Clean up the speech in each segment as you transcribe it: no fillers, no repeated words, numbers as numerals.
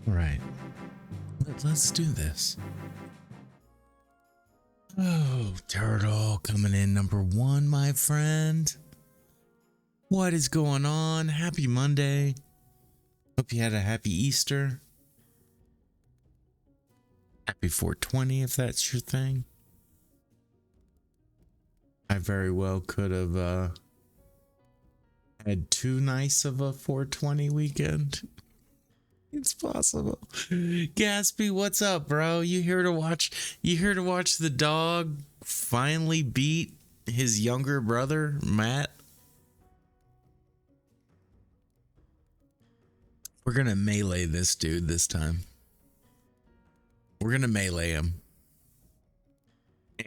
All right, let's do this. Oh, Turtle coming in number one, my friend. What is going on? Happy Monday. Hope you had a happy Easter. Happy 420 if that's your thing. I very well could have had too nice of a 420 weekend. It's possible. Gatsby, what's up, bro? You here to watch the dog finally beat his younger brother, Matt? We're gonna melee this dude this time. We're gonna melee him.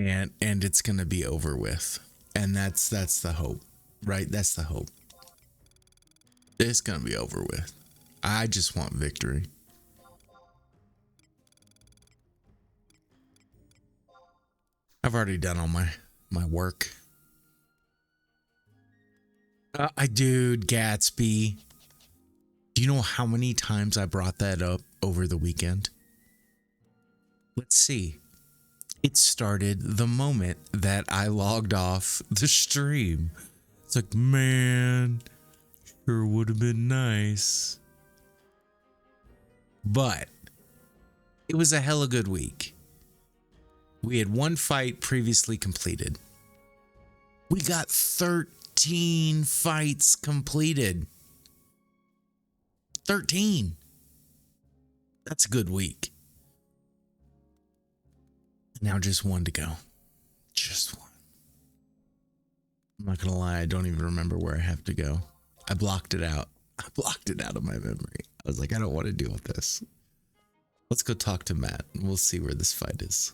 And it's gonna be over with. And that's the hope, right? That's the hope. It's gonna be over with. I just want victory. I've already done all my work. Dude, Gatsby. Do you know how many times I brought that up over the weekend? Let's see. It started the moment that I logged off the stream. It's like, man, sure would have been nice. But it was a hella good week. We had one fight previously completed. We got 13 fights completed. 13. That's a good week. Now just one to go. Just one. I'm not going to lie. I don't even remember where I have to go. I blocked it out. I blocked it out of my memory. I was like, I don't want to deal with this. Let's go talk to Matt and we'll see where this fight is.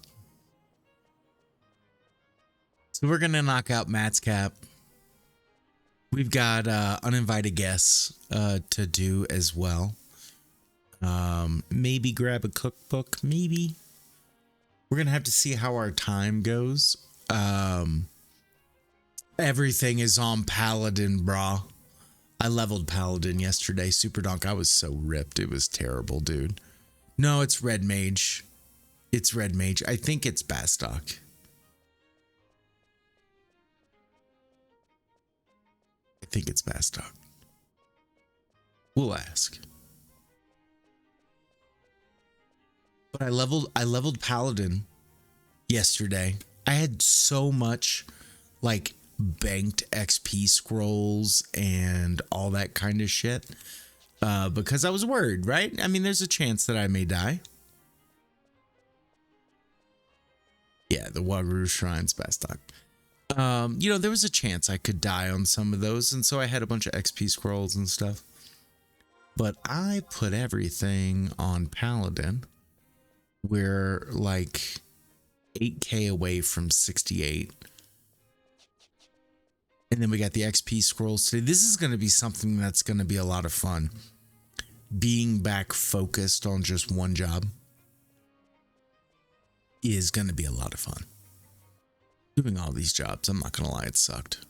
So we're going to knock out Matt's cap. We've got uninvited guests to do as well. Maybe grab a cookbook, maybe. We're going to have to see how our time goes. Everything is on Paladin, brah. I leveled Paladin yesterday. Super Donk. I was so ripped. It was terrible, dude. No, it's Red Mage. It's Red Mage. I think it's Bastok. I think it's Bastok. We'll ask. But I leveled Paladin yesterday. I had so much like banked XP scrolls and all that kind of shit because I was worried, right? I mean, there's a chance that I may die. Yeah, the Waguru Shrine's Bastok. There was a chance I could die on some of those, and so I had a bunch of XP scrolls and stuff. But I put everything on Paladin. We're like 8k away from 68. And then we got the XP scrolls today. This is going to be something that's going to be a lot of fun. Being back focused on just one job is going to be a lot of fun. Doing all these jobs, I'm not going to lie, it sucked.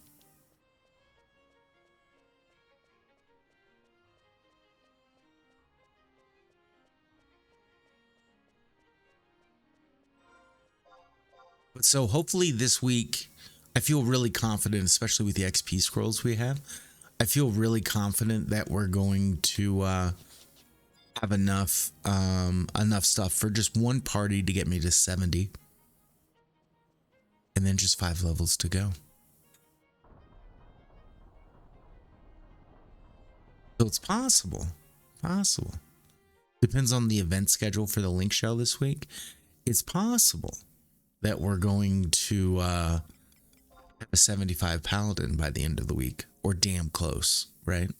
But so hopefully this week, I feel really confident, especially with the XP scrolls we have. I feel really confident that we're going to have enough stuff for just one party to get me to 70. And then just 5 levels to go. So it's possible. Possible. Depends on the event schedule for the Link Shell this week. It's possible that we're going to have a 75 Paladin by the end of the week. Or damn close, right?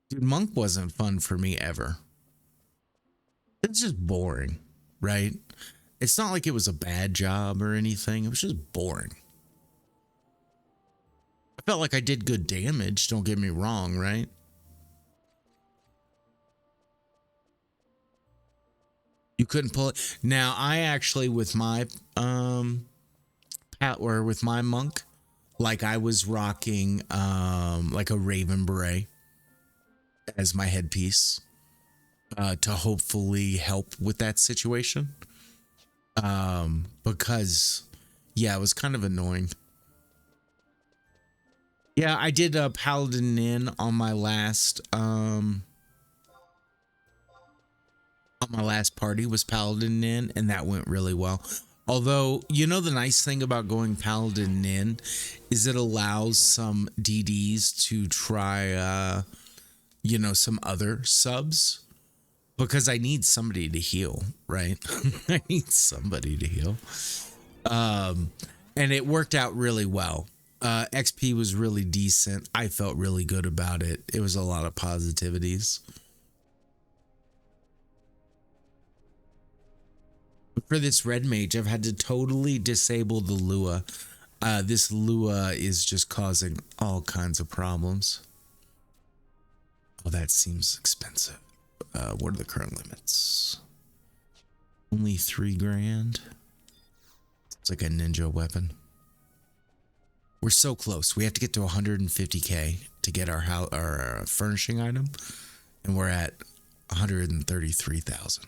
Dude, Monk wasn't fun for me ever. It's just boring, right? It's not like it was a bad job or anything. It was just boring. I felt like I did good damage, don't get me wrong, right? You couldn't pull it. Now, I actually, with my with my monk, like I was rocking like a Raven Beret as my headpiece. to hopefully help with that situation. Because yeah, it was kind of annoying. Yeah, I did a Paladin in on my last party was Paladin in, and that went really well. Although, you know, the nice thing about going Paladin in is it allows some DDs to try you know, some other subs, because I need somebody to heal, right? I need somebody to heal. And it worked out really well. XP was really decent. I felt really good about it. It was a lot of positivities. For this red mage, I've had to totally disable the Lua. This Lua is just causing all kinds of problems. Oh, that seems expensive. What are the current limits? Only 3 grand. It's like a ninja weapon. We're so close. We have to get to 150k to get our furnishing item, and we're at 133,000.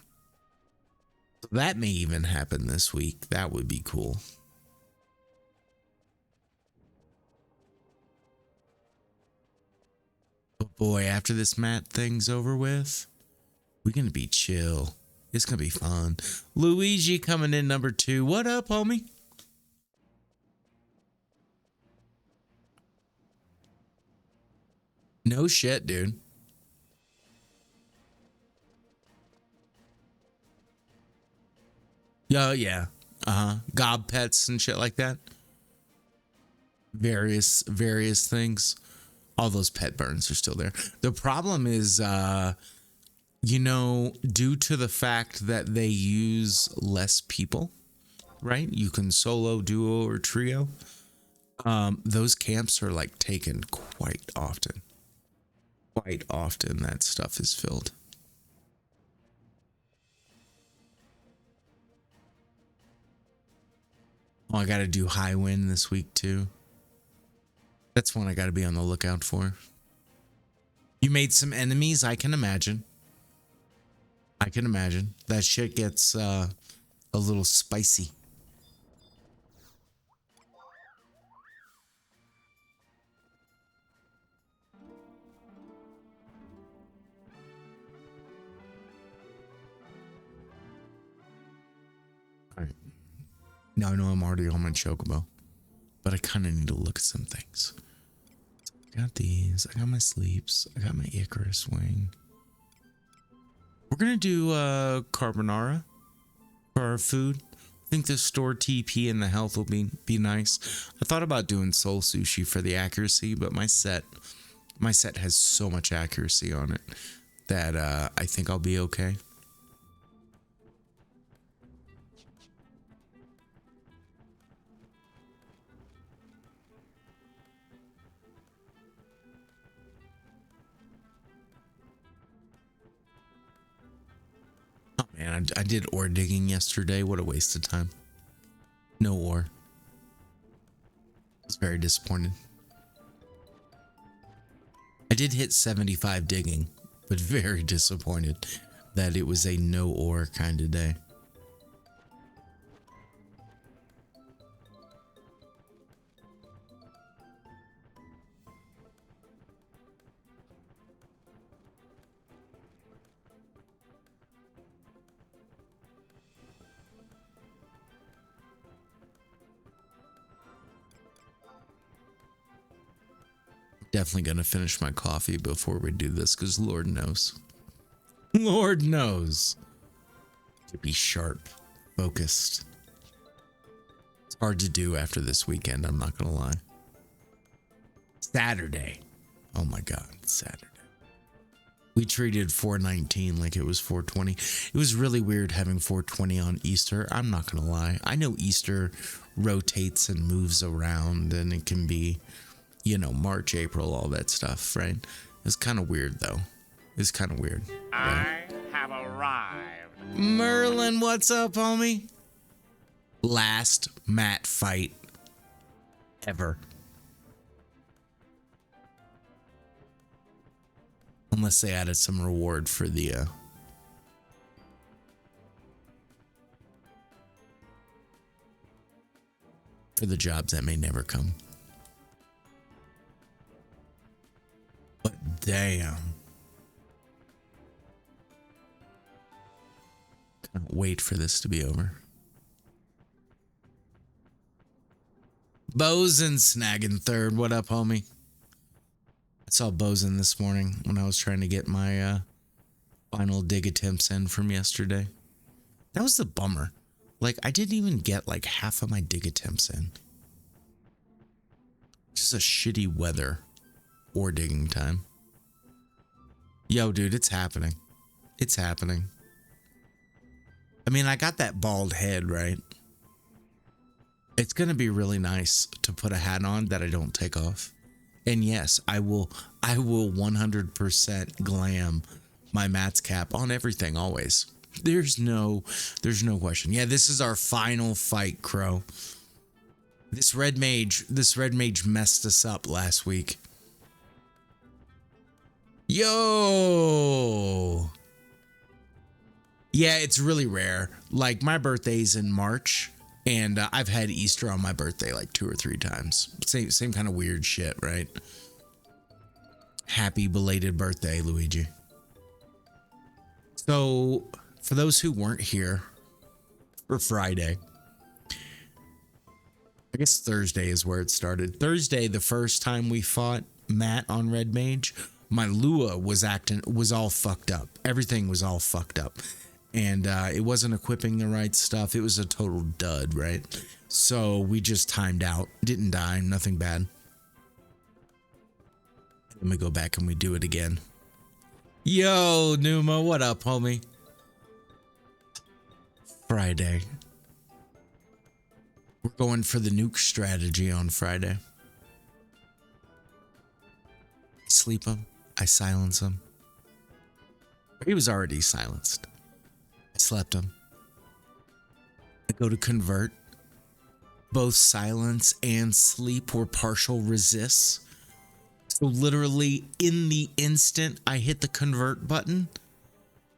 That may even happen this week. That would be cool. But boy, after this mat thing's over with, we're gonna be chill. It's gonna be fun. Luigi coming in number 2. What up, homie? No shit, dude. Yeah. Gob pets and shit like that. Various things. All those pet burns are still there. The problem is, you know, due to the fact that they use less people, right? You can solo, duo, or trio. Those camps are like taken quite often. Quite often that stuff is filled. Oh, I got to do high wind this week too. That's one I got to be on the lookout for. You made some enemies, I can imagine. I can imagine. That shit gets a little spicy. All right. Now I know I'm already on my chocobo, but I kind of need to look at some things. I got these. I got my sleeps. I got my Icarus wing. We're gonna do carbonara for our food. I think the store TP and the health will be nice. I thought about doing soul sushi for the accuracy, but my set has so much accuracy on it that I think I'll be okay. Oh man, I did ore digging yesterday. What a waste of time. No ore. I was very disappointed. I did hit 75 digging, but very disappointed that it was a no ore kind of day. Definitely gonna finish my coffee before we do this, because Lord knows. Lord knows. To be sharp, focused. It's hard to do after this weekend, I'm not gonna lie. Saturday. Oh my god, Saturday. We treated 419 like it was 420. It was really weird having 420 on Easter. I'm not gonna lie. I know Easter rotates and moves around, and it can be, you know, March, April, all that stuff, right? It's kind of weird though. It's kind of weird. Right? I have arrived. Merlin, what's up, homie? Last mat fight ever. Unless they added some reward for the for the jobs that may never come. But damn. Can't wait for this to be over. Bozen snagging third. What up, homie? I saw Bozen this morning when I was trying to get my final dig attempts in from yesterday. That was the bummer. Like, I didn't even get like half of my dig attempts in. Just a shitty weather or digging time. Yo, dude, it's happening. It's happening. I mean, I got that bald head, right? It's going to be really nice to put a hat on that I don't take off. And yes, I will 100% glam my Matt's cap on everything always. There's no question. Yeah, this is our final fight, Crow. This red mage messed us up last week. Yo. Yeah, it's really rare. Like, my birthday's in March, and I've had Easter on my birthday like 2 or 3 times. Same kind of weird shit, right? Happy belated birthday, Luigi. So, for those who weren't here for Friday, I guess Thursday is where it started. Thursday, the first time we fought Matt on Red Mage, my Lua was all fucked up. Everything was all fucked up. And it wasn't equipping the right stuff. It was a total dud, right? So we just timed out. Didn't die, nothing bad. Then we go back and we do it again. Yo, Numa, what up, homie? Friday. We're going for the nuke strategy on Friday. I sleep him. I silence him. He was already silenced. I slept him. I go to convert. Both silence and sleep were partial resists. So literally in the instant I hit the convert button,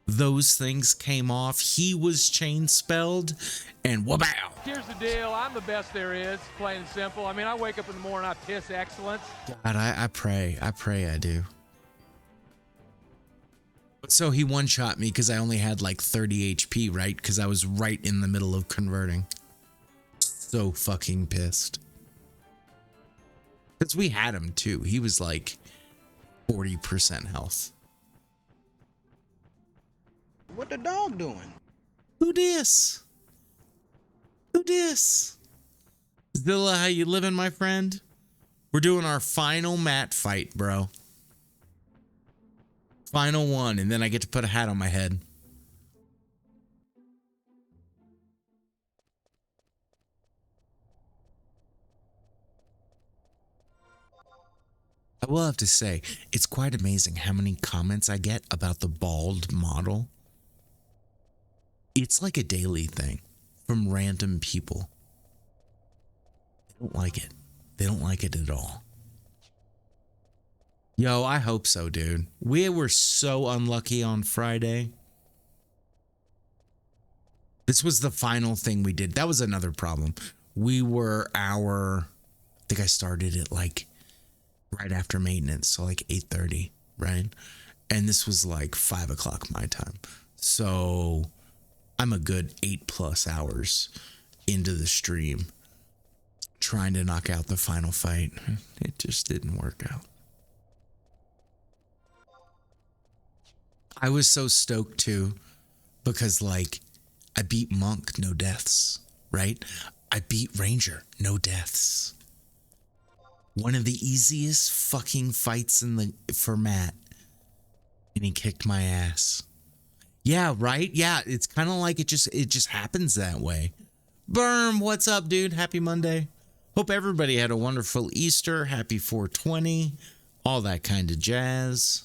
those things came off. He was chain spelled and wabow. Here's the deal. I'm the best there is, plain and simple. I mean, I wake up in the morning, I piss excellence. God, I pray I do. So he one-shot me because I only had like 30 HP, right? Because I was right in the middle of converting. So fucking pissed. Because we had him too. He was like 40% health. What the dog doing? Who dis? Who dis? Zilla, how you living, my friend? We're doing our final mat fight, bro. Final one, and then I get to put a hat on my head. I will have to say, it's quite amazing how many comments I get about the bald model. It's like a daily thing from random people. They don't like it. They don't like it at all. Yo, I hope so, dude. We were so unlucky on Friday. This was the final thing we did. That was another problem. I think I started at like right after maintenance, so like 8:30, right? And this was like 5 o'clock my time. So I'm a good 8+ hours into the stream trying to knock out the final fight. It just didn't work out. I was so stoked too, because like I beat Monk, no deaths, right? I beat Ranger, no deaths. One of the easiest fucking fights for Matt, and he kicked my ass. Yeah, right? Yeah, it's kind of like it just happens that way. Berm, what's up, dude? Happy Monday. Hope everybody had a wonderful Easter. Happy 420. All that kind of jazz.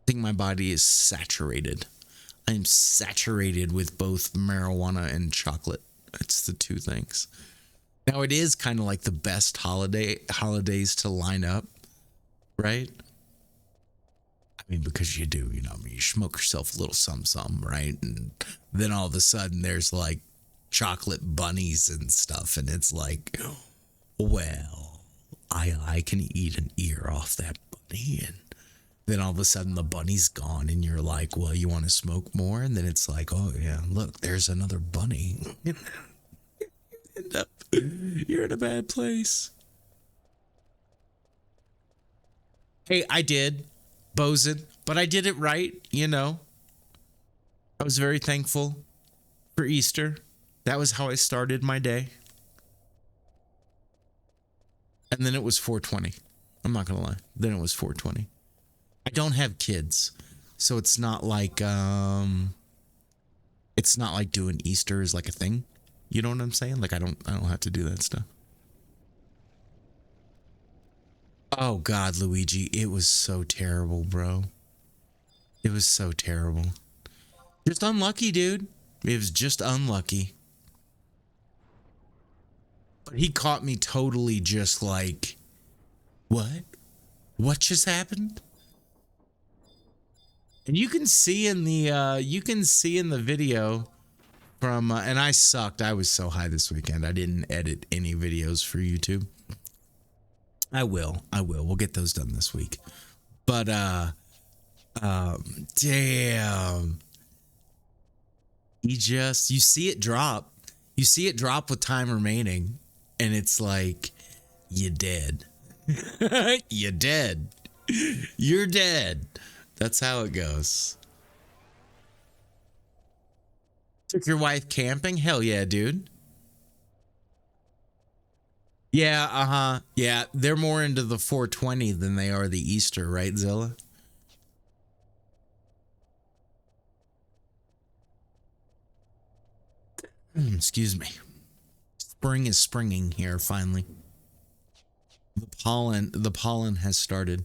I think my body is saturated. I'm saturated with both marijuana and chocolate. It's the two things. Now it is kind of like the best holidays to line up, right? I mean, because you do, you smoke yourself a little some, right? And then all of a sudden there's like chocolate bunnies and stuff. And it's like, well, I can eat an ear off that bunny. And then all of a sudden the bunny's gone and you're like, well, you want to smoke more? And then it's like, oh yeah, look, there's another bunny. End up, you're in a bad place. Hey, I did, Bosun, but I did it right, you know. I was very thankful for Easter. That was how I started my day. And then it was 420. I'm not gonna lie. Then it was 420. I don't have kids, so it's not like doing Easter is like a thing. You know what I'm saying? Like I don't have to do that stuff. Oh God, Luigi, it was so terrible, bro. It was so terrible. Just unlucky, dude. It was just unlucky. But he caught me totally just like, what? What just happened? And you can see in the video from and I sucked. I was so high this weekend. I didn't edit any videos for YouTube. I will. We'll get those done this week. But damn. You see it drop. You see it drop with time remaining and it's like you're dead. You're dead. You're dead. That's how it goes. Took your wife camping? Hell yeah, dude. Yeah, yeah, they're more into the 420 than they are the Easter, right, Zilla? Excuse me. Spring is springing here finally. The pollen has started.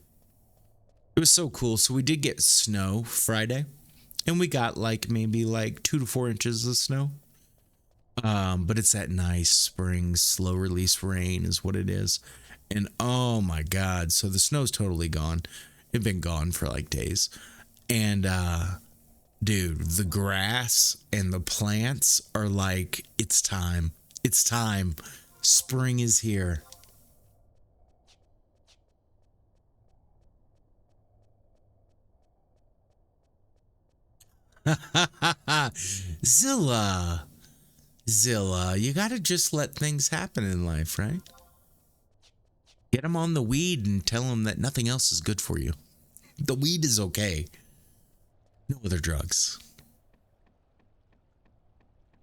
It was so cool. So we did get snow Friday, and we got like maybe like 2 to 4 inches of snow. But it's that nice spring slow release rain is what it is. And oh my God. So the snow's totally gone. It'd been gone for like days. And dude, the grass and the plants are like, it's time. It's time. Spring is here. Zilla, you gotta just let things happen in life, right? Get them on the weed and tell them that nothing else is good for you. The weed is okay. No other drugs.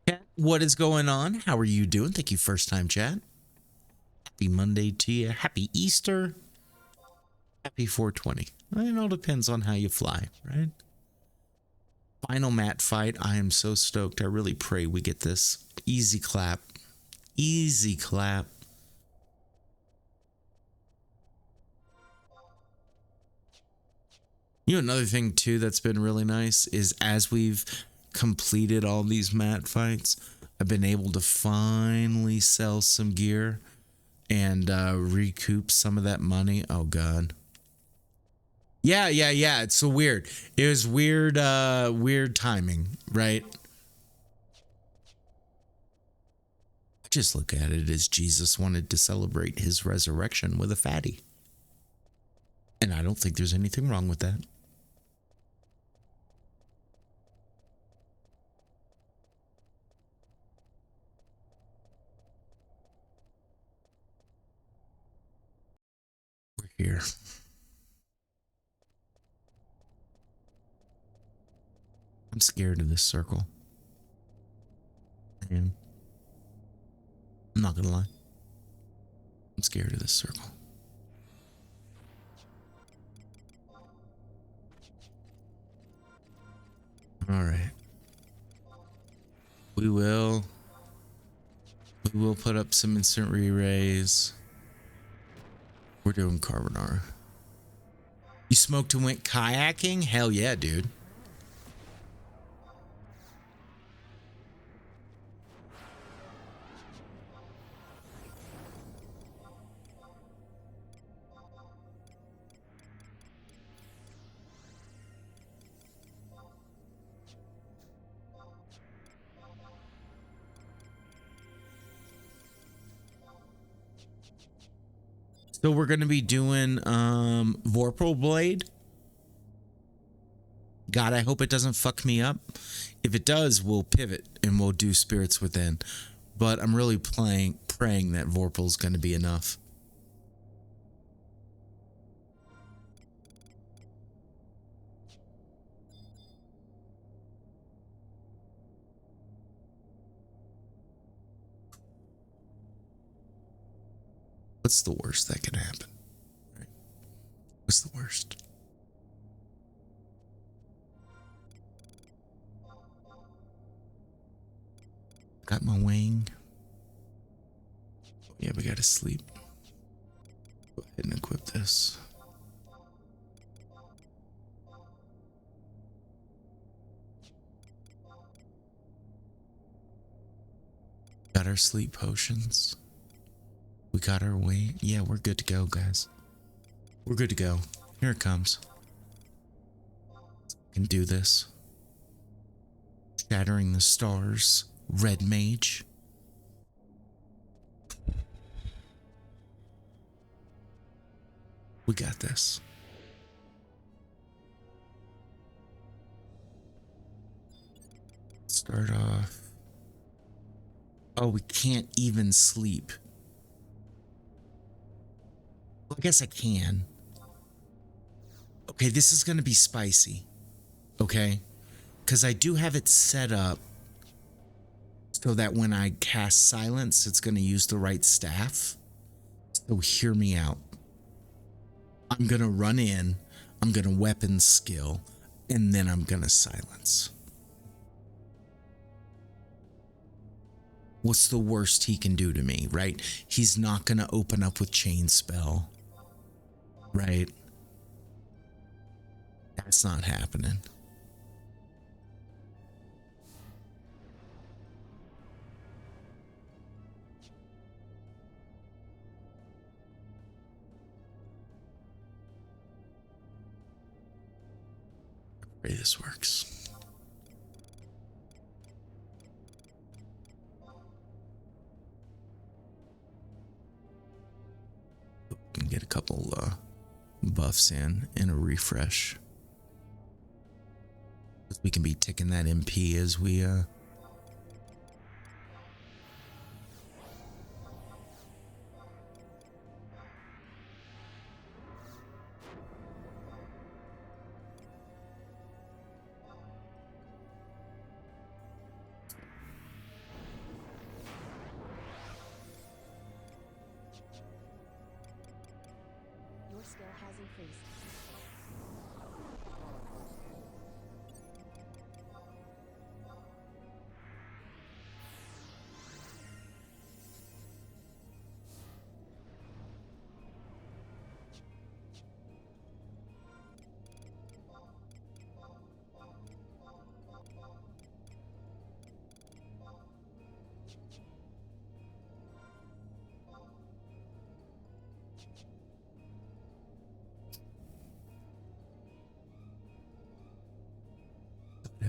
Chat, what is going on? How are you doing? Thank you, first time chat. Happy Monday to you. Happy Easter. Happy 420. It all depends on how you fly, right? Final mat fight. I am so stoked. I really pray we get this. Easy clap. Easy clap. You know, another thing too that's been really nice is as we've completed all these mat fights, I've been able to finally sell some gear and recoup some of that money. Oh God. Yeah. It's so weird. It was weird, weird timing, right? I just look at it as Jesus wanted to celebrate his resurrection with a fatty. And I don't think there's anything wrong with that. We're here. I'm scared of this circle. I am. I'm not gonna lie. I'm scared of this circle. All right. We will put up some instant re-raise. We're doing carbonara. You smoked and went kayaking? Hell yeah, dude. So we're going to be doing Vorpal Blade. God, I hope it doesn't fuck me up. If it does, we'll pivot and we'll do Spirits Within. But I'm really praying that Vorpal's going to be enough. What's the worst that can happen? Right? What's the worst? Got my wing. Oh, yeah, we gotta sleep. Go ahead and equip this. Got our sleep potions. We got our way. Yeah, we're good to go, guys. We're good to go. Here it comes. Can do this. Shattering the stars. Red mage. We got this. Start off. Oh, we can't even sleep. I guess I can. Okay, this is going to be spicy. Okay? Because I do have it set up so that when I cast silence, it's going to use the right staff. So hear me out. I'm going to run in. I'm going to weapon skill. And then I'm going to silence. What's the worst he can do to me, right? He's not going to open up with chain spell. Right? That's not happening. Pray this works. Can get a couple buffs in and a refresh. We can be ticking that MP as we Your skill has increased.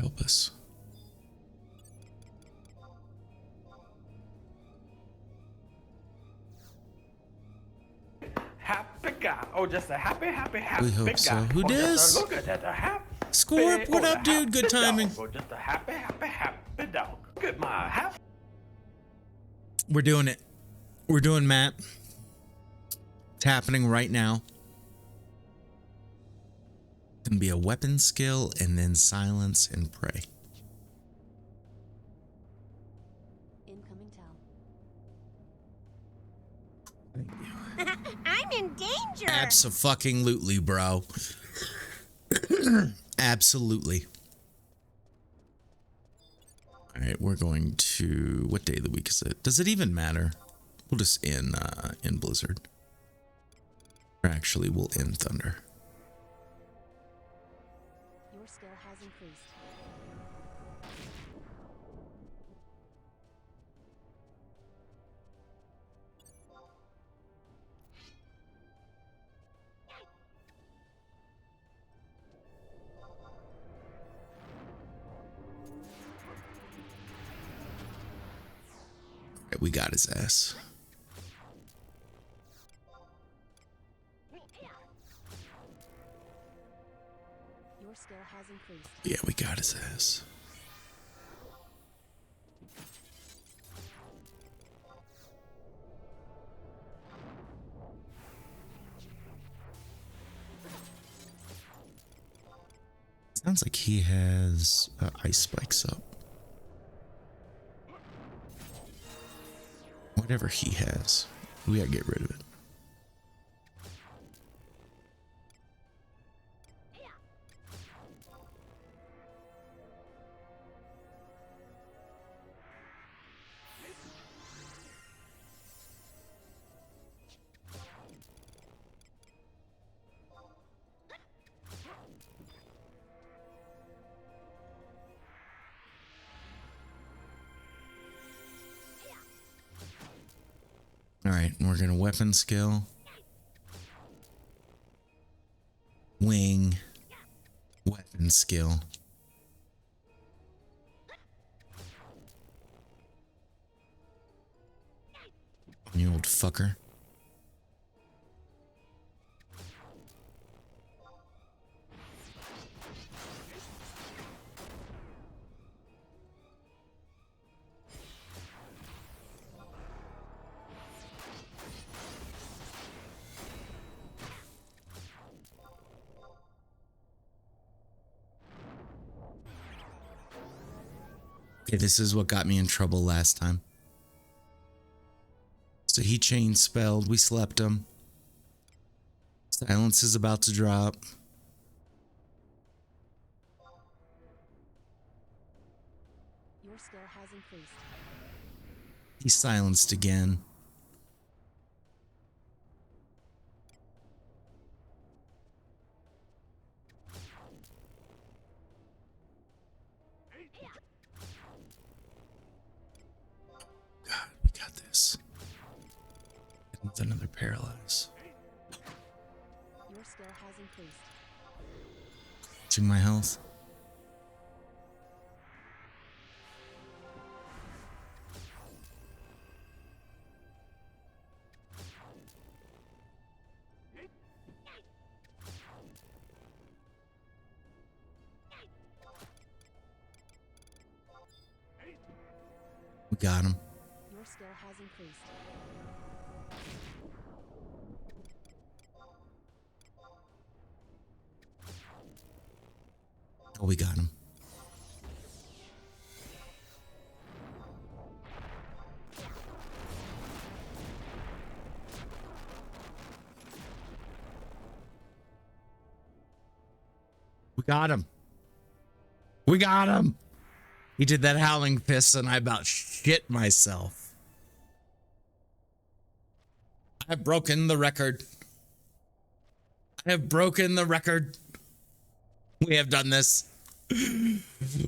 help us. Happy guy. Oh, just a happy We hope guy. so. Who Oh, just dis? a look at that, a happy. Scorp, what oh, up, a dude? Good happy timing. dog. Oh, just a happy dog. Look at my happy. We're doing it. We're doing Matt. It's happening right now. Can be a weapon skill and then silence and pray. Incoming tell. I'm in danger. Abso-fucking-lutely, bro. Absolutely. All right, we're going to... What day of the week is it? Does it even matter? We'll just end Blizzard. Or actually, we'll end Thunder. Your skill has increased. Right, we got his ass. Your skill has increased. Yeah, we got his ass. Sounds like he has ice spikes up. Whatever he has, we gotta get rid of it. All right, we're gonna weapon skill, wing, weapon skill. You old fucker. Okay, this is what got me in trouble last time. So he chain spelled, we slept him. Silence is about to drop. Your skill has increased. He silenced again. God, we got this. With another paralyze. Your skill has increased. Watching my health. We got him. Your skill has increased. Oh, we got him. We got him. We got him. He did that howling fist and I about shit myself. I've broken the record. I have broken the record. We have done this.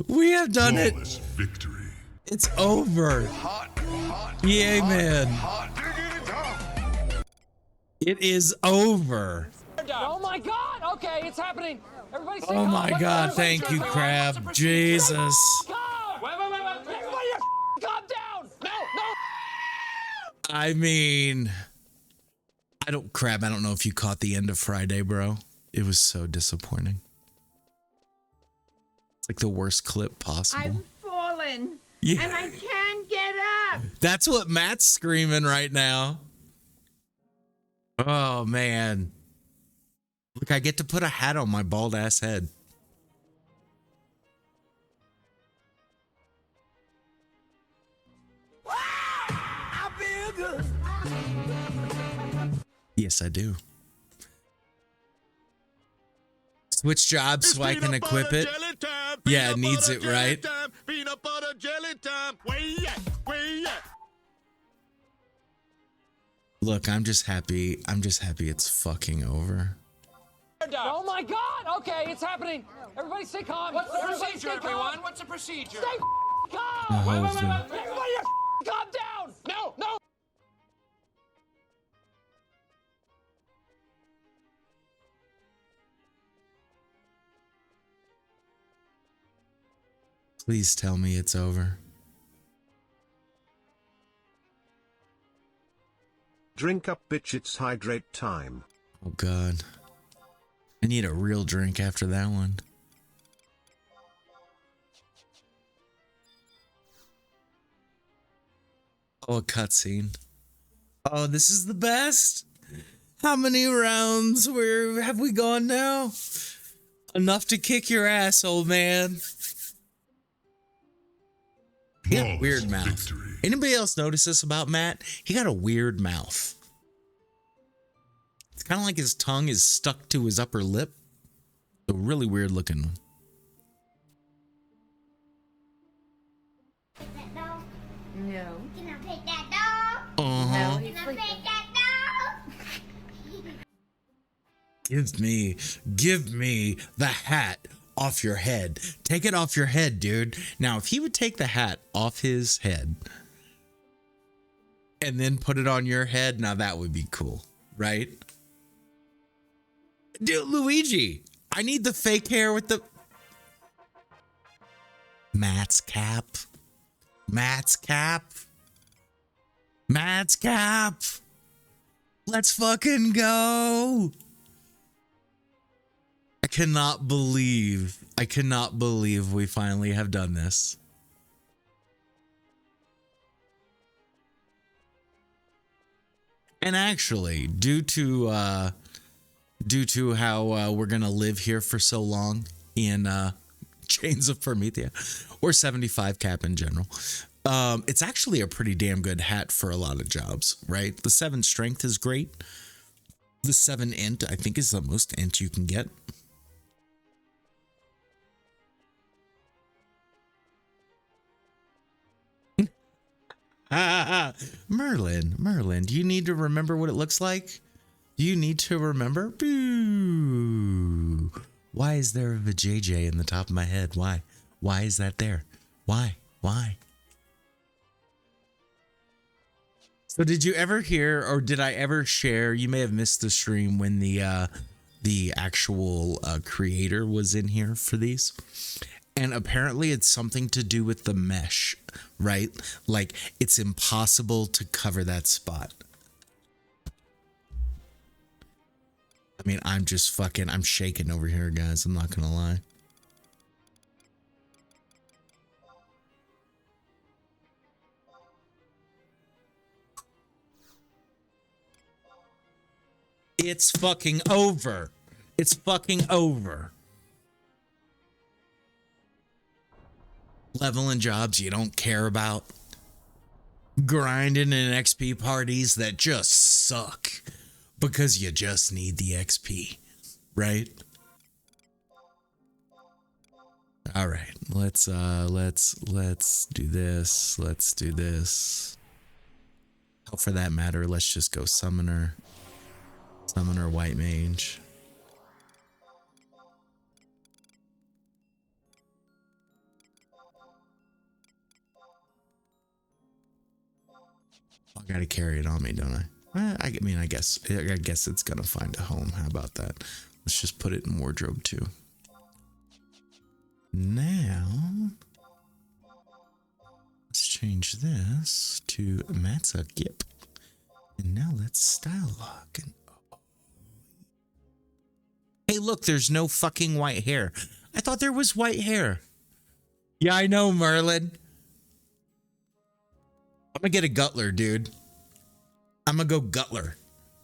We have done it. Flawless victory. It's over. Yay, man. It is over. Oh my God! Okay, it's happening. Everybody, stay Oh calm. my God, thank you, Crab. Jesus. Calm. Wait. Everybody, calm down. No. I mean, Crab, I don't know if you caught the end of Friday, bro. It was so disappointing. It's like the worst clip possible. I've fallen Yeah. and I can't get up. That's what Matt's screaming right now. Oh, man. Look, I get to put a hat on my bald ass head. I feel good. Yes, I do. Switch jobs so I can equip it. Yeah, it needs it, right? Peanut butter jelly time. Where you at? Look, I'm just happy it's fucking over. Oh my God! Okay, it's happening. Everybody, stay calm. What's the procedure, everyone? What's the procedure? Stay calm. Oh, Everybody, calm down. No. Please tell me it's over. Drink up, bitch, it's hydrate time. Oh, God. I need a real drink after that one. Oh, a cutscene. Oh, this is the best. How many rounds where have we gone now? Enough to kick your ass, old man. He got a weird mouth. Anybody else notice this about Matt? He got a weird mouth. It's kind of like his tongue is stuck to his upper lip. A really weird looking one. No. Can I pet that dog? Uh-huh. He's Can I sleeping. pet that dog? Give me the hat off your head. Take it off your head, dude. Now, if he would take the hat off his head and then put it on your head, now that would be cool, right? Dude, Luigi, I need the fake hair with the Matt's cap. Matt's cap. Matt's cap. Let's fucking go. I cannot believe we finally have done this. And actually, due to how we're gonna live here for so long in Chains of Promethea, or 75 cap in general, it's actually a pretty damn good hat for a lot of jobs, right? The 7 strength is great. The 7 int, I think, is the most int you can get. Merlin, do you need to remember what it looks like? Do you need to remember? Boo. Why is there a JJ in the top of my head? Why? Why is that there? Why? So did you ever hear, or did I ever share, you may have missed the stream when the actual creator was in here for these. And apparently it's something to do with the mesh, right? Like it's impossible to cover that spot. I mean, I'm shaking over here, guys. I'm not gonna lie. It's fucking over. It's fucking over. Leveling jobs you don't care about. Grinding in XP parties that just suck because you just need the XP, right? All right, let's do this. Let's do this. Oh, for that matter, let's just go summoner. Summoner white mage. I gotta carry it on me, don't I? I mean, I guess it's gonna find a home. How about that? Let's just put it in wardrobe 2. Now, let's change this to Matza Gip. And now let's style lock. And hey, look, there's no fucking white hair. I thought there was white hair. Yeah, I know, Merlin. I'm gonna get a Gutler, dude. I'm gonna go Gutler.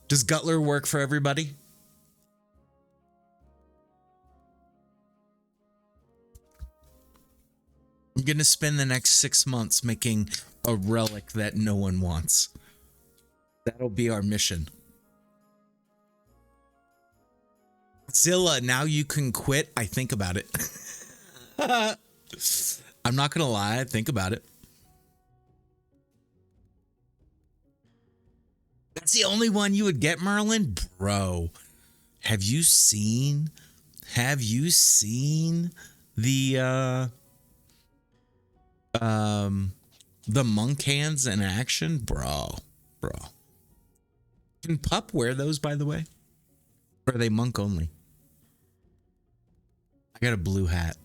Does Gutler work for everybody? I'm gonna spend the next 6 months making a relic that no one wants. That'll be our mission. Zilla, now you can quit. I think about it. I'm not gonna lie, I think about it. That's the only one you would get, Merlin? Bro, have you seen the monk hands in action? Bro. Can Pup wear those, by the way? Or are they monk only? I got a blue hat.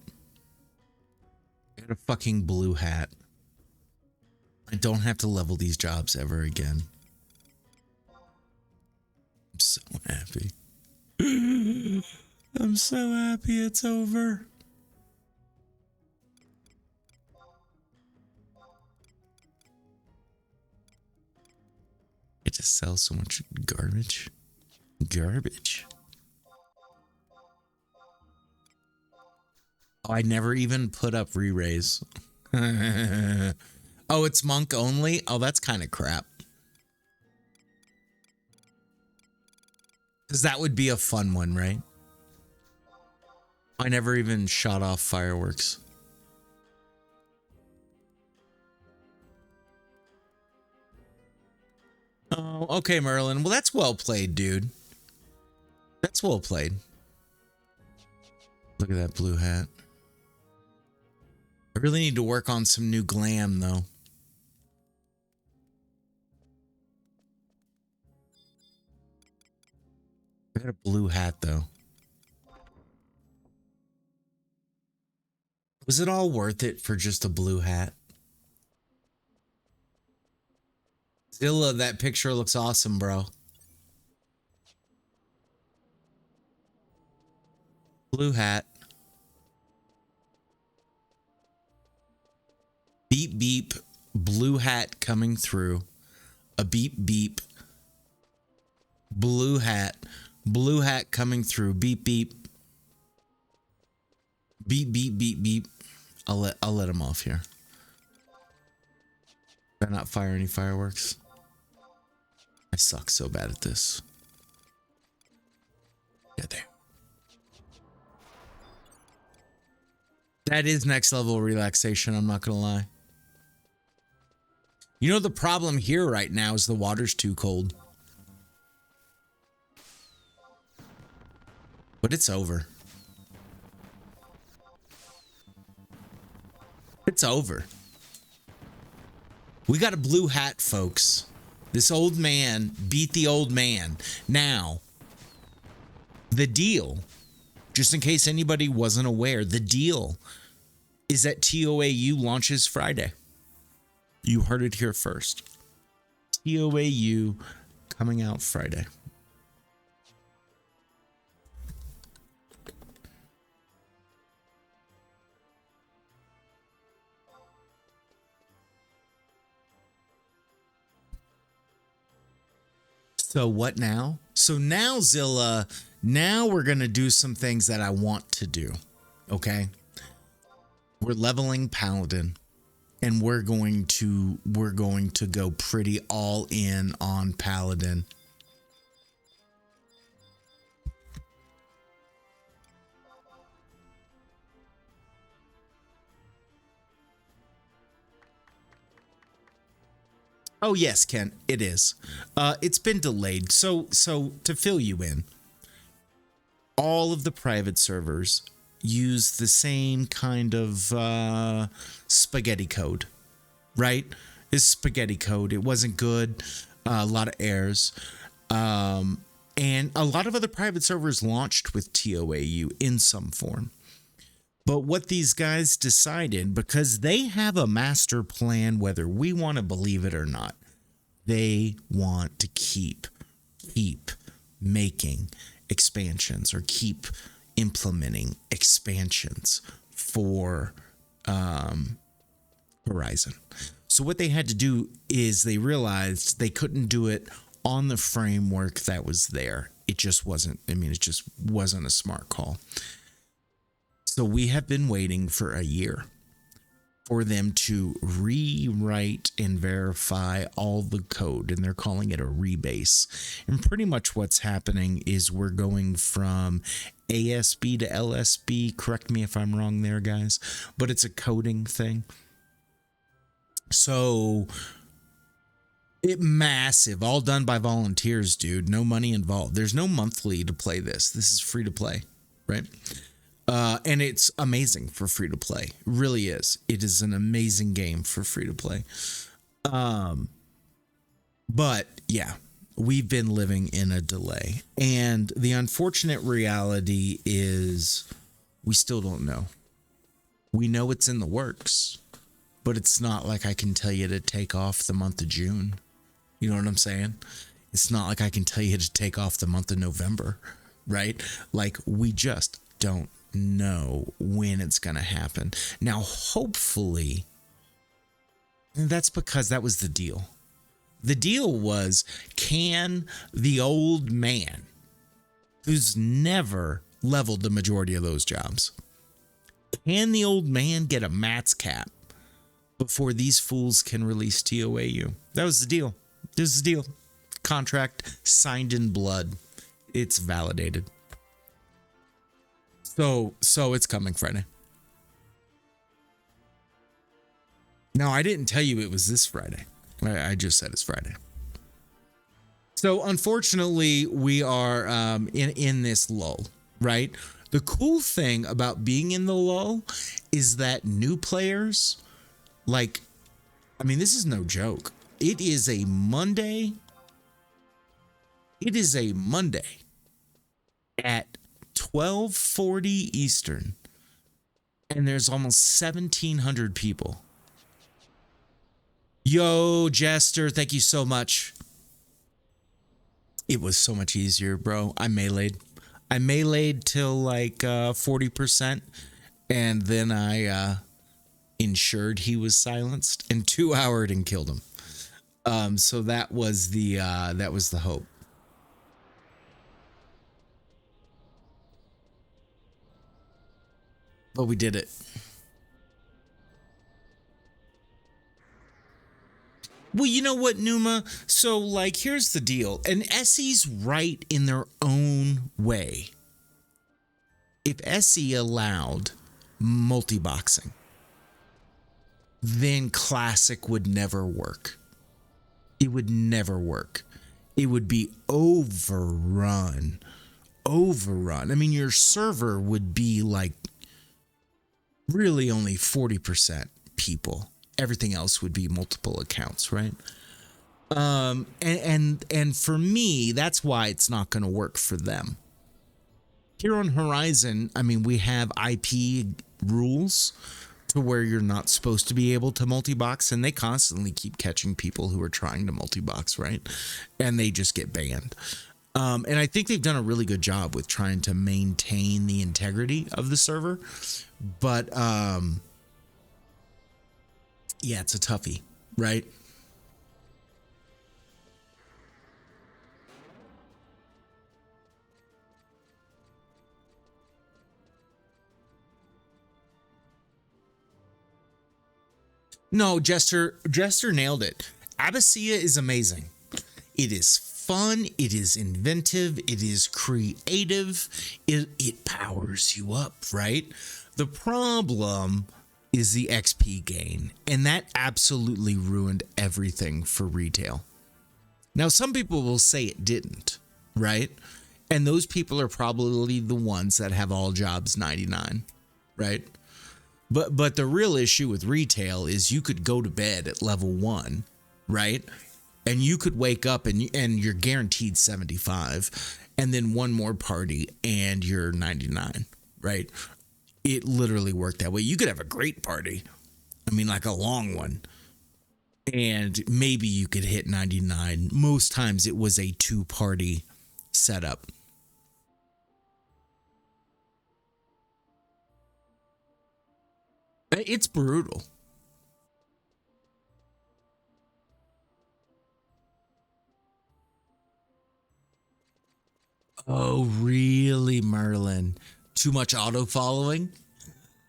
I got a fucking blue hat. I don't have to level these jobs ever again. I'm so happy. I'm so happy it's over. just sell so much garbage. Garbage. Oh, I never even put up re-raise. Oh, it's monk only? Oh, that's kind of crap. Because that would be a fun one, right? I never even shot off fireworks. Oh, okay, Merlin. Well, that's well played, dude. That's well played. Look at that blue hat. I really need to work on some new glam, though. I got a blue hat, though. Was it all worth it for just a blue hat? Zilla, that picture looks awesome, bro. Blue hat. Beep, beep. Blue hat coming through. A beep, beep. Blue hat. Blue hat coming through. Beep, beep. Beep, beep, beep, beep. I'll let him off here. Better not fire any fireworks. I suck so bad at this. Yeah, there. That is next level relaxation, I'm not gonna lie. You know the problem here right now is the water's too cold. But it's over. It's over. We got a blue hat, folks. This old man beat the old man. Now, the deal, just in case anybody wasn't aware, the deal is that TOAU launches Friday. You heard it here first. TOAU coming out Friday. So what now? So now, Zilla, now we're going to do some things that I want to do. Okay. We're leveling Paladin and we're going to go pretty all in on Paladin. Oh yes, Ken, it is. It's been delayed. So to fill you in, all of the private servers use the same kind of spaghetti code, right? It's spaghetti code. It wasn't good. A lot of errors. And a lot of other private servers launched with TOAU in some form. But what these guys decided, because they have a master plan, whether we want to believe it or not, they want to keep making expansions or keep implementing expansions for Horizon. So what they had to do is they realized they couldn't do it on the framework that was there. It just wasn't, it just wasn't a smart call. So we have been waiting for a year for them to rewrite and verify all the code, and they're calling it a rebase. And pretty much what's happening is we're going from ASB to LSB. Correct me if I'm wrong there, guys, but it's a coding thing. So it massive, all done by volunteers, dude. No money involved. There's no monthly to play this. This is free to play, right? And it's amazing for free to play. It really is. It is an amazing game for free to play. But yeah, we've been living in a delay. And the unfortunate reality is we still don't know. We know it's in the works, but it's not like I can tell you to take off the month of June. You know what I'm saying? It's not like I can tell you to take off the month of November, right? Like we just don't know when it's going to happen. Now, hopefully, that's because that was the deal. The deal was, can the old man, who's never leveled the majority of those jobs, can the old man get a max cap before these fools can release TOAU? That was the deal. This is the deal. Contract signed in blood. It's validated. So it's coming Friday. No, I didn't tell you it was this Friday. I just said it's Friday. So unfortunately, we are in this lull, right? The cool thing about being in the lull is that new players, like, I mean, this is no joke. It is a Monday. It is a Monday at 12:40 Eastern, and there's almost 1,700 people. Yo, Jester, thank you so much. It was so much easier, bro. I meleeed till like 40%, and then I ensured he was silenced and 2-houred and killed him. So that was the hope. But we did it. Well, you know what, Numa? So, like, here's the deal. And Essie's right in their own way. If Essie allowed multi-boxing, then Classic would never work. It would never work. It would be overrun. I mean, your server would be like really only 40% people. Everything else would be multiple accounts, right? And for me, that's why it's not going to work for them. Here on Horizon, I mean, we have IP rules to where you're not supposed to be able to multi-box, and they constantly keep catching people who are trying to multi-box, right? And they just get banned. And I think they've done a really good job with trying to maintain the integrity of the server. But yeah, it's a toughie, right? No, Jester nailed it. Abyssia is amazing. It is fun. It is inventive. It is creative. It powers you up, right? The problem is the XP gain, and that absolutely ruined everything for retail. Now, some people will say it didn't, right? And those people are probably the ones that have all jobs 99, right? But the real issue with retail is you could go to bed at level 1, right? And you could wake up and you're guaranteed 75, and then one more party and you're 99, right? It literally worked that way. You could have a great party. I mean, like a long one. And maybe you could hit 99. Most times it was a 2-party setup. It's brutal. Oh, really, Merlin? Too much auto following?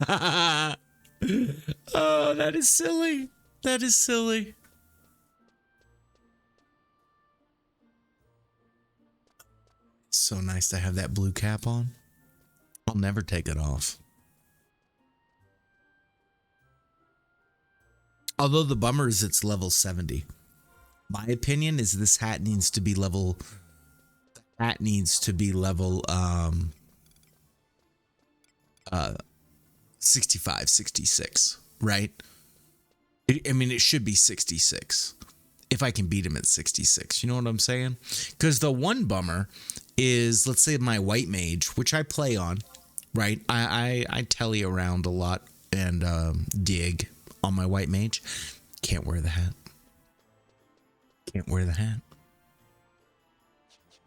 Oh, that is silly. That is silly. So nice to have that blue cap on. I'll never take it off. Although the bummer is it's level 70. My opinion is this hat needs to be level 65, 66, right? I mean, it should be 66 if I can beat him at 66. You know what I'm saying? Because the one bummer is, let's say my white mage, which I play on, right? I telly around a lot and dig on my white mage. Can't wear the hat. Can't wear the hat.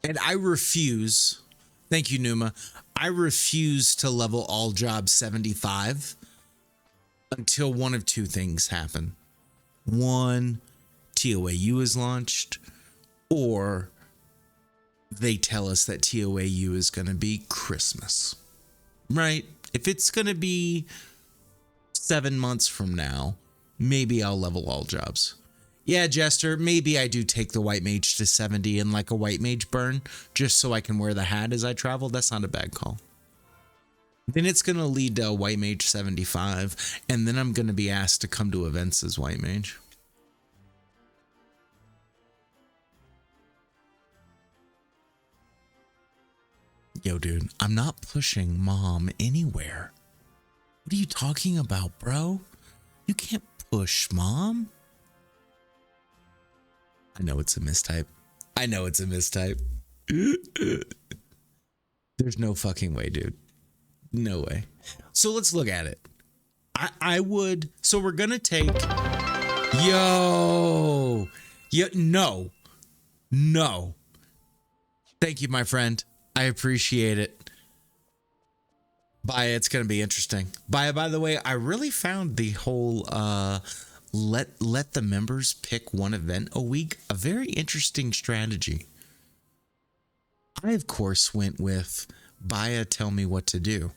And I refuse. Thank you, Numa. I refuse to level all jobs 75 until one of two things happen. 1, TOAU is launched, or they tell us that TOAU is going to be Christmas, right? If it's going to be 7 months from now, maybe I'll level all jobs. Yeah, Jester, maybe I do take the White Mage to 70 and like a White Mage burn just so I can wear the hat as I travel. That's not a bad call. Then it's going to lead to a White Mage 75, and then I'm going to be asked to come to events as White Mage. Yo, dude, I'm not pushing mom anywhere. What are you talking about, bro? You can't push mom. I know it's a mistype. I know it's a mistype. There's no fucking way, dude. No way. So let's look at it. I would. So we're going to take. Yo. No. No. Thank you, my friend. I appreciate it. Baya, it's going to be interesting. Baya, by the way, I really found the whole let the members pick one event a week a very interesting strategy. I, of course, went with Baya, tell me what to do.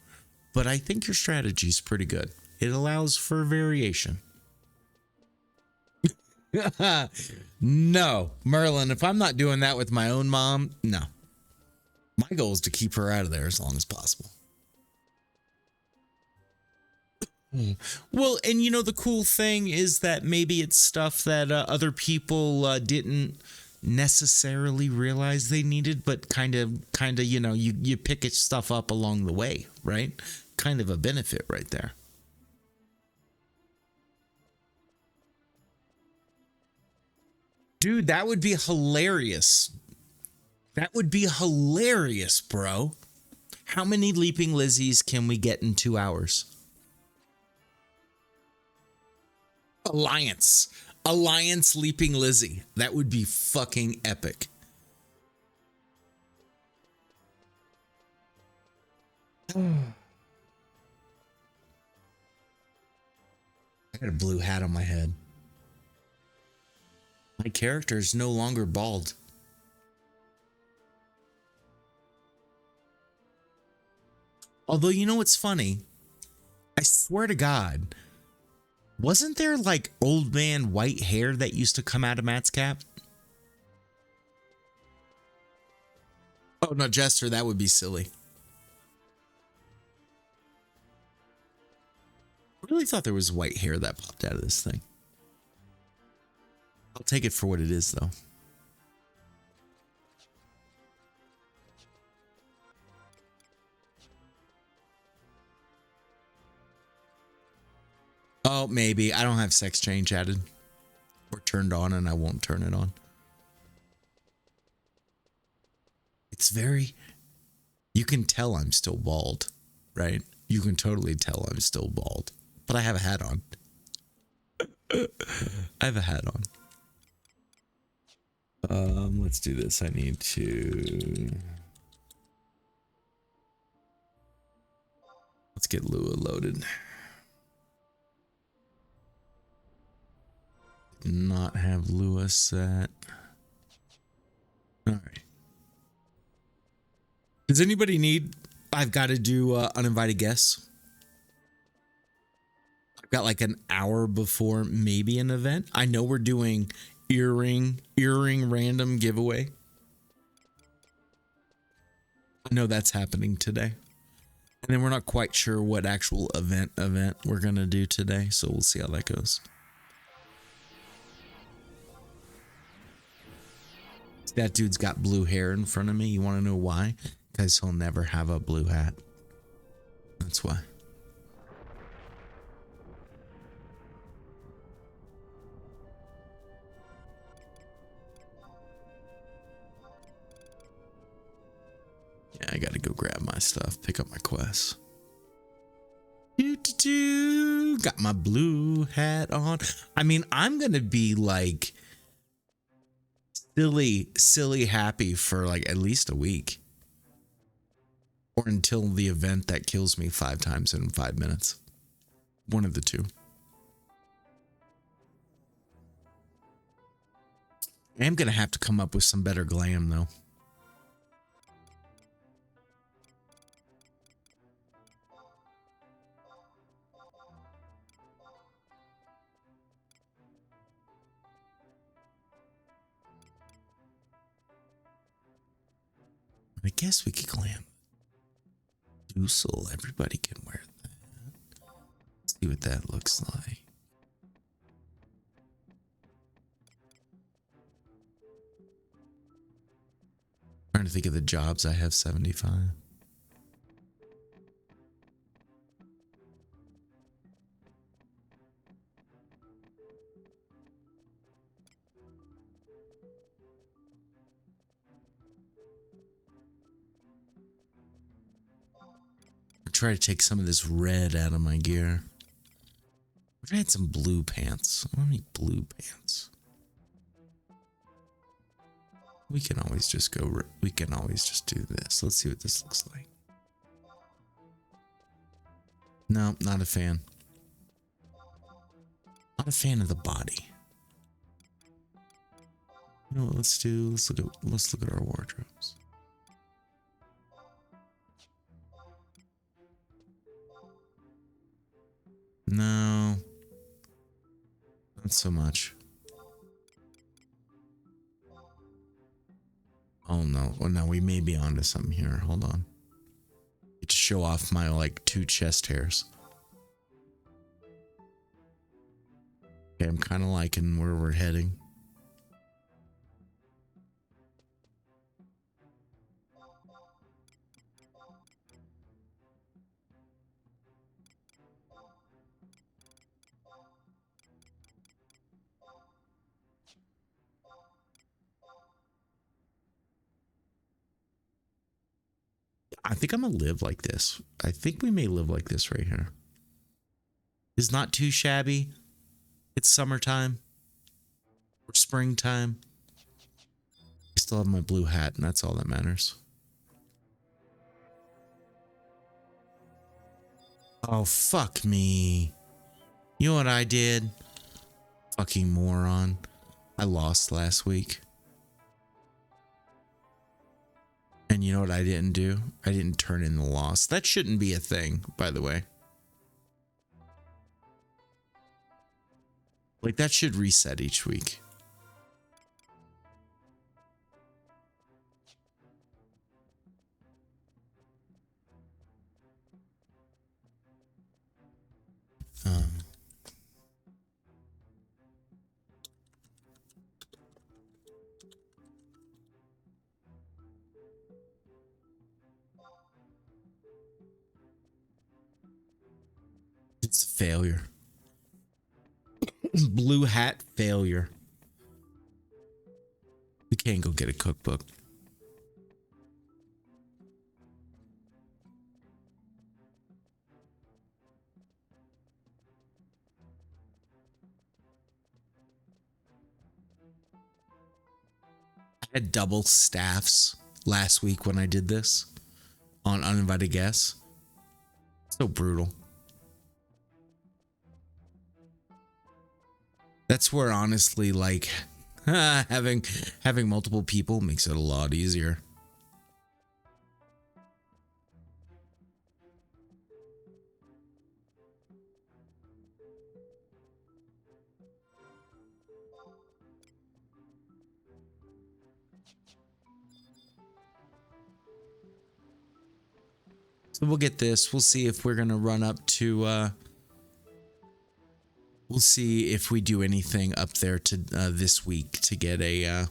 But I think your strategy is pretty good. It allows for variation. No, Merlin, if I'm not doing that with my own mom, no. My goal is to keep her out of there as long as possible. Well, and you know, the cool thing is that maybe it's stuff that other people didn't necessarily realize they needed, but kind of, you know, you pick it stuff up along the way, right? Kind of a benefit right there. Dude, that would be hilarious. That would be hilarious, bro. How many Leaping Lizzies can we get in 2 hours? Alliance Leaping Lizzie. That would be fucking epic. I got a blue hat on my head. My character is no longer bald. Although, you know what's funny? I swear to God, wasn't there like old man white hair that used to come out of Matt's cap? Oh, no, Jester, that would be silly. I really thought there was white hair that popped out of this thing. I'll take it for what it is, though. Oh, maybe. I don't have sex change added or turned on, and I won't turn it on. It's very... You can tell I'm still bald, right? You can totally tell I'm still bald. But I have a hat on. I have a hat on. Let's do this. I need to... Let's get Lua loaded. Not have Lua set. All right. Does anybody need... I've got to do uninvited guests. I've got like an hour before maybe an event. I know we're doing earring random giveaway. I know that's happening today. And then we're not quite sure what actual event we're going to do today. So we'll see how that goes. That dude's got blue hair in front of me. You want to know why? Because he'll never have a blue hat. That's why. Yeah, I gotta go grab my stuff, pick up my quests. Got my blue hat on. I mean, I'm gonna be like silly happy for like at least a week. Or until the event that kills me 5 times in 5 minutes. One of the two. I am going to have to come up with some better glam, though. I guess we could glam. Doosel, everybody can wear that. Let's see what that looks like. Trying to think of the jobs. I have 75. Try to take some of this red out of my gear. I had some blue pants. I don't need blue pants. We can always just go. We can always just do this. Let's see what this looks like. No, not a fan. Not a fan of the body. You know what? Let's look at our wardrobes. No, not so much. Oh no, well no, we may be onto something here. Hold on. Get to show off my like 2 chest hairs. Okay, I'm kind of liking where we're heading. I think I'm gonna live like this. I think we may live like this right here. It's not too shabby. It's summertime or springtime. I still have my blue hat, and that's all that matters. Oh, fuck me. You know what I did? Fucking moron. I lost last week. And you know what I didn't do? I didn't turn in the loss. That shouldn't be a thing, by the way. Like, that should reset each week. It's a failure. Blue hat failure. We can't go get a cookbook. I had double staffs last week when I did this on Uninvited Guests. So brutal. That's where honestly, like, having multiple people makes it a lot easier. So we'll get this. We'll see if we're gonna run up to we'll see if we do anything up there to this week to get a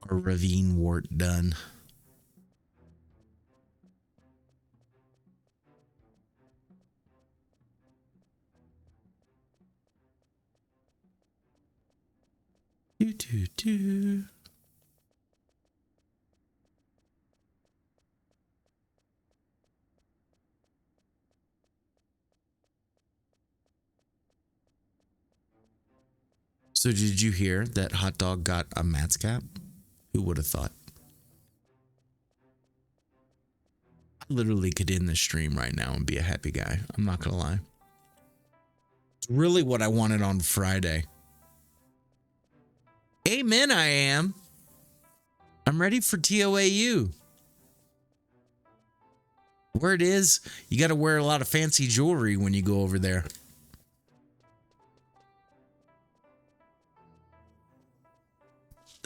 ravine wart done. Do. So did you hear that Hot Dog got a Matt's cap? Who would have thought? I literally could end the stream right now and be a happy guy. I'm not gonna lie. It's really what I wanted on Friday. Amen, I am. I'm ready for TOAU. Word is, you got to wear a lot of fancy jewelry when you go over there.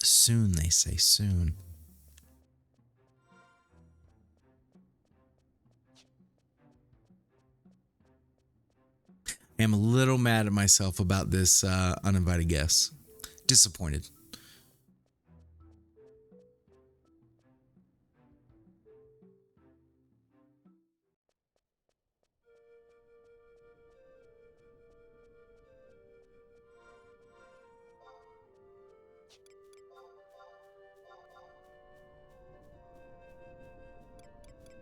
Soon, they say, soon. I am a little mad at myself about this uninvited guest. Disappointed.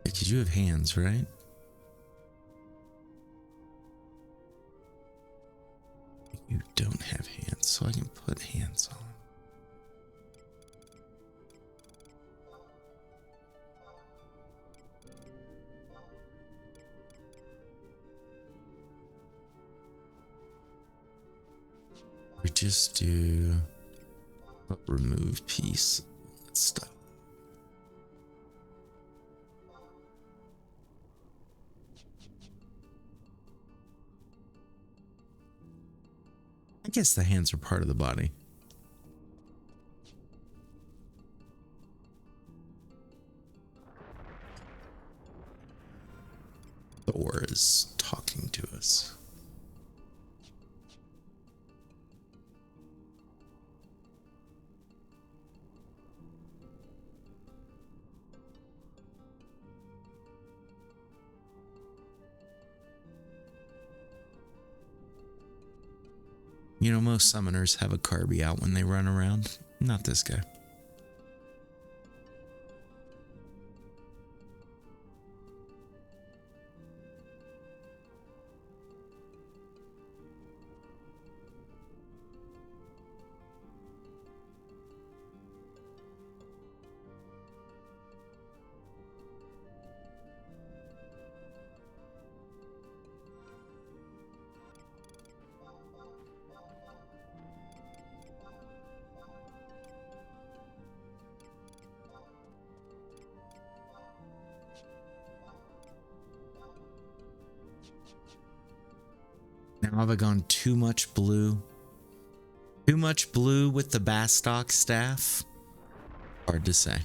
Because you have hands, right? You don't have hands, so I can put hands on. We just do remove piece. Let's stop. I guess the hands are part of the body. Thor is talking to us. You know, most summoners have a Kirby out when they run around. Not this guy. Now have I gone too much blue? Too much blue with the Bastock staff? Hard to say.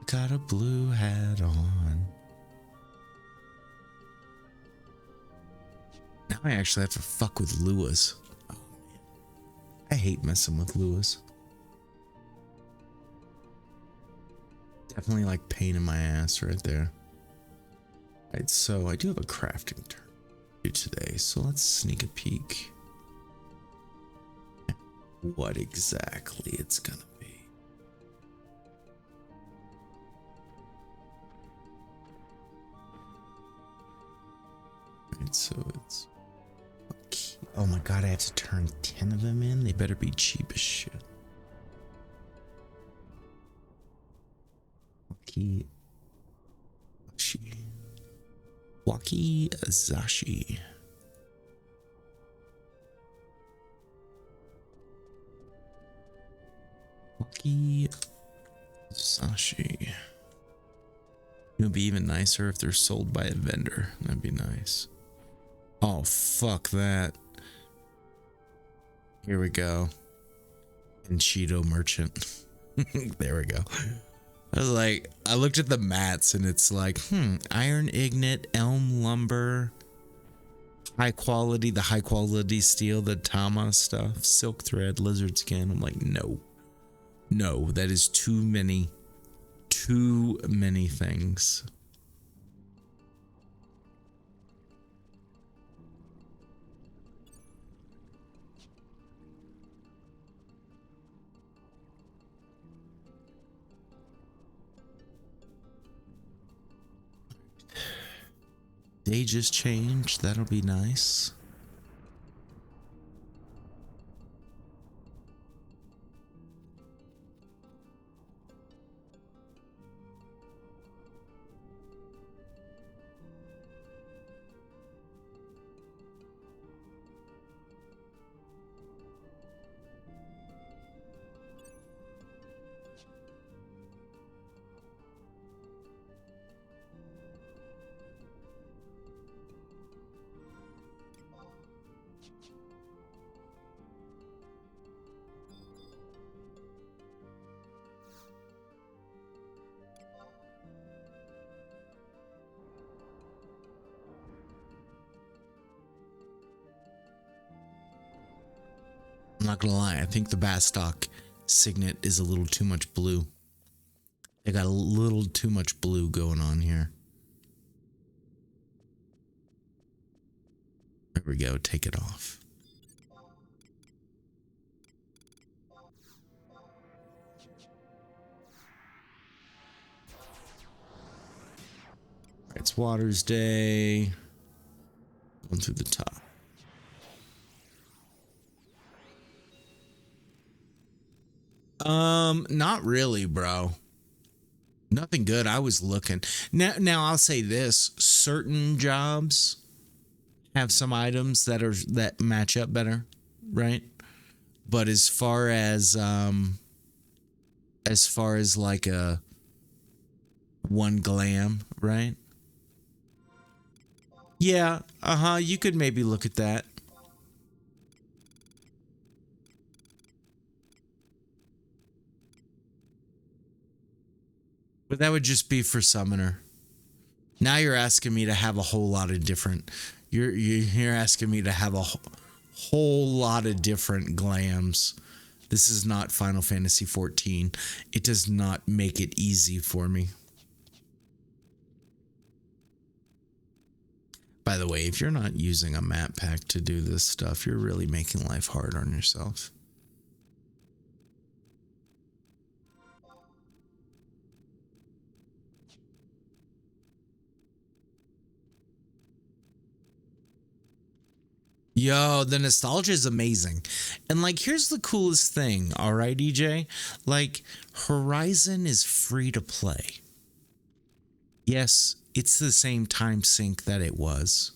Got a blue hat on. Now I actually have to fuck with Luas. Oh, man. I hate messing with Luas. Definitely like pain in my ass right there. Alright, so I do have a crafting turn to do today, so let's sneak a peek at what exactly it's gonna be. Alright, so it's okay. Oh my god, I have to turn 10 of them in. They better be cheap as shit. Wakizashi. Wakizashi. It would be even nicer if they're sold by a vendor. That'd be nice. Oh, fuck that. Here we go. Enchido Merchant. There we go. I was like, I looked at the mats and it's like, iron ignet, elm lumber, high quality, the high quality steel, the Tama stuff, silk thread, lizard skin. I'm like, no, that is too many things. Day just changed. That'll be nice. I'm not gonna lie, I think the Bastock Signet is a little too much blue. They got a little too much blue going on here. There we go, take it off. Alright, it's Waters Day. Going through the top. Not really, bro. Nothing good. I was looking. Now I'll say this. Certain jobs have some items that match up better, right? But as far as like a one glam, right? Yeah, you could maybe look at that. But that would just be for Summoner. Now you're asking me to have a whole lot of different. You're asking me to have a whole lot of different glams. This is not Final Fantasy 14. It does not make it easy for me. By the way, if you're not using a map pack to do this stuff, you're really making life hard on yourself. Yo, the nostalgia is amazing. And like, here's the coolest thing, all right, EJ? Like, Horizon is free to play. Yes, it's the same time sink that it was.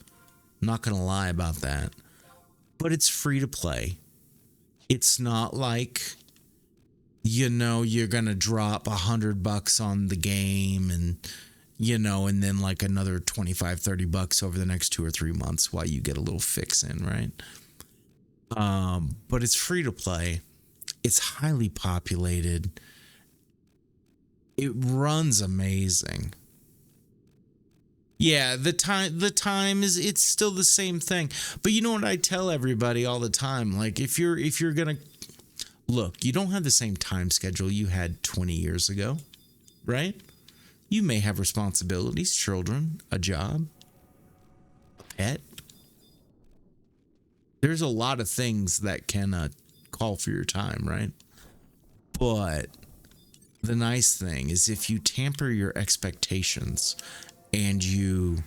I'm not gonna lie about that. But it's free to play. It's not like, you know, you're gonna drop $100 on the game and, you know, and then like another $25-30 over the next 2 or 3 months while you get a little fix in, right? But it's free to play. It's highly populated. It runs amazing. Yeah, the time is, it's still the same thing. But you know what I tell everybody all the time? Like, if you're gonna look, you don't have the same time schedule you had 20 years ago, right? You may have responsibilities, children, a job, a pet. There's a lot of things that can call for your time, right? But the nice thing is if you tamper your expectations and you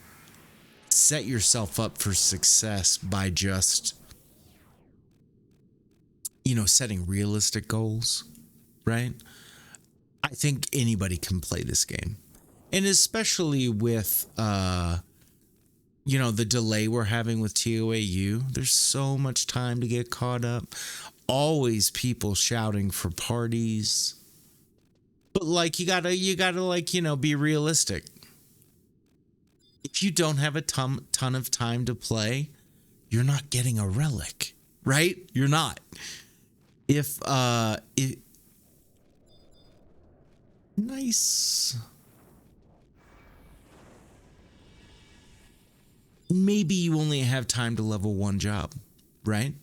set yourself up for success by just, you know, setting realistic goals, right? I think anybody can play this game. And especially with, you know, the delay we're having with TOAU, there's so much time to get caught up. Always people shouting for parties. But like, you gotta like, you know, be realistic. If you don't have a ton of time to play, you're not getting a relic, right? You're not. Nice. Maybe you only have time to level 1 job, right?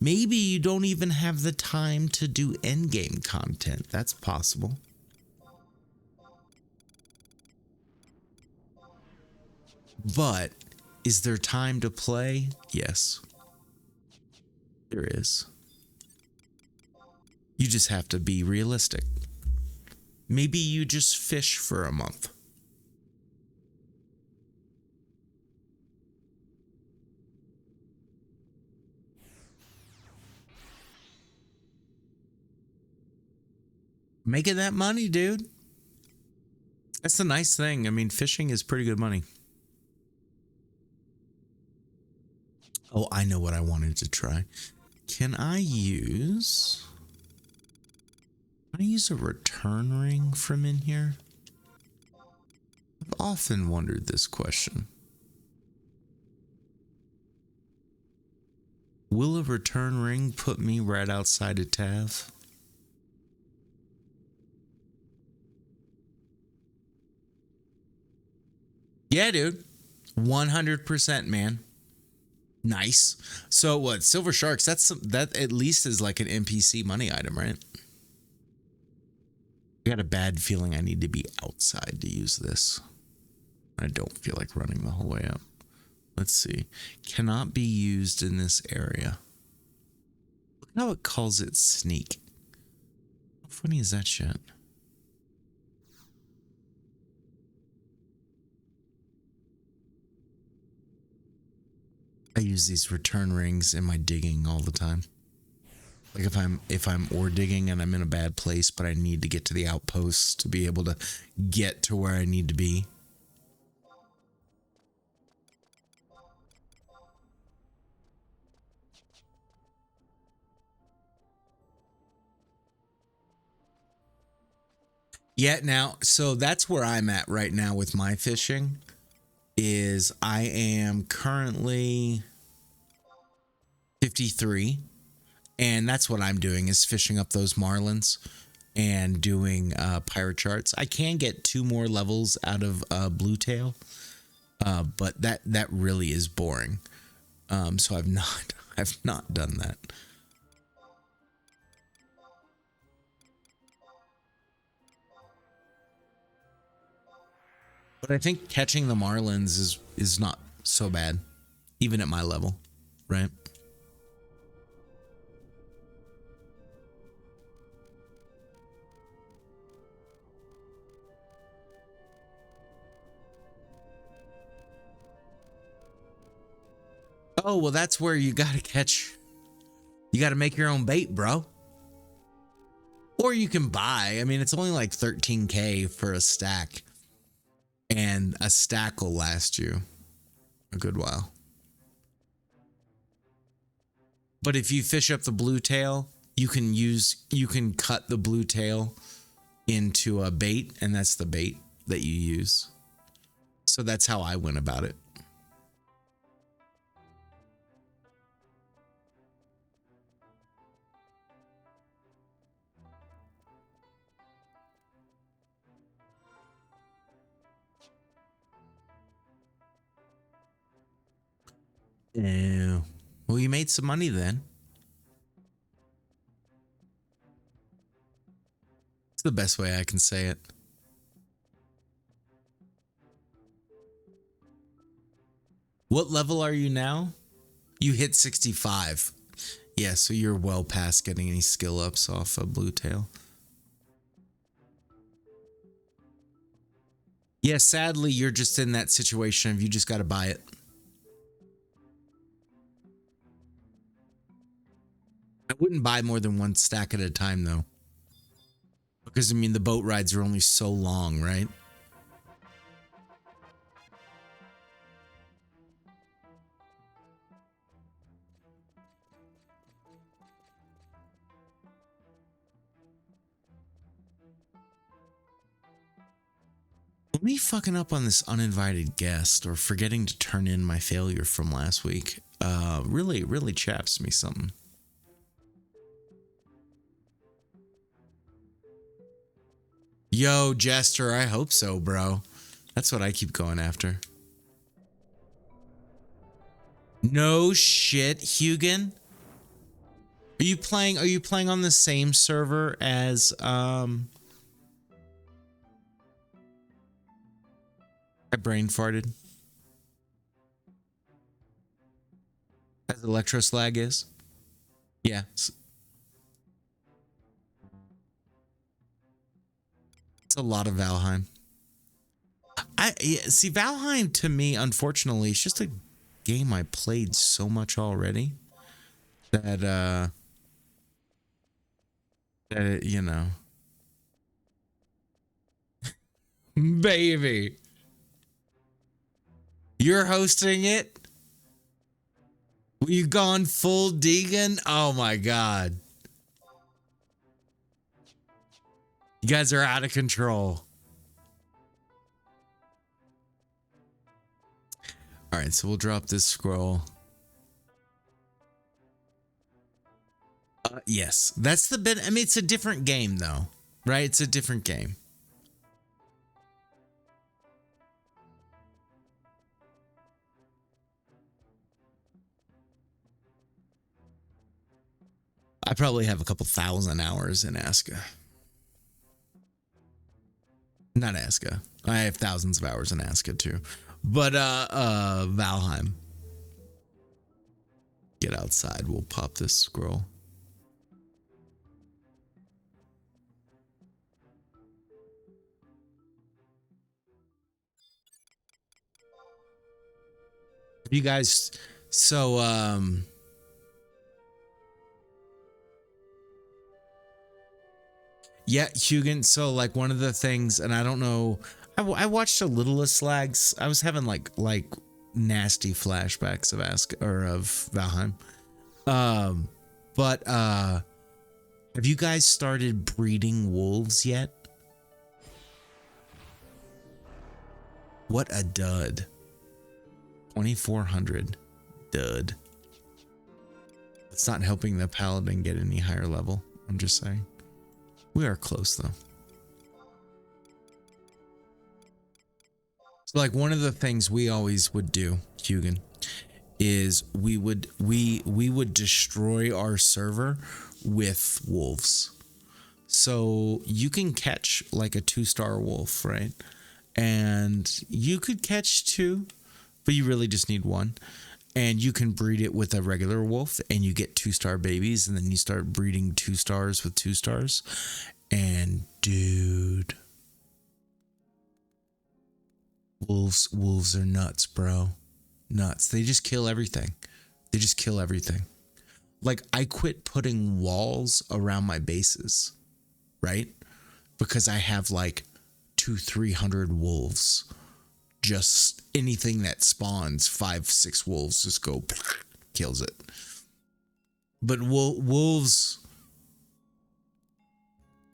Maybe you don't even have the time to do endgame content. That's possible. But is there time to play? Yes. There is. You just have to be realistic. Maybe you just fish for a month. making that money, dude. That's the nice thing. I mean, fishing is pretty good money. Oh, I know what I wanted to try. Can I use a return ring from in here? I've often wondered this question. Will a return ring put me right outside of Tav? Yeah, dude. 100%, man. Nice. So what? Silver Sharks, that at least is like an NPC money item, right? I got a bad feeling I need to be outside to use this. I don't feel like running the whole way up. Let's see. Cannot be used in this area. Look how it calls it sneak. How funny is that shit? I use these return rings in my digging all the time. Like if I'm ore digging and I'm in a bad place, but I need to get to the outposts to be able to get to where I need to be. Yeah, now, so that's where I'm at right now with my fishing. Is I am currently 53, and that's what I'm doing is fishing up those marlins and doing pirate charts. I can get 2 more levels out of blue tail, but that really is boring. So I've not done that. But I think catching the marlins is not so bad, even at my level, right? Oh, well, that's where you gotta make your own bait, bro. Or you can buy. I mean, it's only like 13K for a stack. And a stack will last you a good while. But if you fish up the blue tail, you can cut the blue tail into a bait, and that's the bait that you use. So that's how I went about it. Yeah. Well, you made some money then. It's the best way I can say it. What level are you now? You hit 65. Yeah, so you're well past getting any skill ups off of Blue Tail. Yeah, sadly, you're just in that situation of you just got to buy it. I wouldn't buy more than 1 stack at a time, though. Because, I mean, the boat rides are only so long, right? Me fucking up on this uninvited guest or forgetting to turn in my failure from last week really chaps me something. Yo, Jester, I hope so, bro. That's what I keep going after. No shit, Hugin. Are you playing on the same server as I brain farted. As Electroslag is? Yeah. It's a lot of Valheim. See, Valheim to me, unfortunately, it's just a game I played so much already that you know, Baby. You're hosting it? We've gone full Deegan? Oh my God. You guys are out of control. All right, so we'll drop this scroll. Yes, that's the bit. I mean, it's a different game though, right? It's a different game. I probably have a couple thousand hours in Aska. Not Aska. I have thousands of hours in Aska too. But Valheim. Get outside. We'll pop this scroll. You guys, so yeah, Hugin. So like one of the things, and I don't know, I watched a little of Slags. I was having like nasty flashbacks of of Valheim. But have you guys started breeding wolves yet? What a dud. 2,400 dud. It's not helping the paladin get any higher level. I'm just saying. We are close though. So like one of the things we always would do, Hugin, is we would destroy our server with wolves. So you can catch like a 2-star wolf, right? And you could catch 2, but you really just need 1. And you can breed it with a regular wolf and you get 2-star babies, and then you start breeding 2 stars with 2 stars. And dude, wolves are nuts, bro. Nuts. They just kill everything. They just kill everything. Like I quit putting walls around my bases, right? Because I have like 200-300 wolves. Just anything that spawns 5-6 wolves just go kills it. But wolves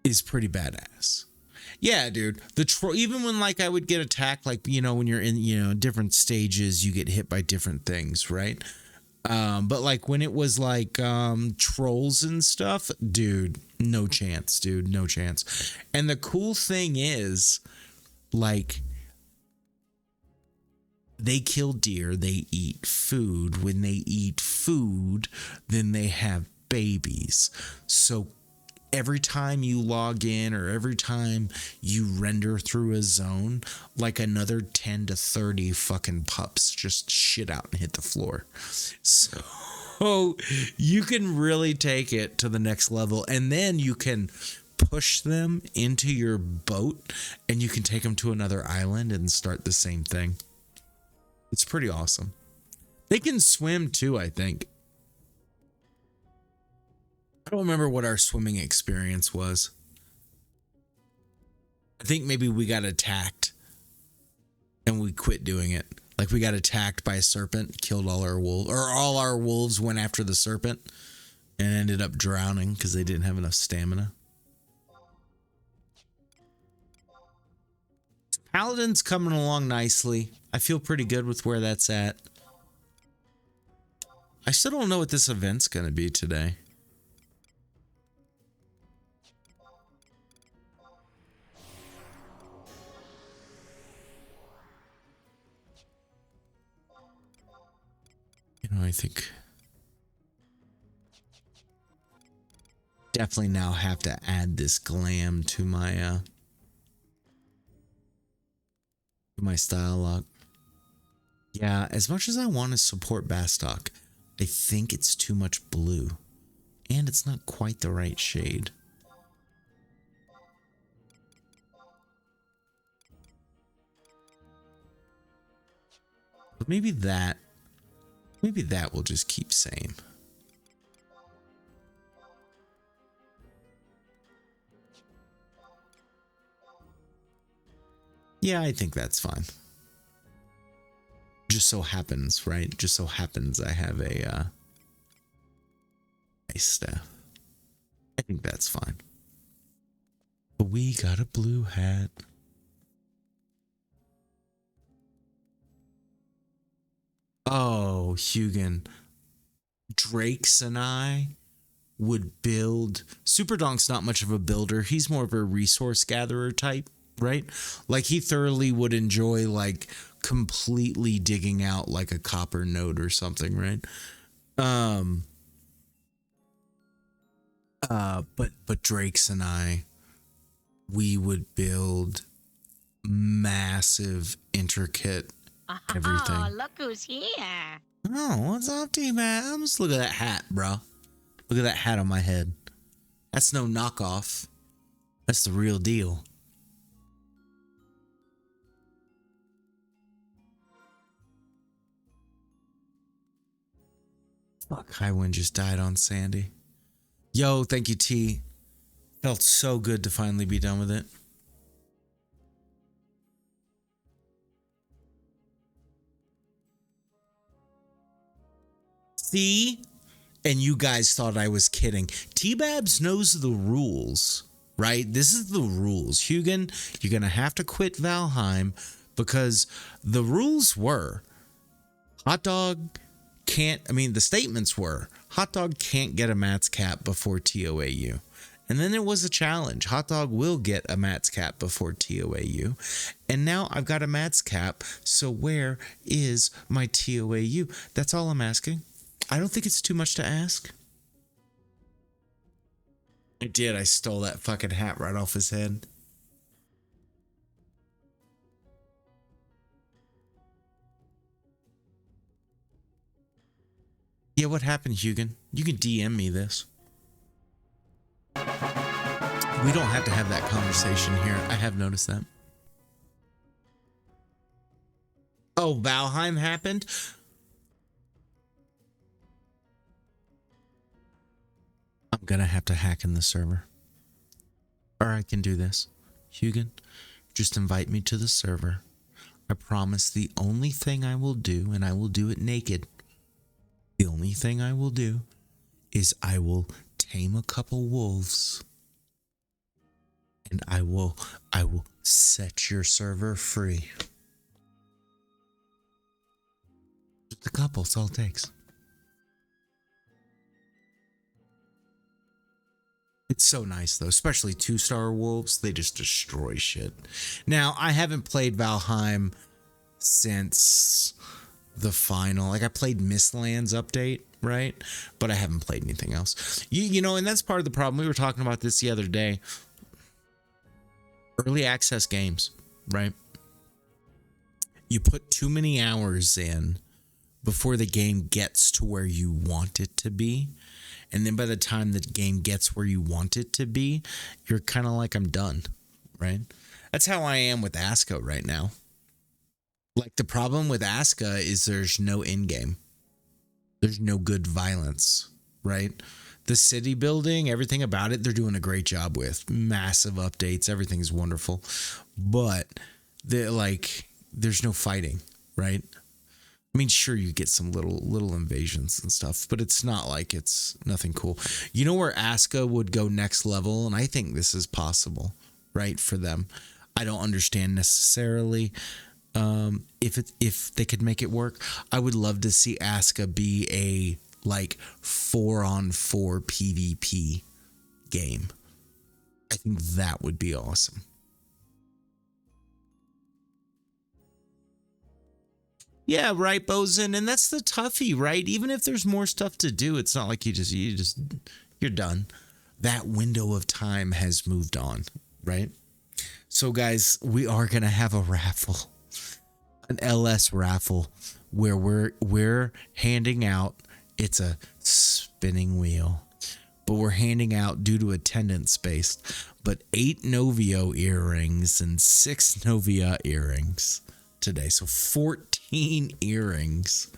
is pretty badass. Yeah, dude. Even when like I would get attacked, like, you know, when you're in, you know, different stages, you get hit by different things, right? But like when it was like trolls and stuff, dude, no chance, dude, no chance. And the cool thing is, like, they kill deer, they eat food. When they eat food, then they have babies. So every time you log in or every time you render through a zone, like another 10 to 30 fucking pups just shit out and hit the floor. So you can really take it to the next level, and then you can push them into your boat and you can take them to another island and start the same thing. It's pretty awesome. They can swim too, I think. I don't remember what our swimming experience was. I think maybe we got attacked and we quit doing it. Like we got attacked by a serpent, killed all our wolves, or all our wolves went after the serpent and ended up drowning because they didn't have enough stamina. Paladin's coming along nicely. I feel pretty good with where that's at. I still don't know what this event's going to be today. You know, I think definitely now have to add this glam to my style lock. Yeah, as much as I want to support Bastok, I think it's too much blue. And it's not quite the right shade. But maybe that will just keep same. Yeah, I think that's fine. Just so happens, right? Just so happens I have a staff. I think that's fine. But we got a blue hat. Oh, Hugin. Drakes and I would build. Superdonk's not much of a builder. He's more of a resource gatherer type, right? Like he thoroughly would enjoy like completely digging out like a copper node or something, right? But Drakes and I, we would build massive, intricate everything. Oh, look who's here. Oh, what's up, T-Babs? Look at that hat, bro. Look at that hat on my head. That's no knockoff. That's the real deal. Fuck, Highwind just died on Sandy. Yo, thank you, T. Felt so good to finally be done with it. See? And you guys thought I was kidding. T-Babs knows the rules, right? This is the rules. Hugin, you're going to have to quit Valheim because the rules were Hot Dog can't, the statements were Hot Dog can't get a Mats cap before TOAU. And then it was a challenge. Hot Dog will get a Mats cap before TOAU. And now I've got a Mats cap. So where is my TOAU? That's all I'm asking. I don't think it's too much to ask. I did. I stole that fucking hat right off his head. Yeah, what happened, Hugin? You can DM me this. We don't have to have that conversation here. I have noticed that. Oh, Valheim happened? I'm gonna have to hack in the server. Or I can do this. Hugin, just invite me to the server. I promise the only thing I will do, and I will do it naked, the only thing I will do is I will tame a couple wolves. And I will set your server free. Just a couple, it's all it takes. It's so nice though, especially 2-star wolves. They just destroy shit. Now, I haven't played Valheim since the final. Like I played Mistlands update, right? But I haven't played anything else. You know, and that's part of the problem. We were talking about this the other day. Early access games, right? You put too many hours in before the game gets to where you want it to be. And then by the time the game gets where you want it to be, you're kind of like, I'm done, right? That's how I am with Aska right now. Like the problem with Aska is there's no end game. There's no good violence, right? The city building, everything about it, they're doing a great job with. Massive updates, everything's wonderful. But there's no fighting, right? I mean, sure, you get some little invasions and stuff, but it's not like it's nothing cool. You know where Aska would go next level, and I think this is possible, right, for them. I don't understand necessarily if they could make it work. I would love to see Aska be a 4-on-4 PvP game. I think that would be awesome. Yeah, right, Bozen, and that's the toughie, right? Even if there's more stuff to do, it's not like you're done. That window of time has moved on, right? So guys, we are gonna have a raffle, an LS raffle, where we're handing out. It's a spinning wheel, but we're handing out, due to attendance based, but 8 Novio earrings and 6 Novia earrings today. So 14 earrings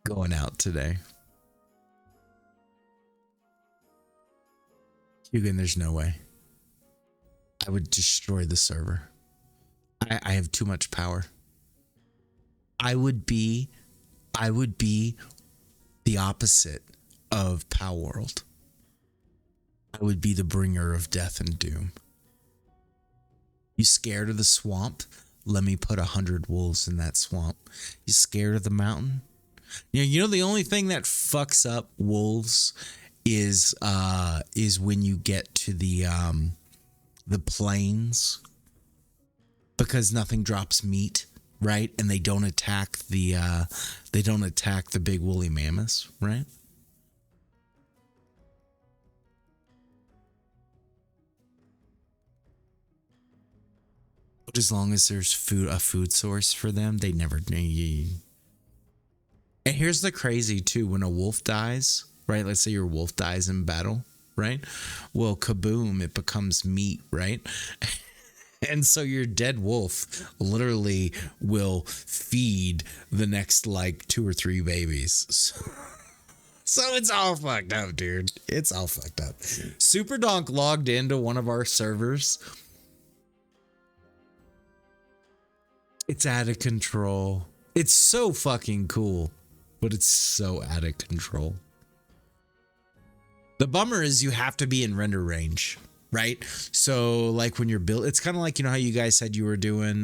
going out today. Hugin, there's no way. I would destroy the server. I have too much power. I would be the opposite of Pow World. I would be the bringer of death and doom. You scared of the swamp? Let me put 100 wolves in that swamp. You scared of the mountain? You know the only thing that fucks up wolves is when you get to the plains, because nothing drops meat, right? And they don't attack the big woolly mammoths, right? But as long as there's a food source for them, they never. And here's the crazy too: when a wolf dies, right? Let's say your wolf dies in battle, right? Well, kaboom! It becomes meat, right? And so your dead wolf literally will feed the next like 2 or 3 babies. So it's all fucked up, dude. It's all fucked up. Superdonk logged into one of our servers. It's out of control. It's so fucking cool, but it's so out of control. The bummer is you have to be in render range, right? So like when you're built, it's kind of like, you know how you guys said you were doing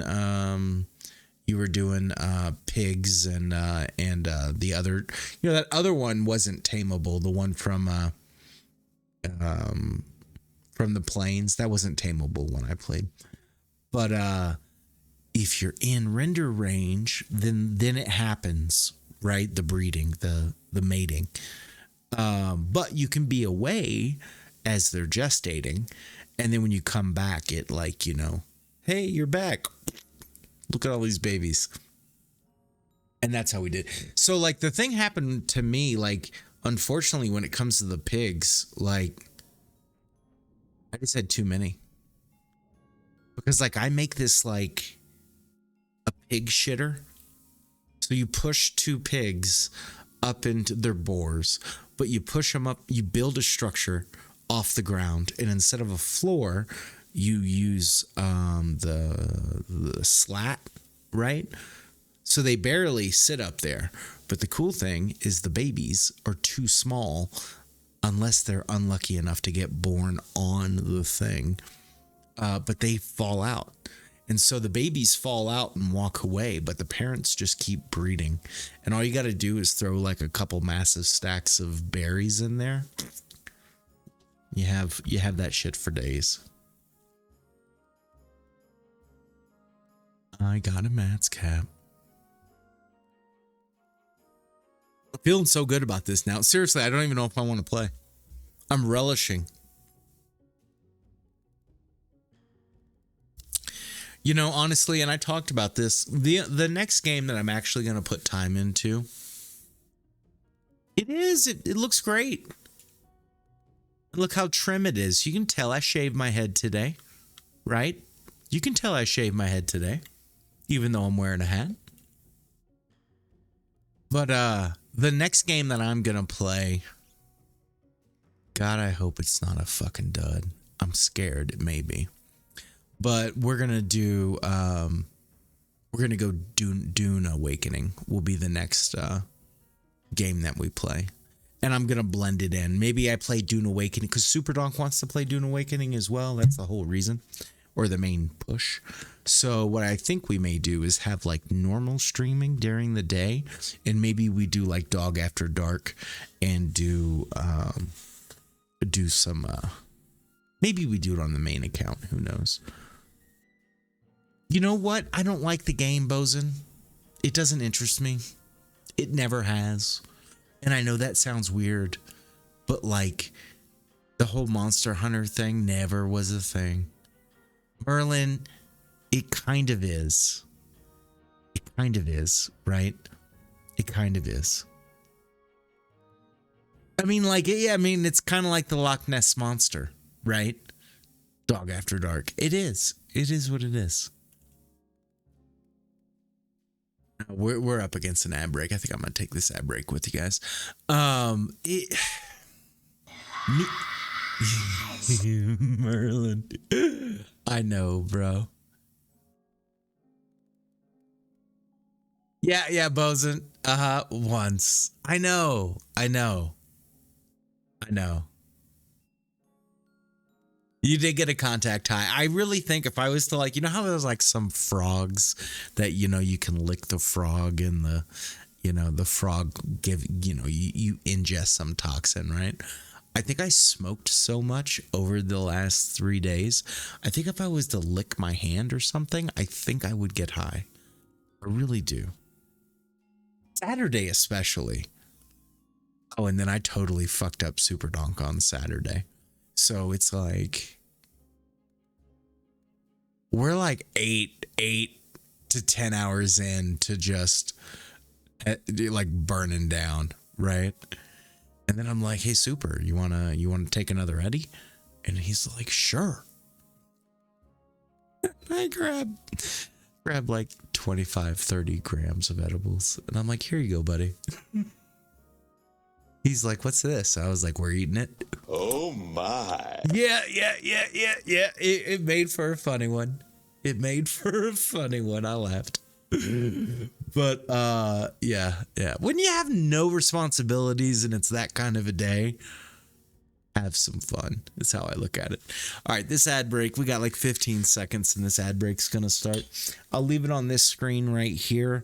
pigs and the other, you know, that other one wasn't tameable. The one from the plains, that wasn't tameable when I played. But if you're in render range, then it happens, right? The breeding, the mating. But you can be away as they're gestating, and then when you come back, it like, you know, hey, you're back. Look at all these babies. And that's how we did. So like the thing happened to me, like, unfortunately, when it comes to the pigs, like I just had too many. Because like I make this like a pig shitter. So you push 2 pigs up into their boars, but you push them up, you build a structure off the ground, and instead of a floor, you use the slat, right? So they barely sit up there. But the cool thing is the babies are too small unless they're unlucky enough to get born on the thing. But they fall out. And so the babies fall out and walk away, but the parents just keep breeding. And all you got to do is throw like a couple massive stacks of berries in there. You have that shit for days. I got a Matt's cap. I'm feeling so good about this now. Seriously, I don't even know if I want to play. I'm relishing. You know, honestly, and I talked about this, the next game that I'm actually going to put time into, it looks great. Look how trim it is. You can tell I shaved my head today, right? You can tell I shaved my head today, even though I'm wearing a hat. But the next game that I'm going to play, God, I hope it's not a fucking dud. I'm scared it may be. But we're going to do, we're going to go Dune Awakening will be the next game that we play. And I'm going to blend it in. Maybe I play Dune Awakening because Superdonk wants to play Dune Awakening as well. That's the whole reason, or the main push. So what I think we may do is have like normal streaming during the day. And maybe we do like Dog After Dark and do some, maybe we do it on the main account. Who knows? You know what? I don't like the game, Bosun. It doesn't interest me. It never has. And I know that sounds weird, but like the whole Monster Hunter thing never was a thing. Merlin, it kind of is. It kind of is, right? It kind of is. I mean, like, yeah, I mean, it's kind of like the Loch Ness Monster, right? Dog After Dark. It is. It is what it is. We're up against an ad break. I think I'm gonna take this ad break with you guys. Merlin. I know, bro. Yeah, Bosun. Once. I know. You did get a contact high. I really think if I was to like, you know how there's like some frogs that, you know, you can lick the frog and the frog you ingest some toxin, right? I think I smoked so much over the last 3 days. I think if I was to lick my hand or something, I think I would get high. I really do. Saturday especially. Oh, and then I totally fucked up Super Donk on Saturday. So it's like we're like 8 to 10 hours in to just like burning down, right? And then I'm like, "Hey Super, you want to take another Eddie?" And he's like, "Sure." I grab like 25-30 grams of edibles, and I'm like, "Here you go, buddy." He's like, "What's this?" I was like, "We're eating it." Oh my. Yeah. It made for a funny one. I laughed. But yeah. When you have no responsibilities and it's that kind of a day, have some fun. That's how I look at it. All right, this ad break, we got like 15 seconds and this ad break's gonna start. I'll leave it on this screen right here.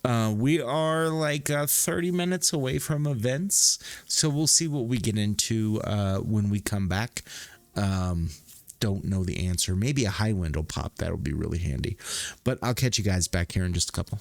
We are like 30 minutes away from events, so we'll see what we get into when we come back. Don't know the answer. Maybe a high wind will pop. That'll be really handy. But I'll catch you guys back here in just a couple.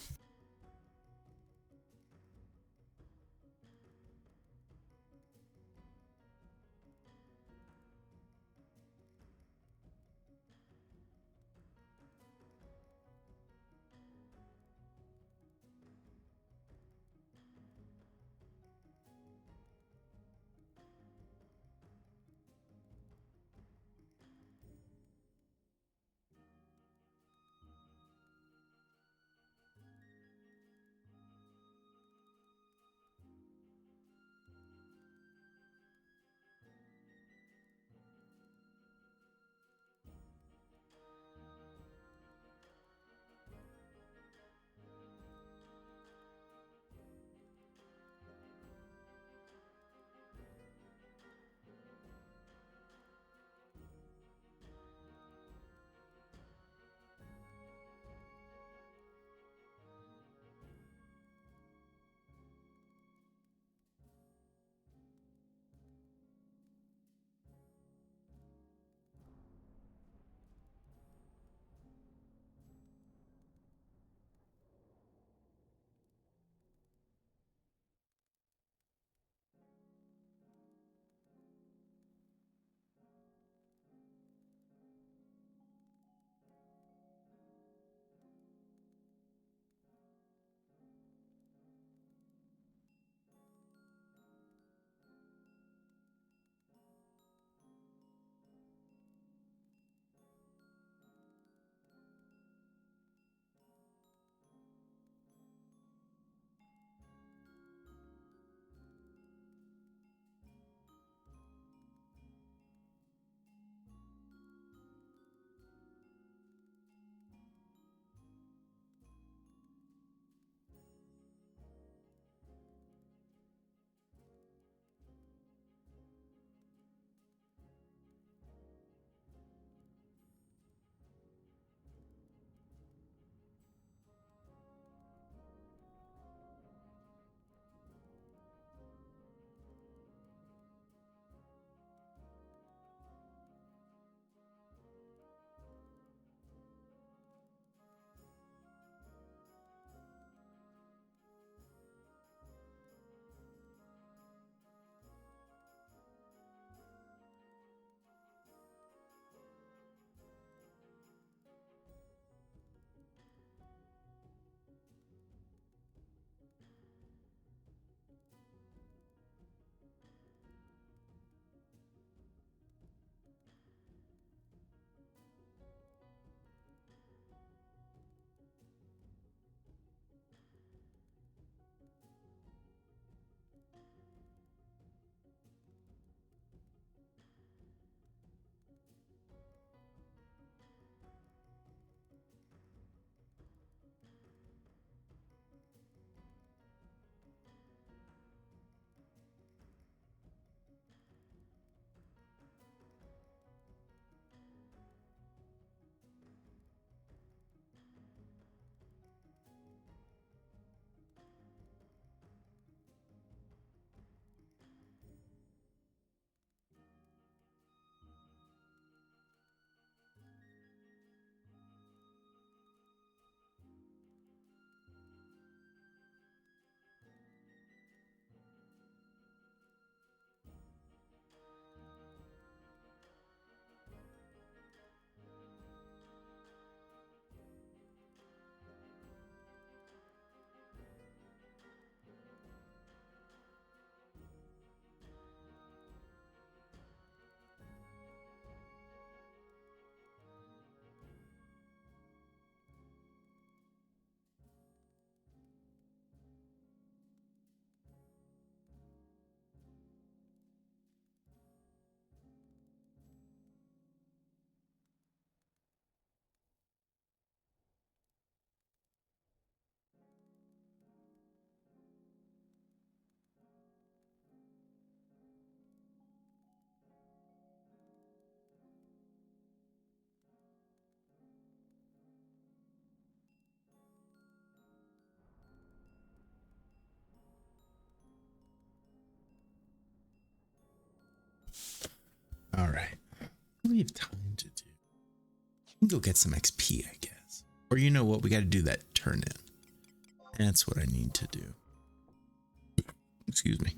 All right. We have time to do. We can go get some XP, I guess. Or you know what? We got to do that turn in. That's what I need to do. Excuse me.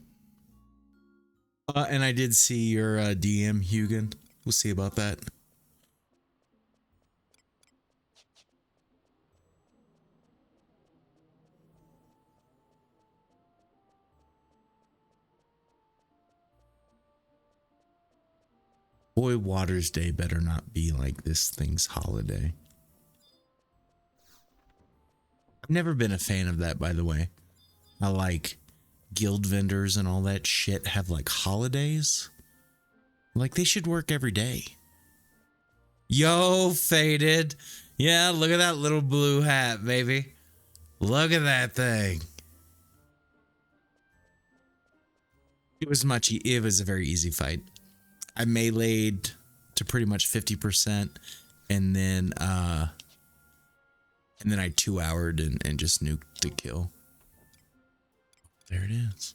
And I did see your DM, Hugin. We'll see about that. Boy, Waters Day better not be like this thing's holiday. I've never been a fan of that, by the way. I like guild vendors and all that shit have like holidays. Like they should work every day. Yo, Faded. Yeah, look at that little blue hat, baby. Look at that thing. It was a very easy fight. I meleeed to pretty much 50%, and then I 2-houred and just nuked the kill. There it is.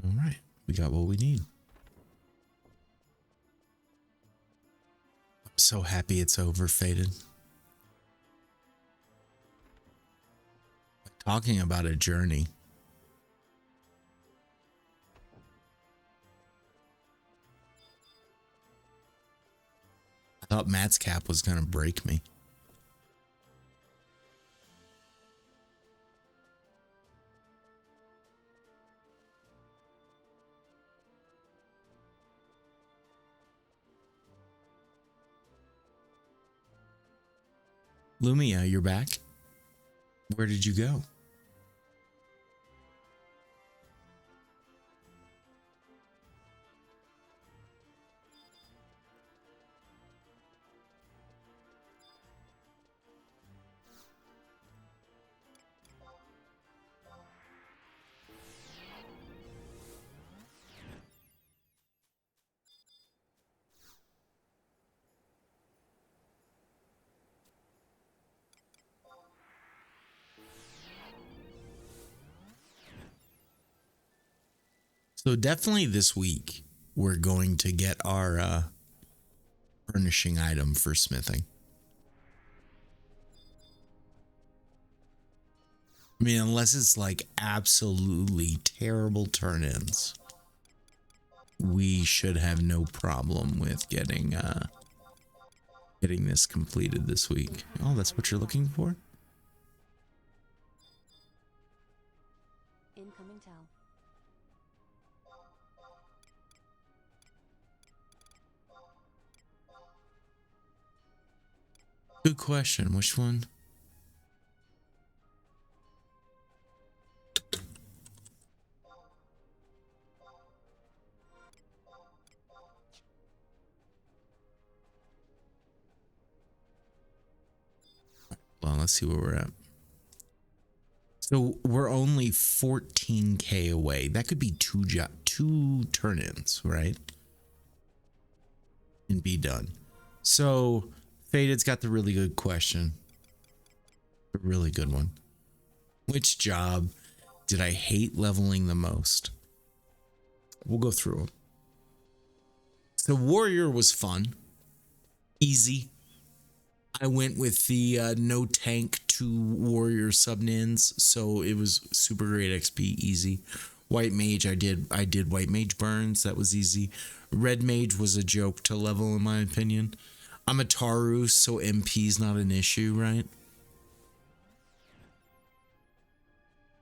All right, we got what we need. I'm so happy it's over, Faded. Talking about a journey. I thought Matt's cap was gonna break me. Lumia, you're back? Where did you go? So definitely this week, we're going to get our furnishing item for smithing. I mean, unless it's like absolutely terrible turn-ins, we should have no problem with getting this completed this week. Oh, that's what you're looking for? Incoming tell. Good question. Which one? Well, let's see where we're at. So we're only 14k away. That could be two turn-ins, right? And be done. So Faded's got the really good question. A really good one. Which job did I hate leveling the most? We'll go through them. So Warrior was fun. Easy. I went with the no tank to Warrior sub-nins, so it was super great XP, easy. White Mage, I did White Mage burns, that was easy. Red Mage was a joke to level in my opinion. I'm a Taru, so MP's not an issue, right?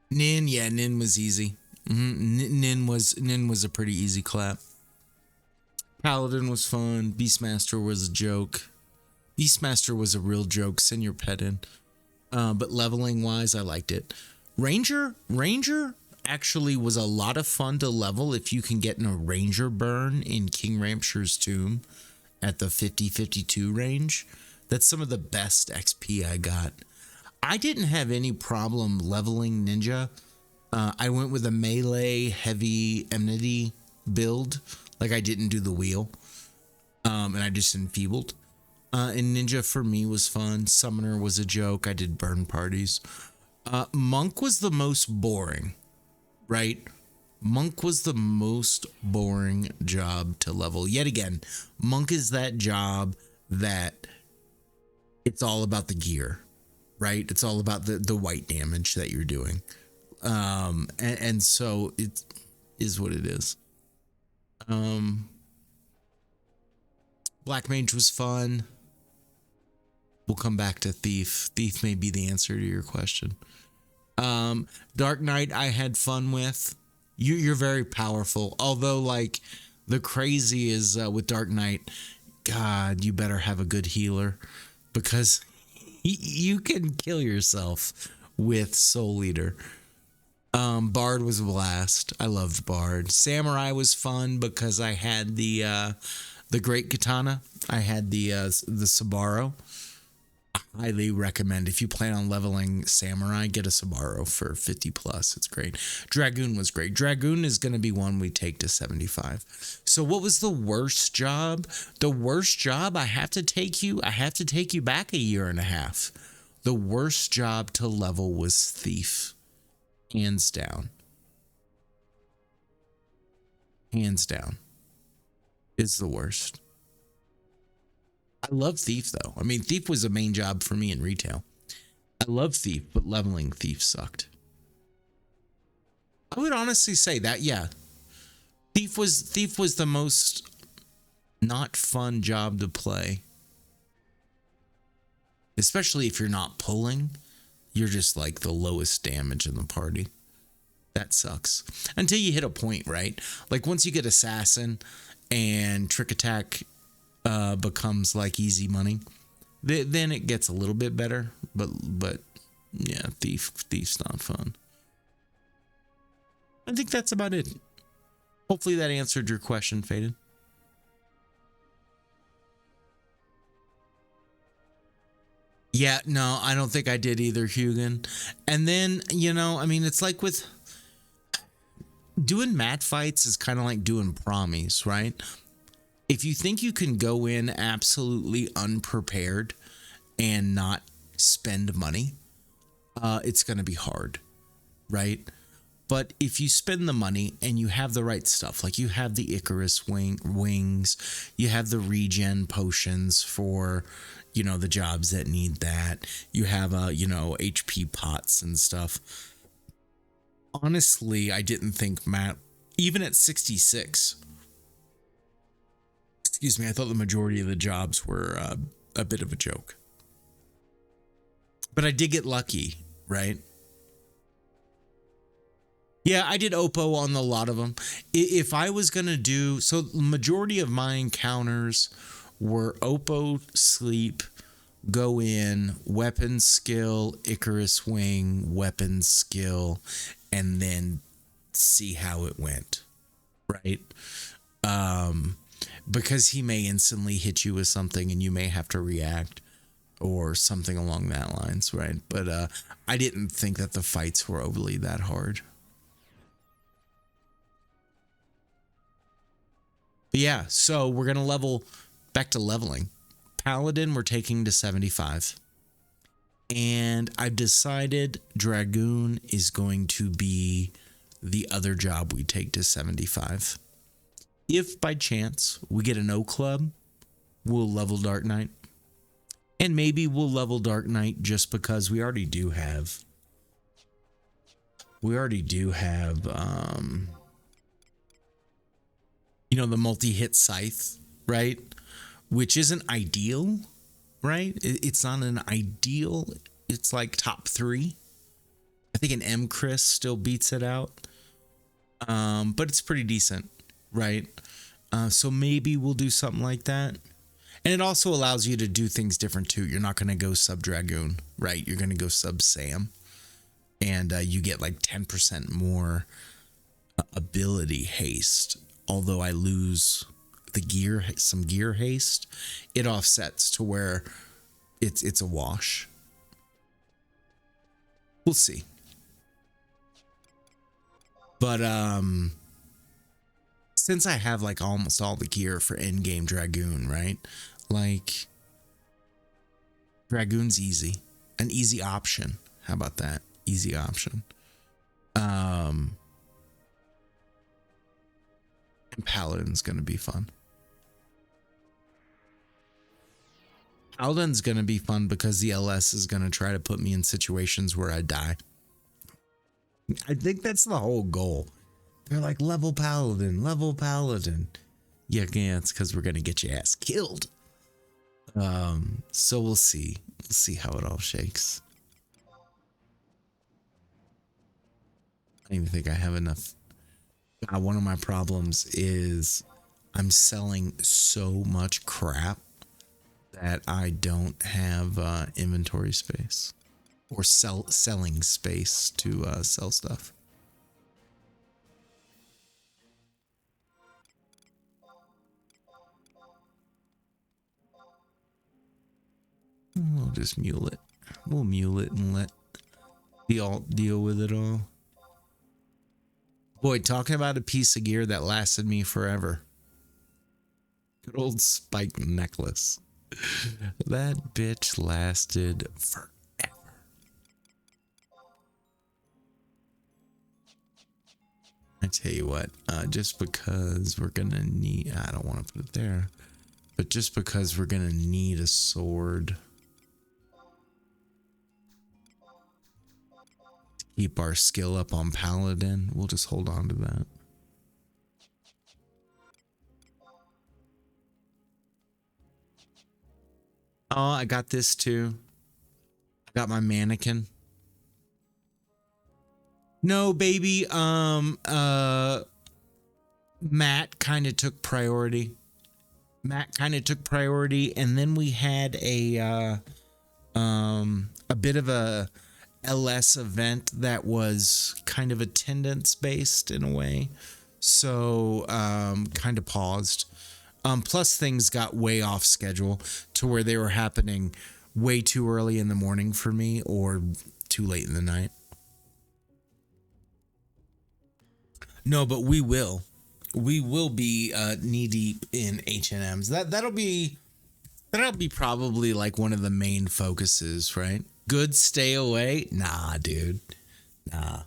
Nin, yeah, Nin was easy. Nin was a pretty easy clap. Paladin was fun. Beastmaster was a joke. Beastmaster was a real joke. Send your pet in. But leveling wise, I liked it. Ranger actually was a lot of fun to level if you can get in a Ranger burn in King Ramsher's Tomb at the 50-52 range. That's some of the best XP I got. I didn't have any problem leveling Ninja. I went with a melee heavy enmity build. Like I didn't do the wheel. And I just enfeebled. And Ninja for me was fun. Summoner was a joke. I did burn parties. Monk was the most boring, right? Monk was the most boring job to level. Yet again, Monk is that job that it's all about the gear, right? It's all about the white damage that you're doing. And so it is what it is. Black Mage was fun. We'll come back to Thief. Thief may be the answer to your question. Dark Knight I had fun with. You're very powerful. Although, like, the crazy is with Dark Knight, God, you better have a good healer, because you can kill yourself with Soul Eater. Bard was a blast. I loved Bard. Samurai was fun because I had the Great Katana. I had the Sabaro. I highly recommend, if you plan on leveling Samurai, get a Sabaro for 50 plus. It's great. Dragoon was great. Dragoon is going to be one we take to 75. So what was the worst job? The worst job, I have to take you back a year and a half. The worst job to level was Thief. Hands down. Hands down. Is the worst. I love Thief, though. I mean, Thief was a main job for me in retail. I love Thief, but leveling Thief sucked. I would honestly say that, yeah. Thief was the most not fun job to play. Especially if you're not pulling. You're just like the lowest damage in the party. That sucks. Until you hit a point, right? Like once you get Assassin and Trick Attack becomes like easy money, then it gets a little bit better. But yeah, Thief's not fun. I think that's about it. Hopefully that answered your question, Faded. Yeah, no, I don't think I did either, Hugin. And then, you know, I mean, it's like with doing mat fights is kind of like doing promies, right? If you think you can go in absolutely unprepared and not spend money, it's going to be hard, right? But if you spend the money and you have the right stuff, like you have the Icarus wings, you have the regen potions for, you know, the jobs that need that, you have, you know, HP pots and stuff. Honestly, I didn't think Matt, even at 66, excuse me, I thought the majority of the jobs were a bit of a joke. But I did get lucky, right? Yeah, I did Oppo on a lot of them. If I was going to do, so the majority of my encounters were Oppo, sleep, go in, weapon skill, Icarus wing, weapon skill, and then see how it went, right? Because he may instantly hit you with something and you may have to react or something along that lines, right? But I didn't think that the fights were overly that hard. But yeah, so we're going to level back to leveling. Paladin we're taking to 75. And I've decided Dragoon is going to be the other job we take to 75. If by chance we get an O club, we'll level Dark Knight. And maybe we'll level Dark Knight just because we already do have you know, the multi-hit scythe, right? Which isn't ideal, right? It's not an ideal. It's like top 3. I think an M Chris still beats it out. But it's pretty decent, right? So maybe we'll do something like that. And it also allows you to do things different too. You're not going to go sub Dragoon, right? You're going to go sub Sam. And you get like 10% more ability haste. Although I lose the gear, some gear haste, it offsets to where it's a wash. We'll see. But since I have like almost all the gear for endgame Dragoon, right? Like Dragoon's easy. An easy option. How about that? Easy option. And Paladin's gonna be fun. Paladin's gonna be fun because the LS is gonna try to put me in situations where I die. I think that's the whole goal. They're like, level Paladin, level Paladin. Yeah, it's because we're gonna get your ass killed. So we'll see. We'll see how it all shakes. I don't even think I have enough. One of my problems is I'm selling so much crap that I don't have inventory space or selling space to sell stuff. We'll just mule it. We'll mule it and let the alt deal with it all. Boy, talking about a piece of gear that lasted me forever. Good old spike necklace. That bitch lasted forever. I tell you what, just because we're gonna need, I don't want to put it there, but just because we're gonna need a sword to keep our skill up on Paladin, we'll just hold on to that. Oh, I got this too. I got my mannequin. No, baby. Matt kind of took priority. And then we had a bit of a LS event that was kind of attendance based in a way. So, kind of paused. Plus things got way off schedule to where they were happening way too early in the morning for me or too late in the night. No, but we will be knee deep in H&Ms. That'll be probably like one of the main focuses, right? Good stay away? Nah, dude. Nah.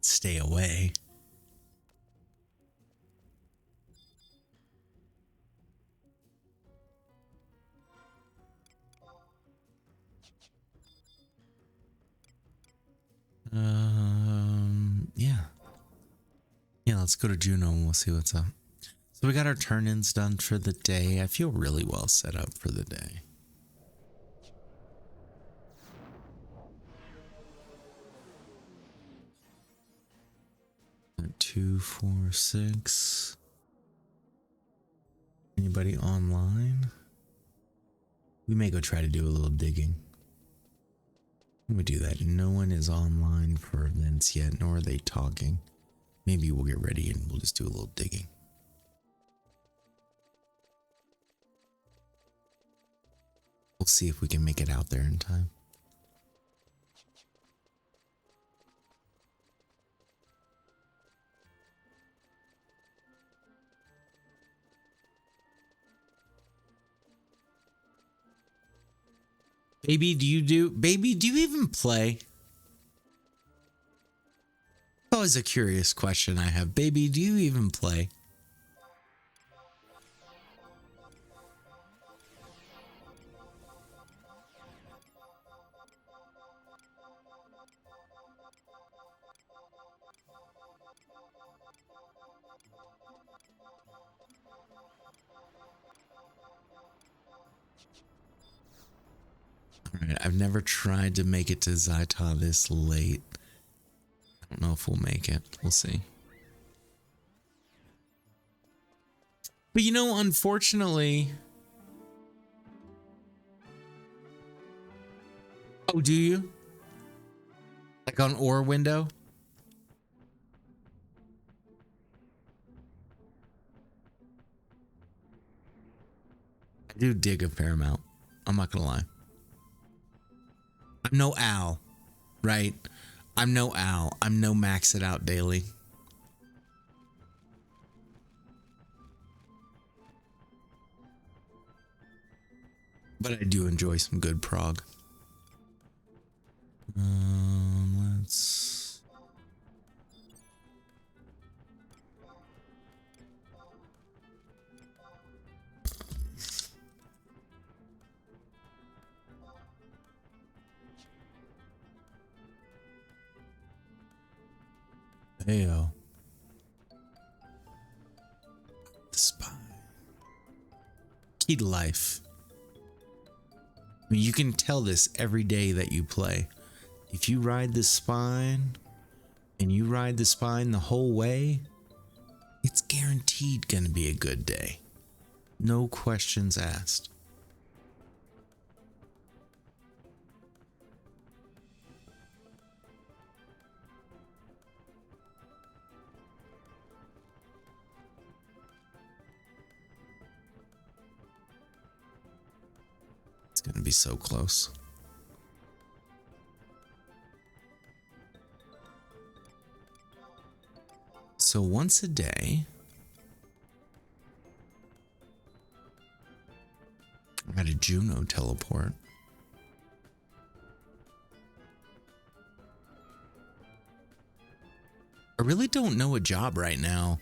Stay away. Yeah, let's go to Juno and we'll see what's up. So we got our turn-ins done for the day. I feel really well set up for the day. Two, four, six. Anybody online? We may go try to do a little digging. Let me do that. No one is online for events yet, nor are they talking. Maybe we'll get ready and we'll just do a little digging. We'll see if we can make it out there in time. Baby, do you even play? Always a curious question I have. Baby, do you even play? Alright, I've never tried to make it to Zyta this late. I don't know if we'll make it. We'll see. But you know, unfortunately... Oh, do you? Like on Ore Window? I do dig a fair amount. I'm not gonna lie. I'm no Al, right? I'm no Al. I'm no max it out daily. But I do enjoy some good prog. Let's... Heyo. The spine. Key to life. I mean, you can tell this every day that you play. If you ride the spine and you ride the spine the whole way, it's guaranteed gonna be a good day. No questions asked. It's gonna be so close. So once a day, I got a Juno teleport. I really don't know a job right now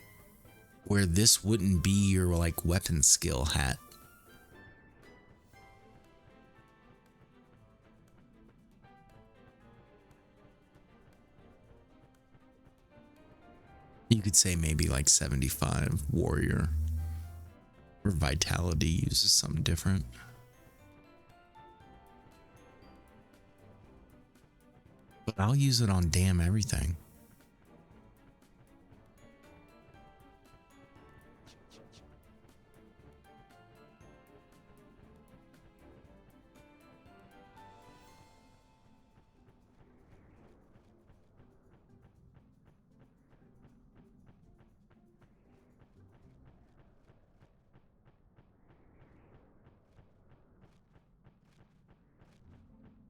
where this wouldn't be your like weapon skill hat. You could say maybe like 75 warrior or vitality uses something different. But I'll use it on damn everything.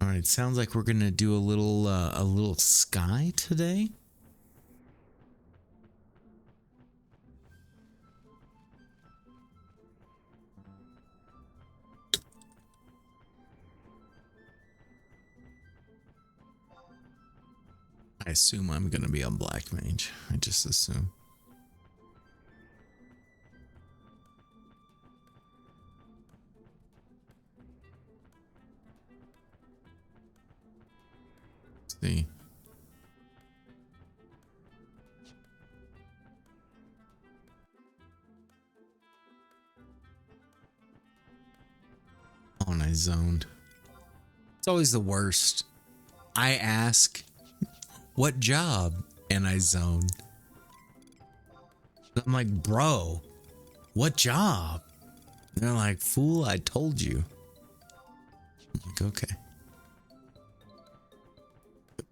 All right, sounds like we're gonna do a little sky today. I assume I'm gonna be a black mage. I just assume. See. Oh, and I zoned. It's always the worst. I ask, what job? And I zone. I'm like, bro, what job? And they're like, fool, I told you. I'm like, okay.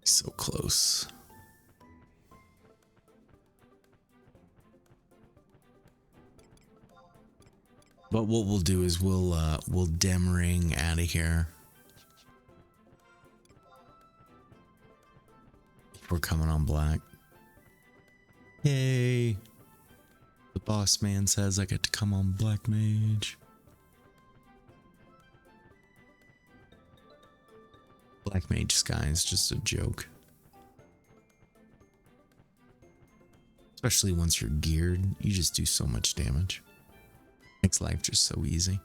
So close. But what we'll do is we'll dim ring out of here. We're coming on black. Yay. The boss man says I get to come on black mage. Black Mage Sky is just a joke. Especially once you're geared, you just do so much damage. Makes life just so easy.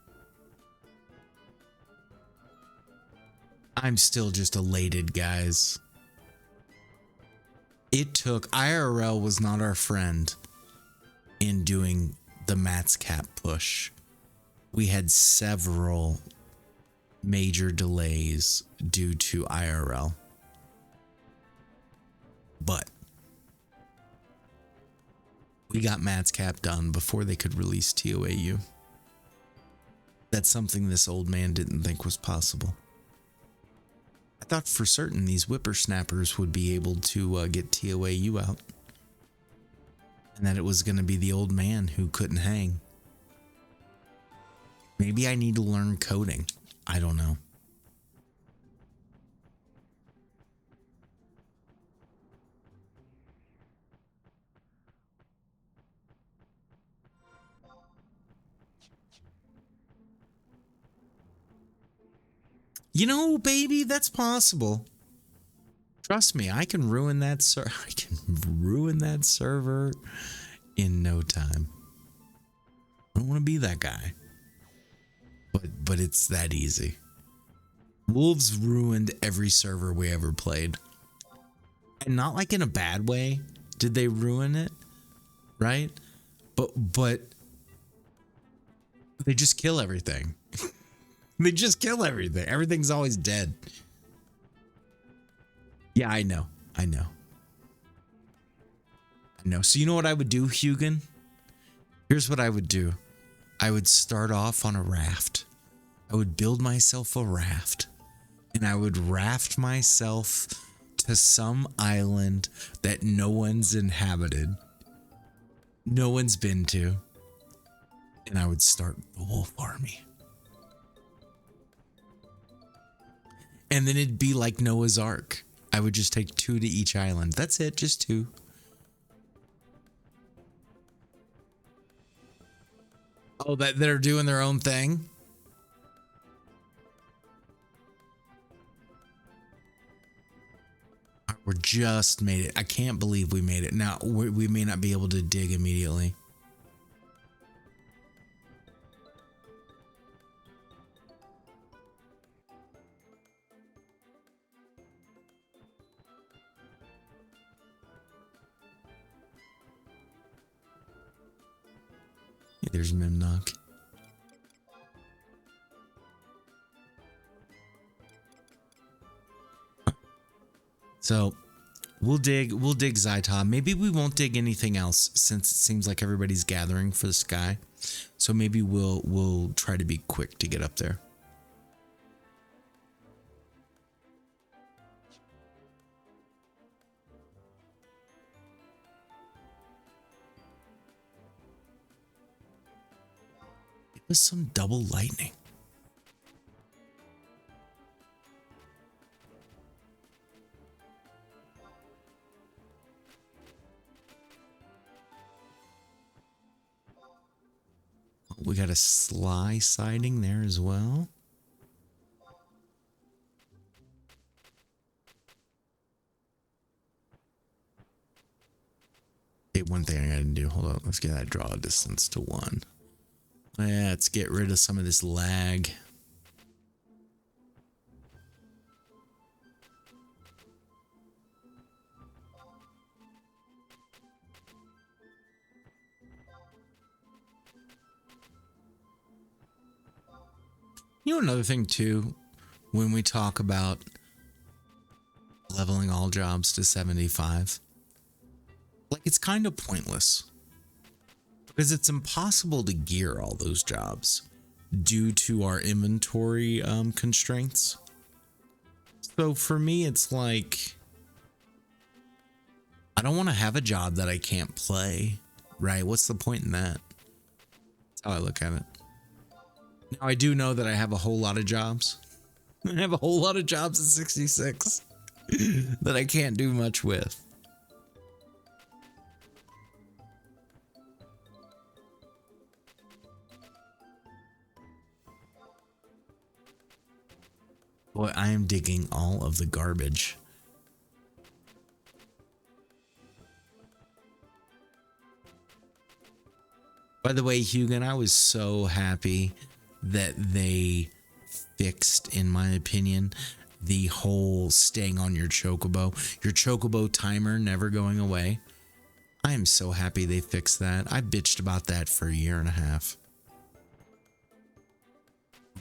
I'm still just elated, guys. It took... IRL was not our friend in doing the Mats Cap push. We had several major delays due to IRL. But we got Mats Cap done before they could release TOAU. That's something this old man didn't think was possible. I thought for certain these whippersnappers would be able to get TOAU out. And that it was going to be the old man who couldn't hang. Maybe I need to learn coding. I don't know. You know, baby, that's possible. Trust me, I can ruin that server in no time. I don't want to be that guy. But it's that easy. Wolves ruined every server we ever played. And not like in a bad way. Did they ruin it? Right? But they just kill everything. They just kill everything. Everything's always dead. Yeah, I know. So you know what I would do, Hugin? Here's what I would do. I would start off on a raft. I would build myself a raft. And I would raft myself to some island that no one's inhabited. No one's been to. And I would start the wolf army. And then it'd be like Noah's Ark. I would just take 2 to each island. That's it, just 2. Oh, that are doing their own thing? We're just made it. I can't believe we made it. Now, we may not be able to dig immediately. Yeah, there's Mimnock. So we'll dig Zytom. Maybe we won't dig anything else since it seems like everybody's gathering for the sky. So maybe we'll try to be quick to get up there. It was some double lightning. We got a Sly sighting there as well. Hey, one thing I gotta do. Hold on. Let's get that draw distance to 1. Yeah, let's get rid of some of this lag. You know, another thing too, when we talk about leveling all jobs to 75, like it's kind of pointless because it's impossible to gear all those jobs due to our inventory constraints. So for me, it's like, I don't want to have a job that I can't play, right? What's the point in that? That's how I look at it. Now, I do know that I have a whole lot of jobs. I have a whole lot of jobs at 66 that I can't do much with. Boy, I am digging all of the garbage. By the way, Hugin, I was so happy that they fixed, in my opinion, the whole staying on your chocobo timer never going away. I am so happy they fixed that. I bitched about that for 1.5 years.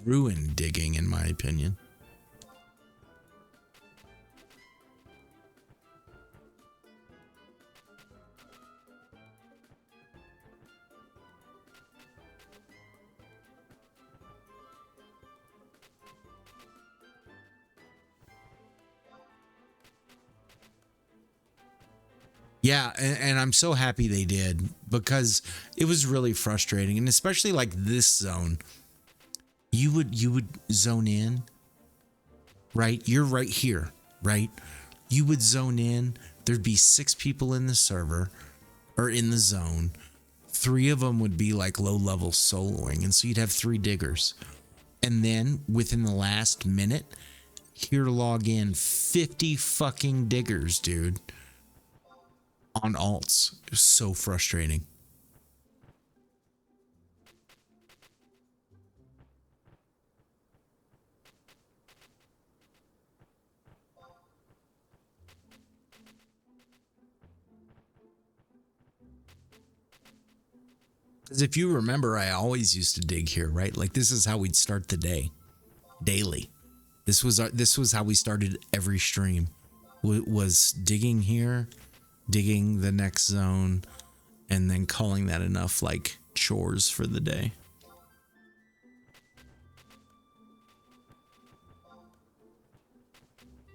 Ruined digging, in my opinion. Yeah, and I'm so happy they did because it was really frustrating, and especially like this zone. You would zone in, right? You're right here, right? You would zone in. There'd be 6 people in the server or in the zone. 3 of them would be like low-level soloing, and so you'd have 3 diggers. And then within the last minute, Here to log in 50 fucking diggers, dude. On alts. It was so frustrating. Because if you remember, I always used to dig here, right? Like this is how we'd start the day, daily. This was how we started every stream. Was digging here, digging the next zone, and then calling that enough like chores for the day.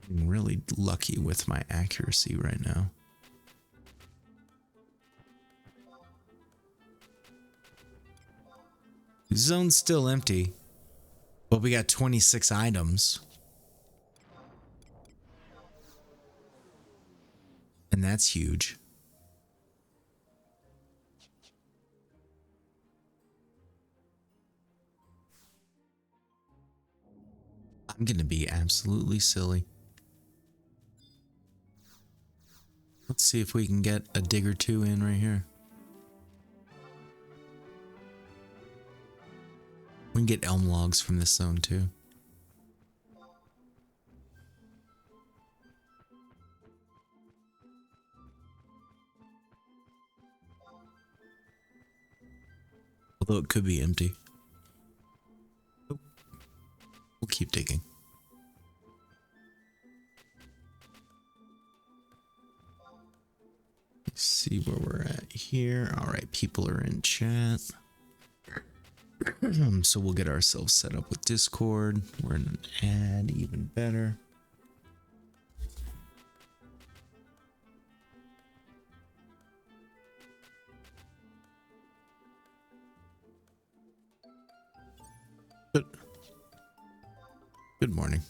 I'm really lucky with my accuracy right now. Zone's still empty, but we got 26 items. And that's huge. I'm going to be absolutely silly. Let's see if we can get a dig or two in right here. We can get elm logs from this zone too. Although it could be empty. We'll keep digging. Let's see where we're at here. All right, people are in chat. So we'll get ourselves set up with Discord. We're in an ad, even better. Good morning.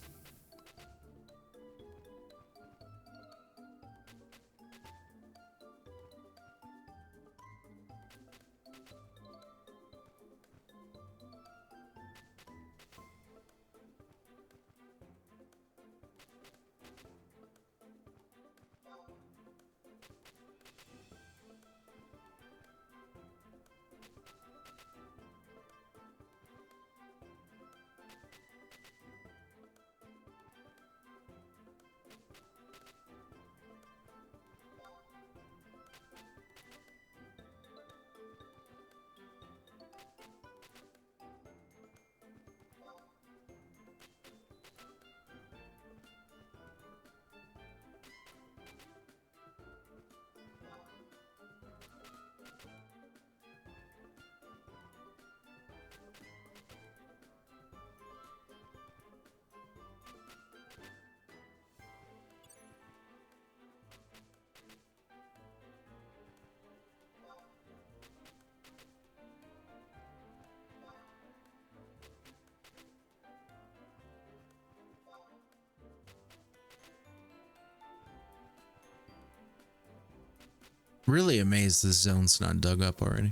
Really amazed this zone's not dug up already.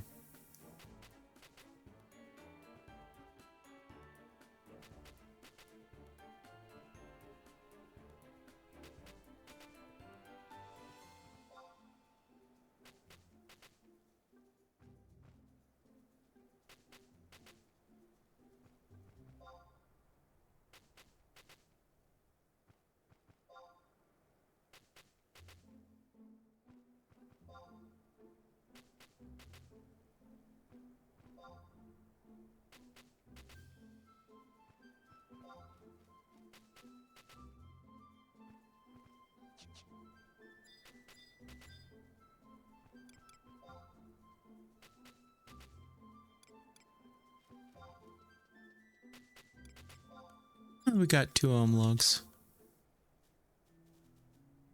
We got 2 logs.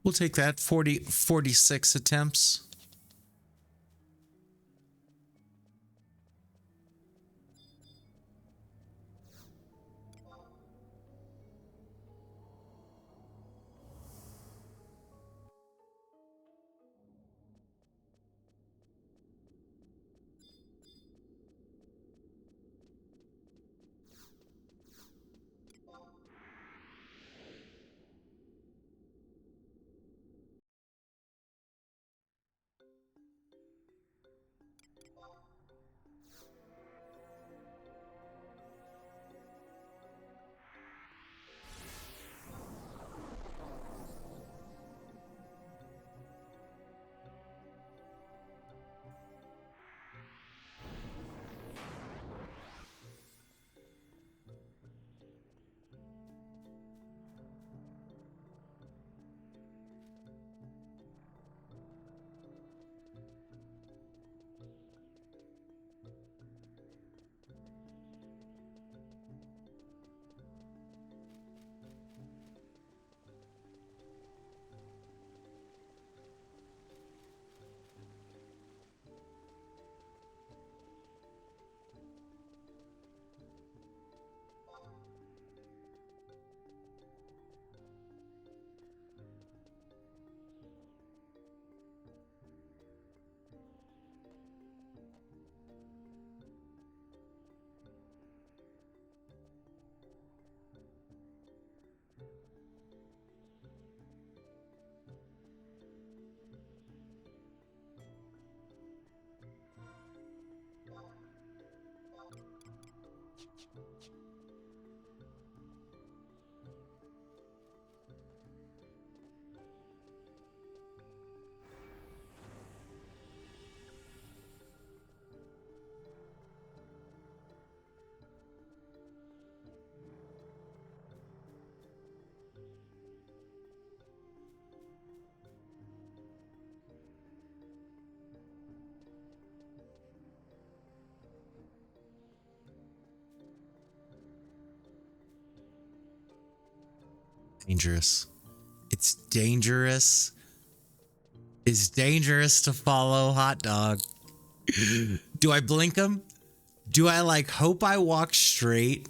We'll take that. 46 attempts. Dangerous. It's dangerous. It's dangerous to follow Hot Dog. Do I blink him? Do I like hope I walk straight?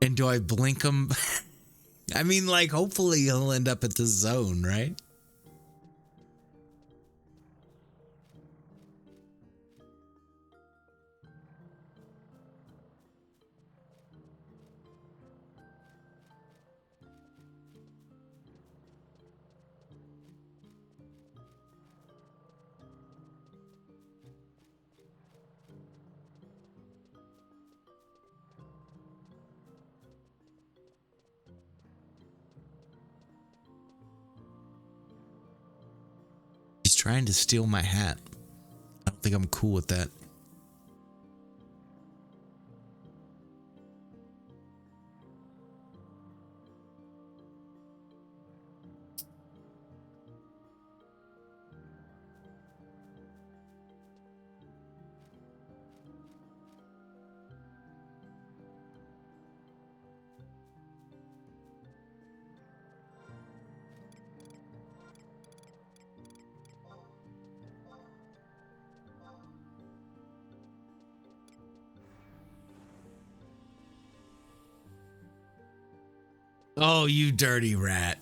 And do I blink him? I mean, like, hopefully he'll end up at the zone, right? He's trying to steal my hat. I don't think I'm cool with that. Oh, you dirty rat.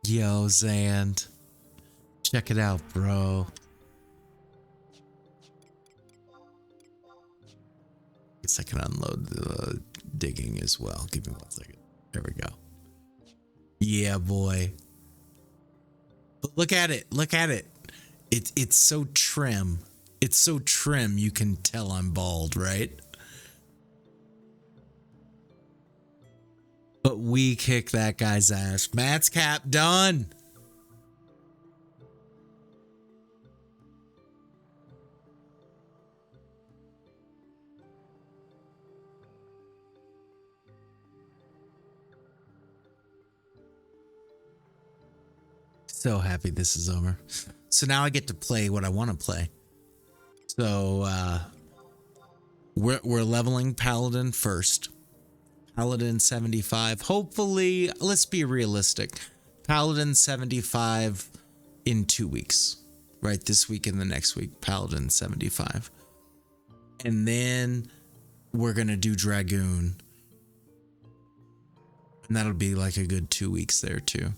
Yo, Zand. Check it out, bro. Guess I can unload the digging as well. Give me 1 second. There we go. Yeah, boy. But look at it. Look at it. It's so trim. It's so trim you can tell I'm bald, right? But we kick that guy's ass. Matt's cap done. So happy this is over. So now I get to play what I want to play. So we're leveling Paladin first. Paladin 75. Hopefully, let's be realistic. Paladin 75 in 2 weeks. Right? This week and the next week. Paladin 75. And then we're going to do Dragoon. And that'll be like a good 2 weeks there too.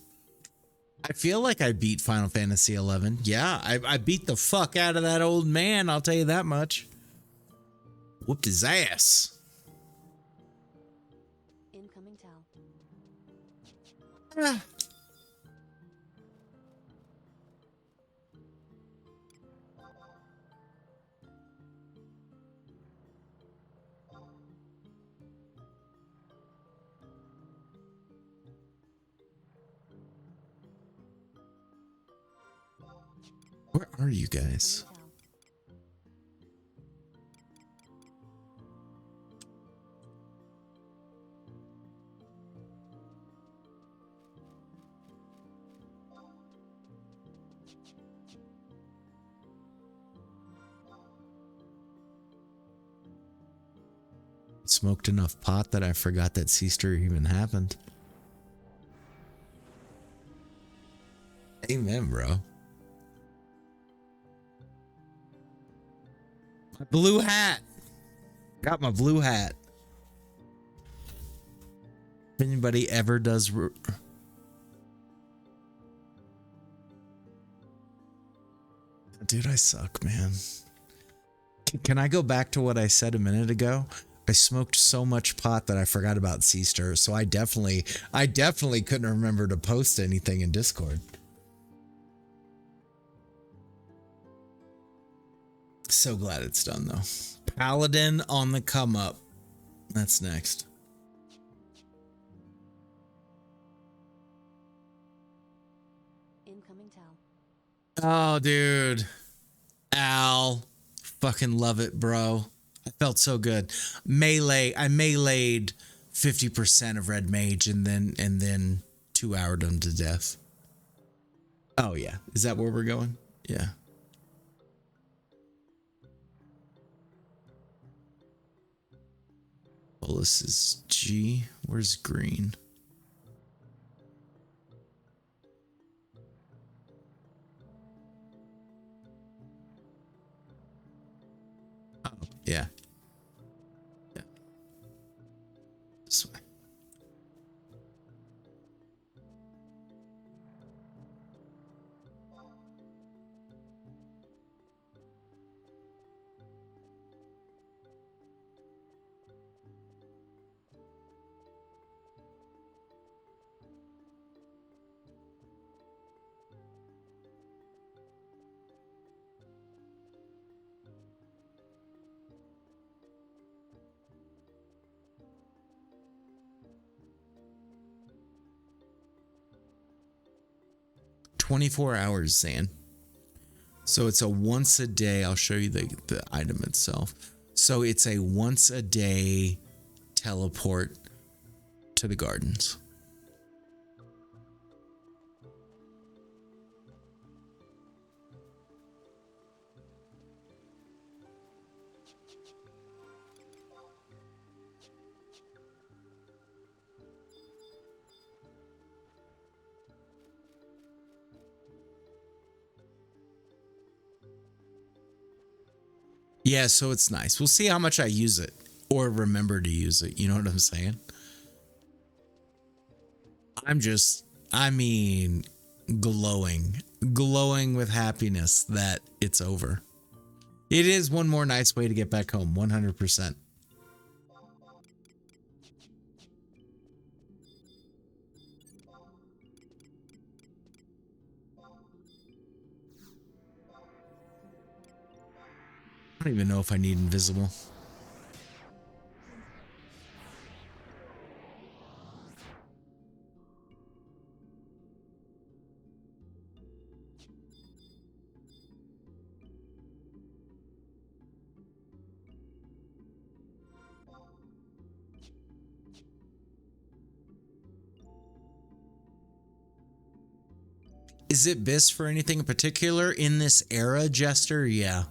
I feel like I beat Final Fantasy 11. Yeah, I beat the fuck out of that old man. I'll tell you that much. Whooped his ass. Incoming tell. Ah. Where are you guys? Incoming tell. smoked enough pot that I forgot that Easter even happened. Amen, bro. My blue hat. Got my blue hat. If anybody ever does... Dude, I suck, man. Can I go back to what I said a minute ago? I smoked so much pot that I forgot about Easter, so I definitely couldn't remember to post anything in Discord. So glad it's done, though. Paladin on the come up. That's next. Incoming Tal. Oh, dude. Al. Fucking love it, bro. I felt so good. I meleeed 50% of Red Mage and then 2-houred him to death. Oh, yeah. Is that where we're going? Yeah. Well, this is G. Where's green? Oh, yeah. Yeah. This way. "24 hours, Zan." So it's a once a day. I'll show you the item itself. So it's a once a day teleport to the gardens. Yeah, so it's nice. We'll see how much I use it or remember to use it. You know what I'm saying? I mean, glowing with happiness that it's over. It is one more nice way to get back home, 100%. I don't even know if I need invisible. Is it BIS for anything in particular in this era, Jester? Yeah.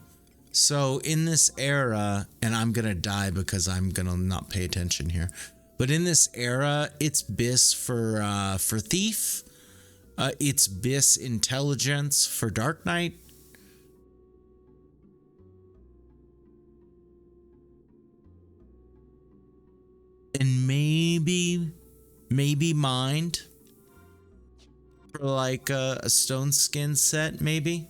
So in this era, and I'm going to die because I'm going to not pay attention here. But in this era, it's BIS for Thief. It's BIS Intelligence for Dark Knight. And maybe Mind. For like a stone skin set, maybe.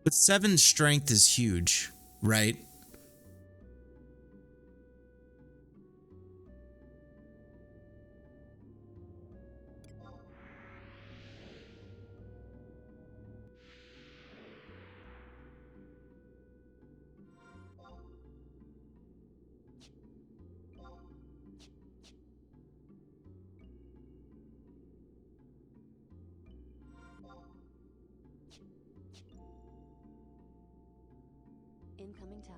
But 7 strength is huge, right? Incoming Tal.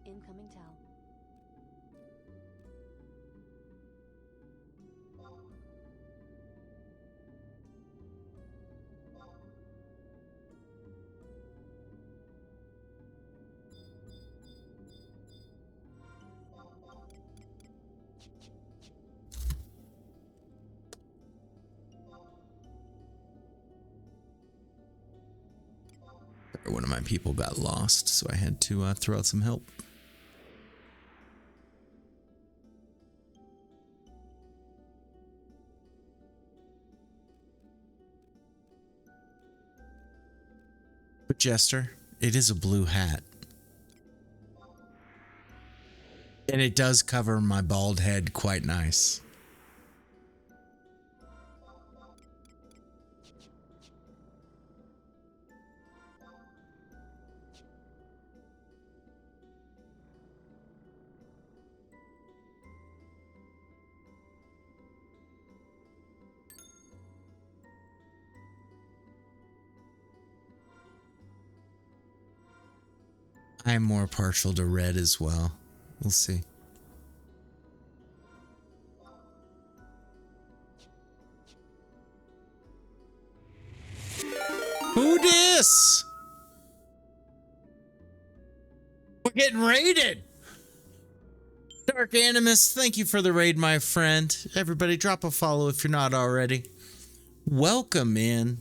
Incoming tell. One of my people got lost, so I had to throw out some help. But Jester, it is a blue hat. And it does cover my bald head quite nice. I'm more partial to red as well. We'll see. Who dis? We're getting raided. Dark Animus, thank you for the raid, my friend. Everybody drop a follow if you're not already. Welcome in.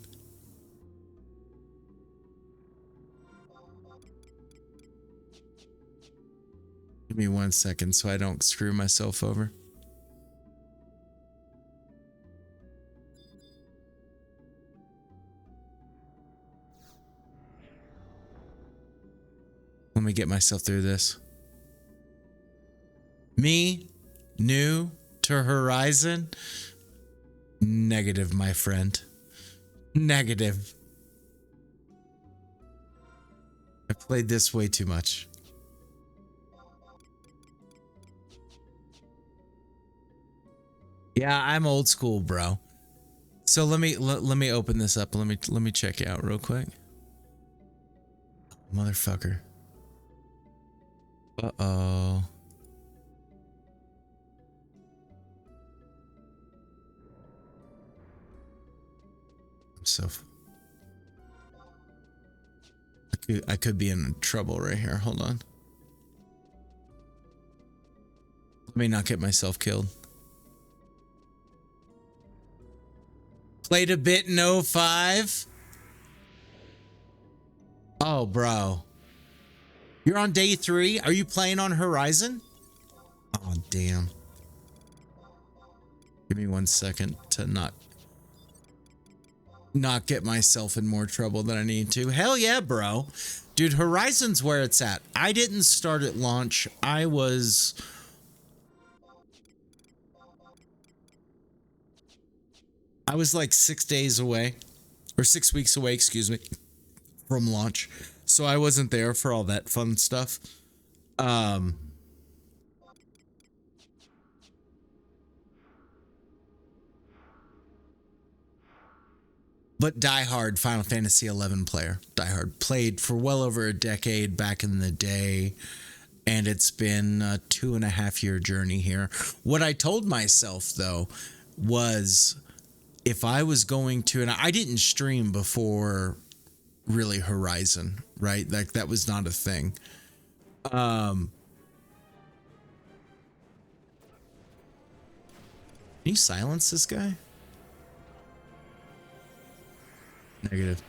Give me 1 second so I don't screw myself over. Let me get myself through this. Me, new to Horizon? Negative, my friend. Negative. I played this way too much. Yeah, I'm old school, bro. So let me open this up. Let me check it out real quick. Motherfucker. Uh-oh. So I could be in trouble right here. Hold on. Let me not get myself killed. Played a bit in 05. Oh, bro. You're on day 3. Are you playing on Horizon? Oh, damn. Give me 1 second to not get myself in more trouble than I need to. Hell yeah, bro. Dude, Horizon's where it's at. I didn't start at launch. I was like 6 days away, or 6 weeks away, excuse me, from launch. So I wasn't there for all that fun stuff. But diehard Final Fantasy XI player. Diehard. Played for well over a decade back in the day. And it's been a 2.5 year journey here. What I told myself, though, was if I was going to, and I didn't stream before really Horizon, right? Like that was not a thing. Can you silence this guy? Negative.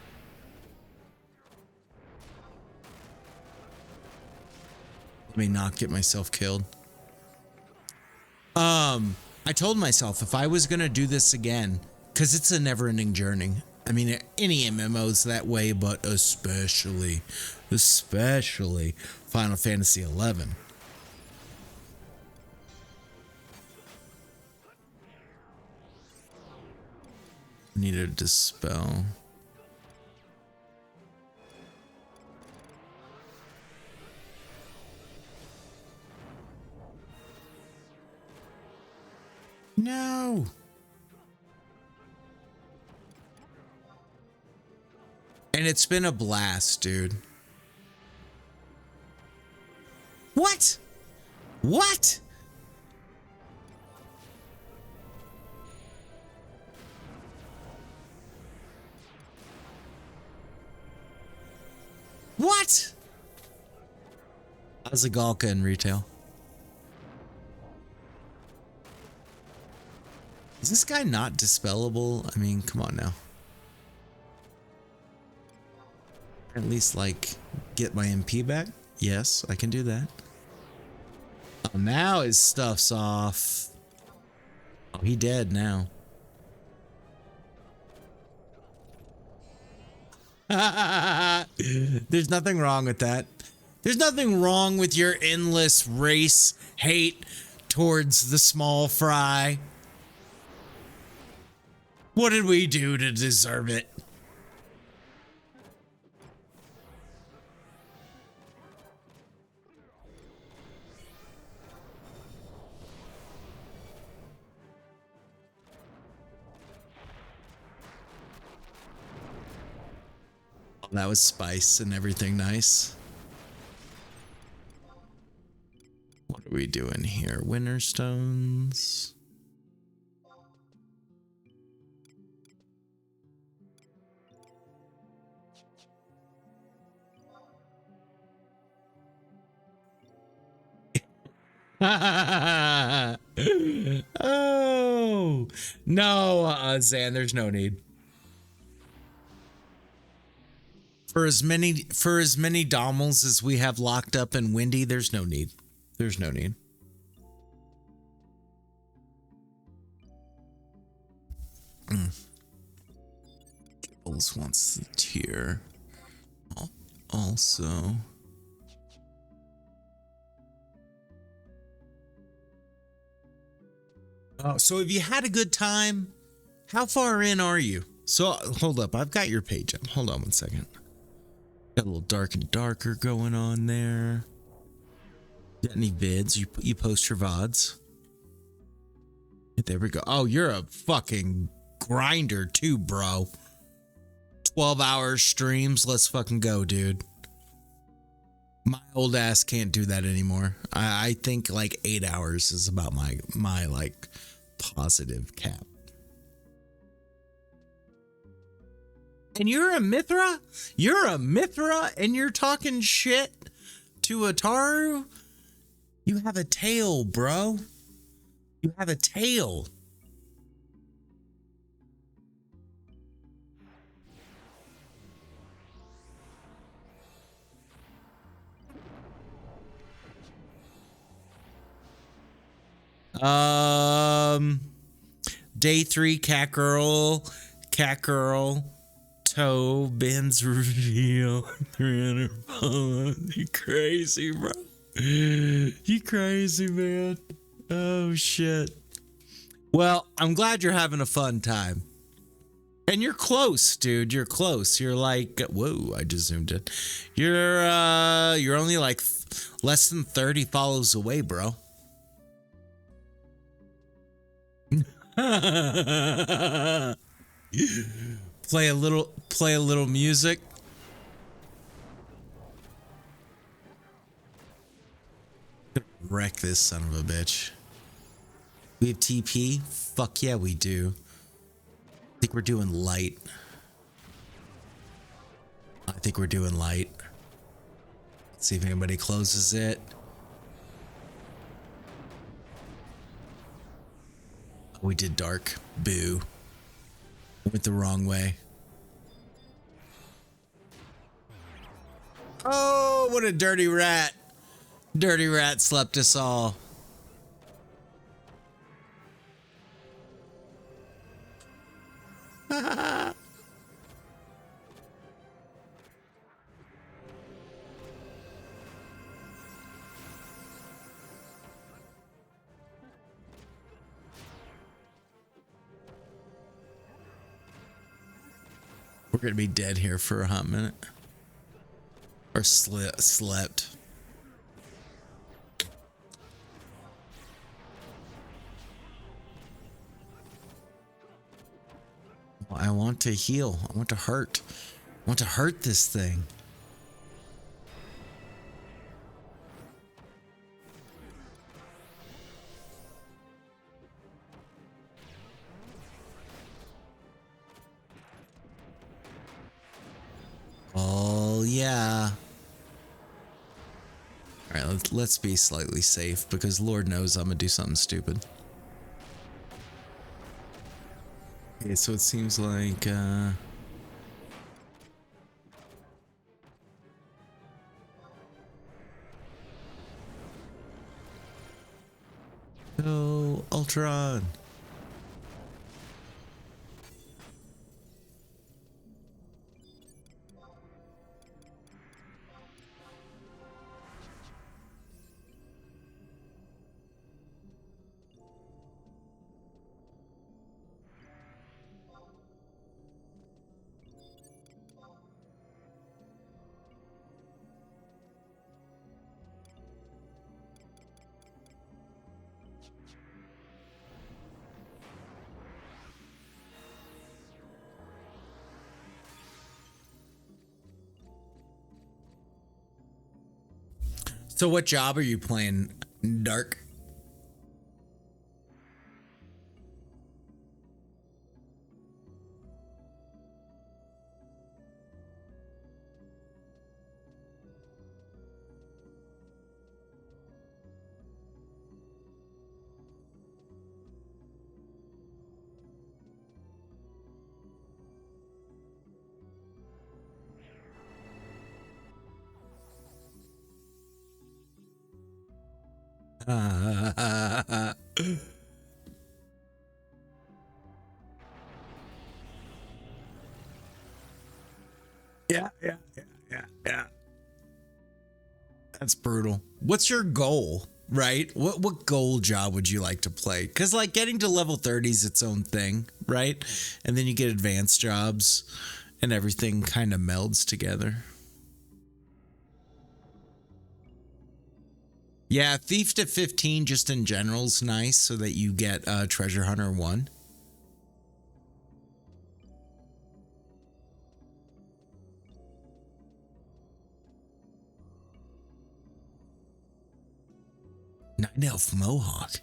Let me not get myself killed. I told myself if I was gonna do this again, because it's a never-ending journey. I mean, any MMO's that way, but especially Final Fantasy XI. Need to dispel. No. And it's been a blast, dude. What? What? What? How's the Galka in retail? Is this guy not dispellable? I mean, come on now. At least, like, get my MP back? Yes, I can do that. Oh, now his stuff's off. Oh, he dead now. There's nothing wrong with that. There's nothing wrong with your endless race hate towards the small fry. What did we do to deserve it? That was spice and everything nice. What are we doing here? Winter stones. Oh no, Zan, there's no need. For as many Dommels as we have locked up in Windy, there's no need. There's no need. Gibbles wants the tier. Also. Oh, so have you had a good time? How far in are you? So hold up, I've got your page up. Hold on one second. Got a little dark and darker going on there. Got any vids? You post your VODs? There we go. Oh, you're a fucking grinder too, bro. 12-hour streams. Let's fucking go, dude. My old ass can't do that anymore. I think like 8 hours is about my like positive cap. And you're a Mithra? You're a Mithra and you're talking shit to Ataru? You have a tail, bro. You have a tail. Day 3, Cat Girl, Toe, Ben's reveal, 300 followers. You crazy, bro. You crazy, man. Oh, shit. Well, I'm glad you're having a fun time. And you're close, dude. You're close. You're like, whoa, I just zoomed in. You're only like less than 30 follows away, bro. Play a little music. Wreck this son of a bitch. We have TP? Fuck yeah, we do. I think we're doing light. Let's see if anybody closes it. We did dark. Boo. Went the wrong way. Oh, what a dirty rat. Dirty rat slept us all. We're gonna be dead here for a hot minute. Or slept. I want to heal. I want to hurt. I want to hurt this thing. All right, let's be slightly safe because Lord knows I'm gonna do something stupid. Okay, so it seems like go Ultron. So what job are you playing, Dark? Yeah. That's brutal. What's your goal, right? What goal job would you like to play? Because like getting to level 30 is its own thing, right? And then you get advanced jobs and everything kind of melds together. Yeah, Thief to 15 just in general is nice so that you get Treasure Hunter 1. Night Elf Mohawk.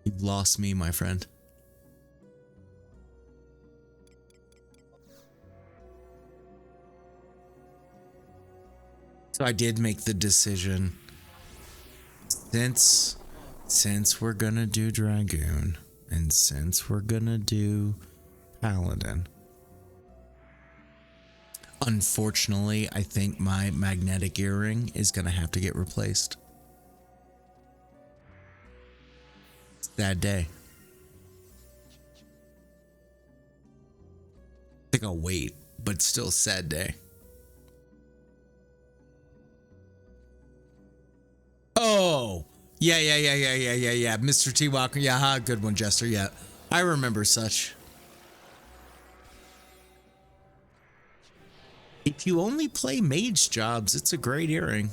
You've lost me, my friend. So I did make the decision. Since we're gonna do Dragoon and since we're gonna do Paladin, unfortunately, I think my magnetic earring is gonna have to get replaced. Sad day. I think I'll wait, but still sad day. Oh, yeah. Mr. T. Walker. Yeah, good one, Jester. Yeah, I remember such. If you only play mage jobs, it's a great earring.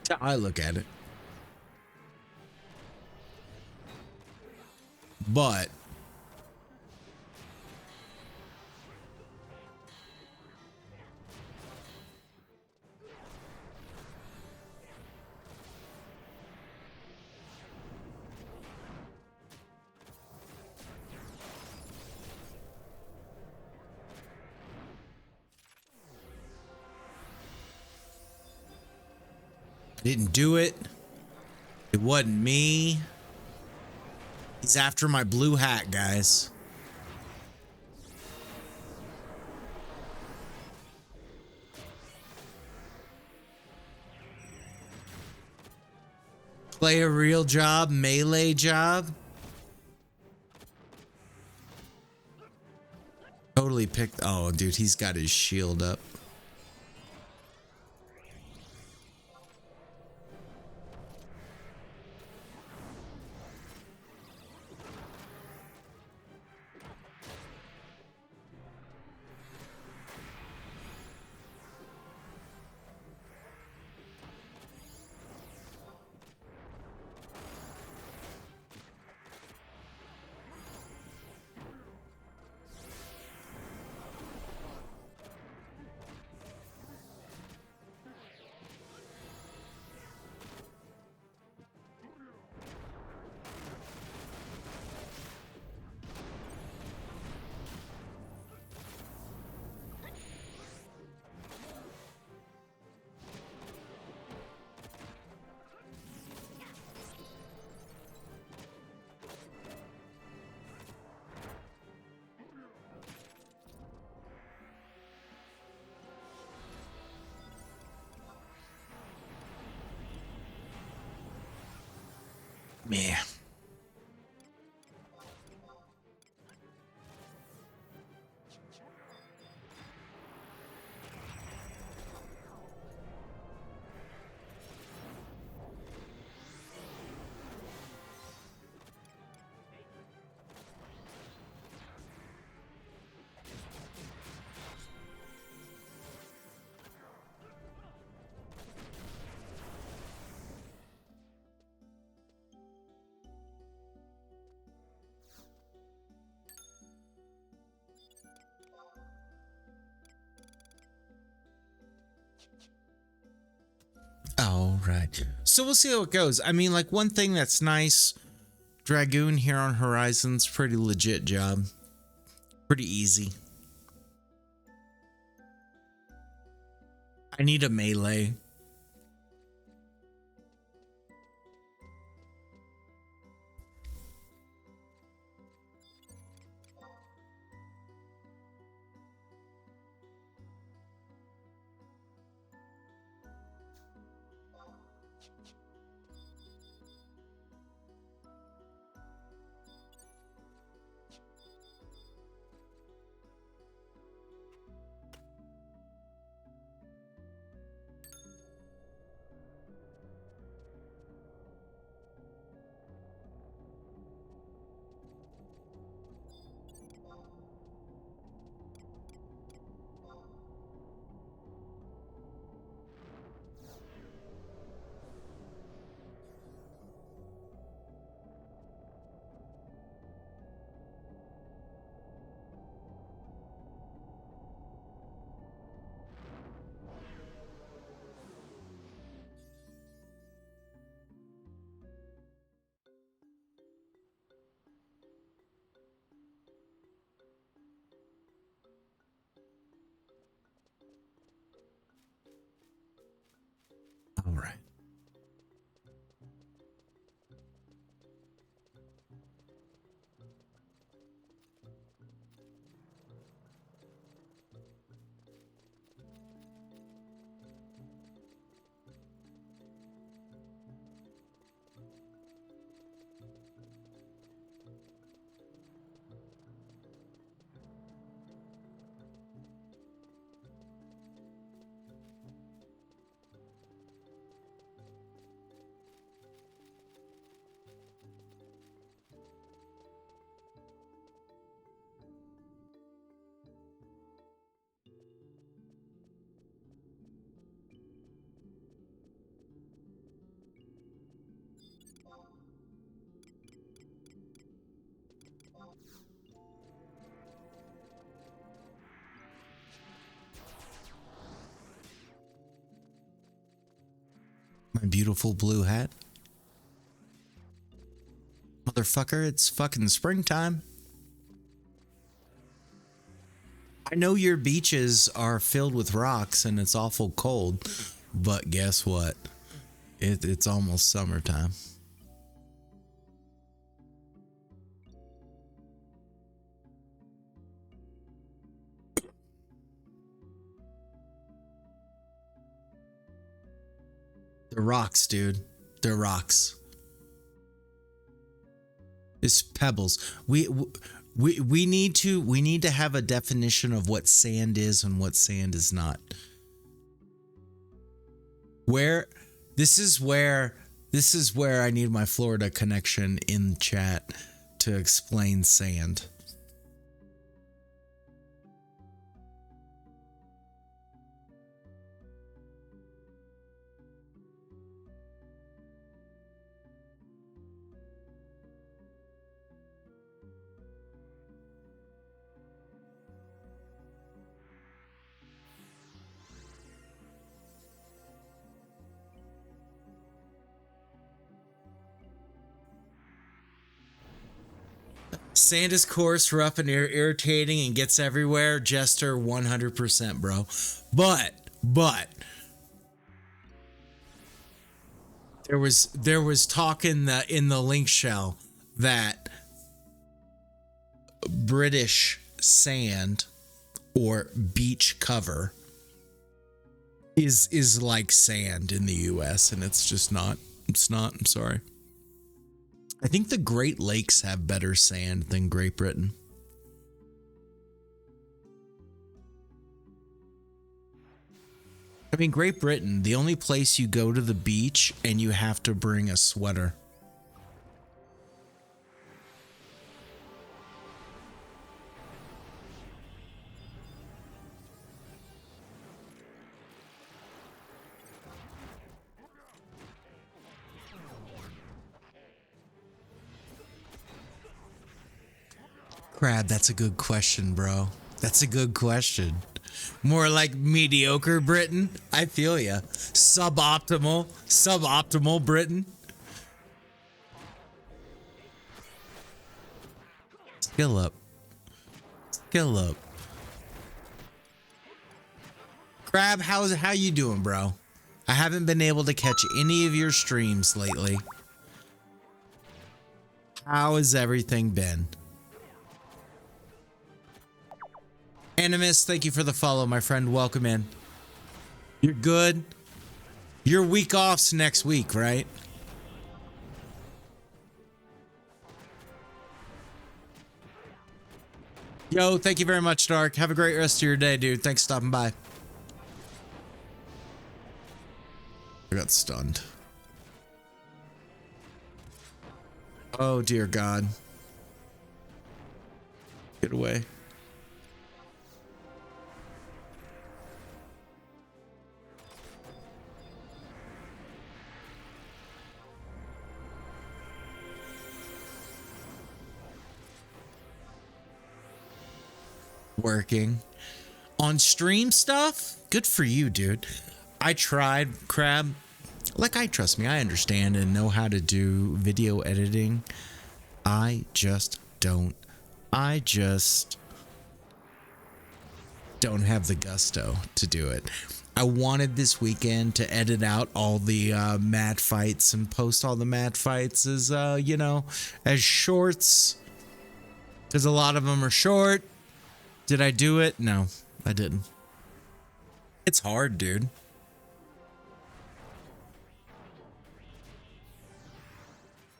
That's how I look at it. But didn't do it. It wasn't me. He's after my blue hat, guys. Play a real job, melee job. Totally picked. Oh, dude, he's got his shield up. Yeah. All right. So we'll see how it goes. I mean, like, one thing that's nice, Dragoon here on Horizon's pretty legit job. Pretty easy. I need a melee. All right. My beautiful blue hat. Motherfucker, it's fucking springtime. I know your beaches are filled with rocks and it's awful cold, but guess what? It's almost summertime. They're rocks, dude. They're rocks. It's pebbles. We need to have a definition of what sand is and what sand is not. This is where I need my Florida connection in chat to explain sand. Sand is coarse, rough, and irritating and gets everywhere. Jester, 100%, bro. But there was talk in the link shell that British sand or beach cover is like sand in the US, and it's just not. It's not. I'm sorry. I think the Great Lakes have better sand than Great Britain. I mean, Great Britain, the only place you go to the beach and you have to bring a sweater. Crab, that's a good question, bro. That's a good question. More like mediocre Britain. I feel ya. Suboptimal Britain. Skill up. Skill up. Crab, how you doing, bro? I haven't been able to catch any of your streams lately. How has everything been? Animus, thank you for the follow, my friend. Welcome in. You're good? Your week off's next week, right? Yo, thank you very much, Dark. Have a great rest of your day, dude. Thanks for stopping by. I got stunned. Oh, dear God. Get away. Working on stream stuff. Good for you, dude. I tried, Crab. Like, trust me, I understand and know how to do video editing. I just don't have the gusto to do it. I wanted this weekend to edit out all the mad fights and post all the mad fights as you know, as shorts, because a lot of them are short. Did I do it? No, I didn't. It's hard, dude.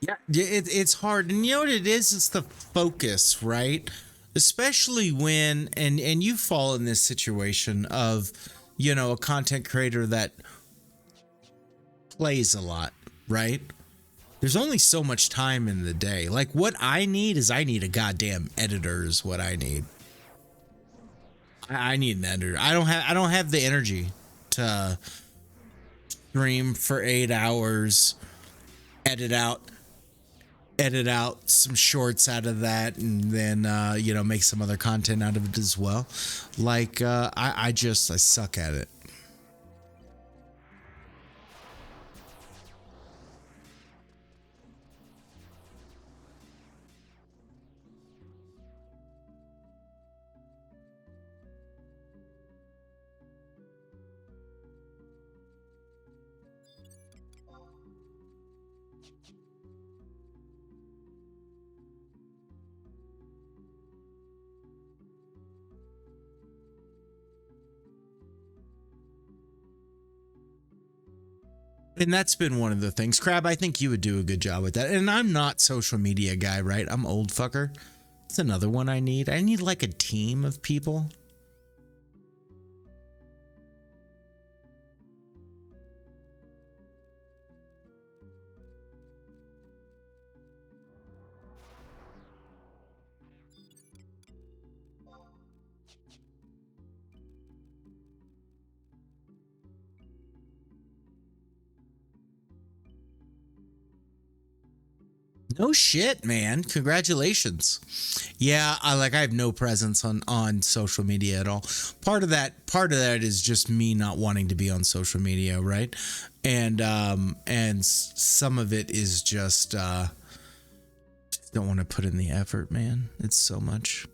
Yeah, it's hard. And you know what it is? It's the focus, right? Especially when, and you fall in this situation of, you know, a content creator that plays a lot, right? There's only so much time in the day. Like, what I need is I need a goddamn editor is what I need. I need an editor. I don't have the energy to stream for 8 hours, edit out some shorts out of that, and then you know, make some other content out of it as well. Like I suck at it. And that's been one of the things. Crab, I think you would do a good job with that. And I'm not social media guy, right? I'm old fucker. It's another one I need. I need like a team of people. No shit, man. Congratulations. Yeah, I have no presence on social media at all. Part of that is just me not wanting to be on social media, right? And some of it is just don't want to put in the effort, man. It's so much.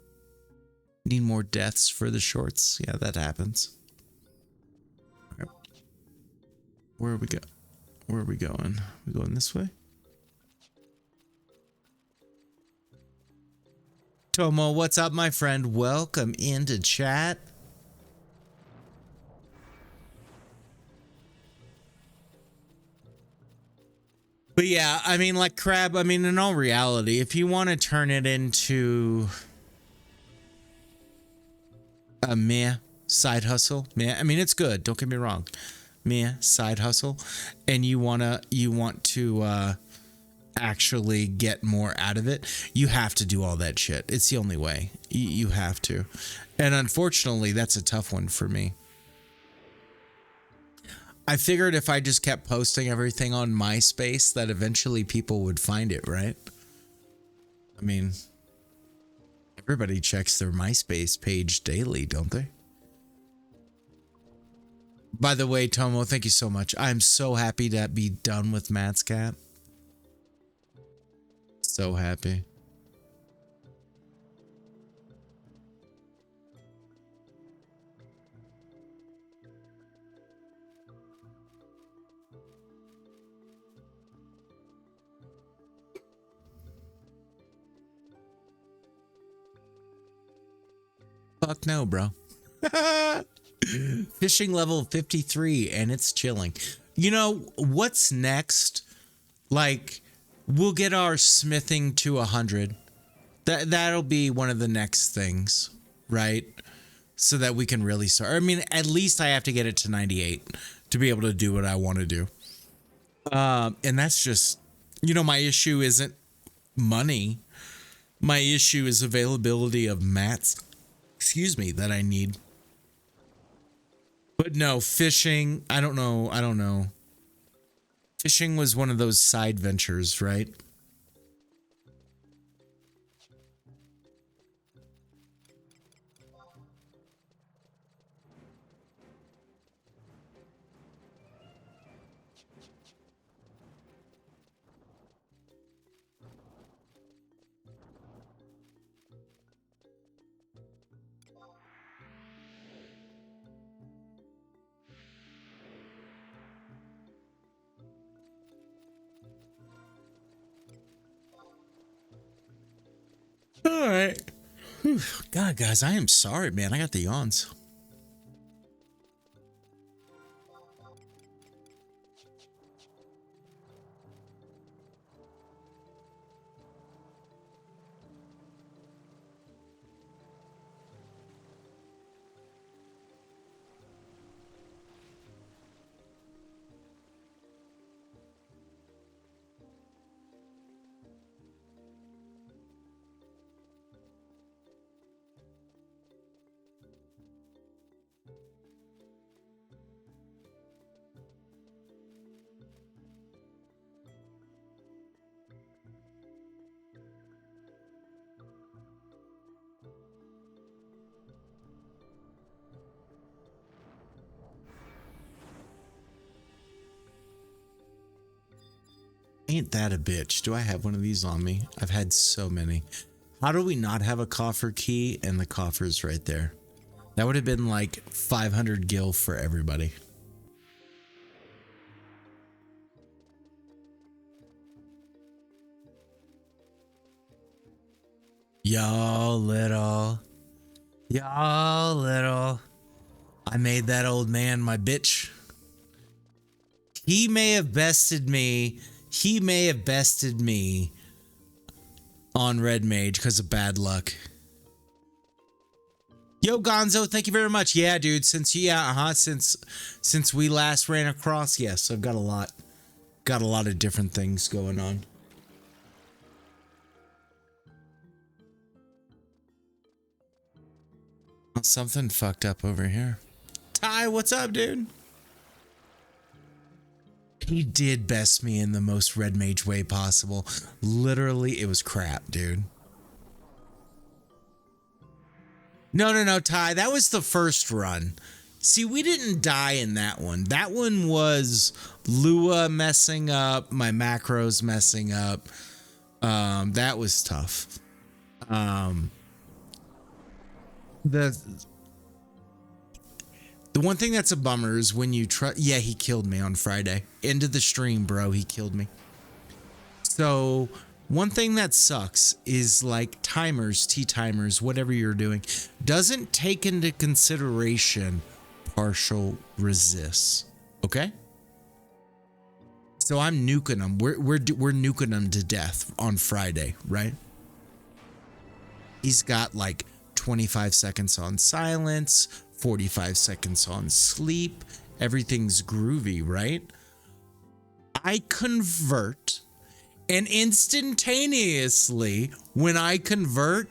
Need more deaths for the shorts. Yeah, that happens. All right. Where are we go? Where are we going? We going this way? Tomo, what's up, my friend? Welcome into chat. But yeah, I mean, like Crab, I mean, in all reality, if you want to turn it into a meh side hustle, meh, I mean, it's good. Don't get me wrong. Meh side hustle. And you want to actually get more out of it, you have to do all that shit. It's the only way. You have to. And unfortunately, that's a tough one for me. I figured if I just kept posting everything on MySpace that eventually people would find it, right? I mean, everybody checks their MySpace page daily, don't they? By the way, Tomo, thank you so much. I'm so happy to be done with Matt's Cat. So happy. Fuck no, bro. Fishing level 53 and it's chilling. You know, what's next? Like, we'll get our smithing to 100. That'll be one of the next things, right? So that we can really start. I mean, at least I have to get it to 98 to be able to do what I want to do. And that's just, you know, my issue isn't money. My issue is availability of mats, that I need. But no, fishing, I don't know. Fishing was one of those side ventures, right? All right. Whew. God, guys, I am sorry, man. I got the yawns. Ain't that a bitch? Do I have one of these on me? I've had so many. How do we not have a coffer key and the coffer's right there? That would have been like 500 gil for everybody. Y'all little. I made that old man my bitch. He may have bested me. He may have bested me on Red Mage because of bad luck. Yo, Gonzo, thank you very much. Yeah, dude, since we last ran across, yes, I've got a lot of different things going on. Something fucked up over here. Ty, what's up, dude? He did best me in the most Red Mage way possible. Literally, it was crap, dude. No, Ty. That was the first run. See, we didn't die in that one. That one was Lua messing up, my macros messing up. That was tough. The one thing that's a bummer is when you try. Yeah, he killed me on Friday. End of the stream, bro. He killed me. So one thing that sucks is like timers, T-timers, whatever you're doing, doesn't take into consideration partial resists. Okay? So I'm nuking them. We're nuking them to death on Friday, right? He's got like 25 seconds on silence, 45 seconds on sleep. Everything's groovy, right? I convert, and instantaneously, when I convert,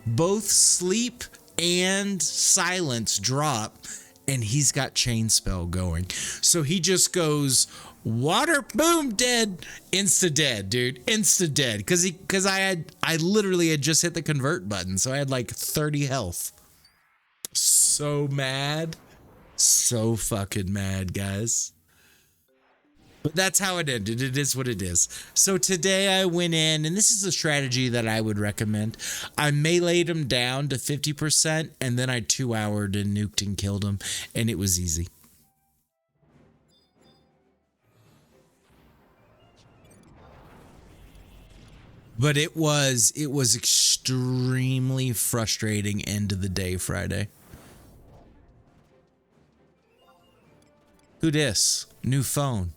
both sleep and silence drop, and he's got chain spell going. So he just goes water, boom, dead, insta dead, dude, insta dead. Because I literally had just hit the convert button, so I had like 30 health. So mad, so fucking mad, guys. But that's how it ended. It is what it is. So today I went in, and this is a strategy that I would recommend. I meleeed him down to 50%, and then I 2-houred and nuked and killed him, and it was easy. But it was extremely frustrating end of the day Friday. Who dis? New phone.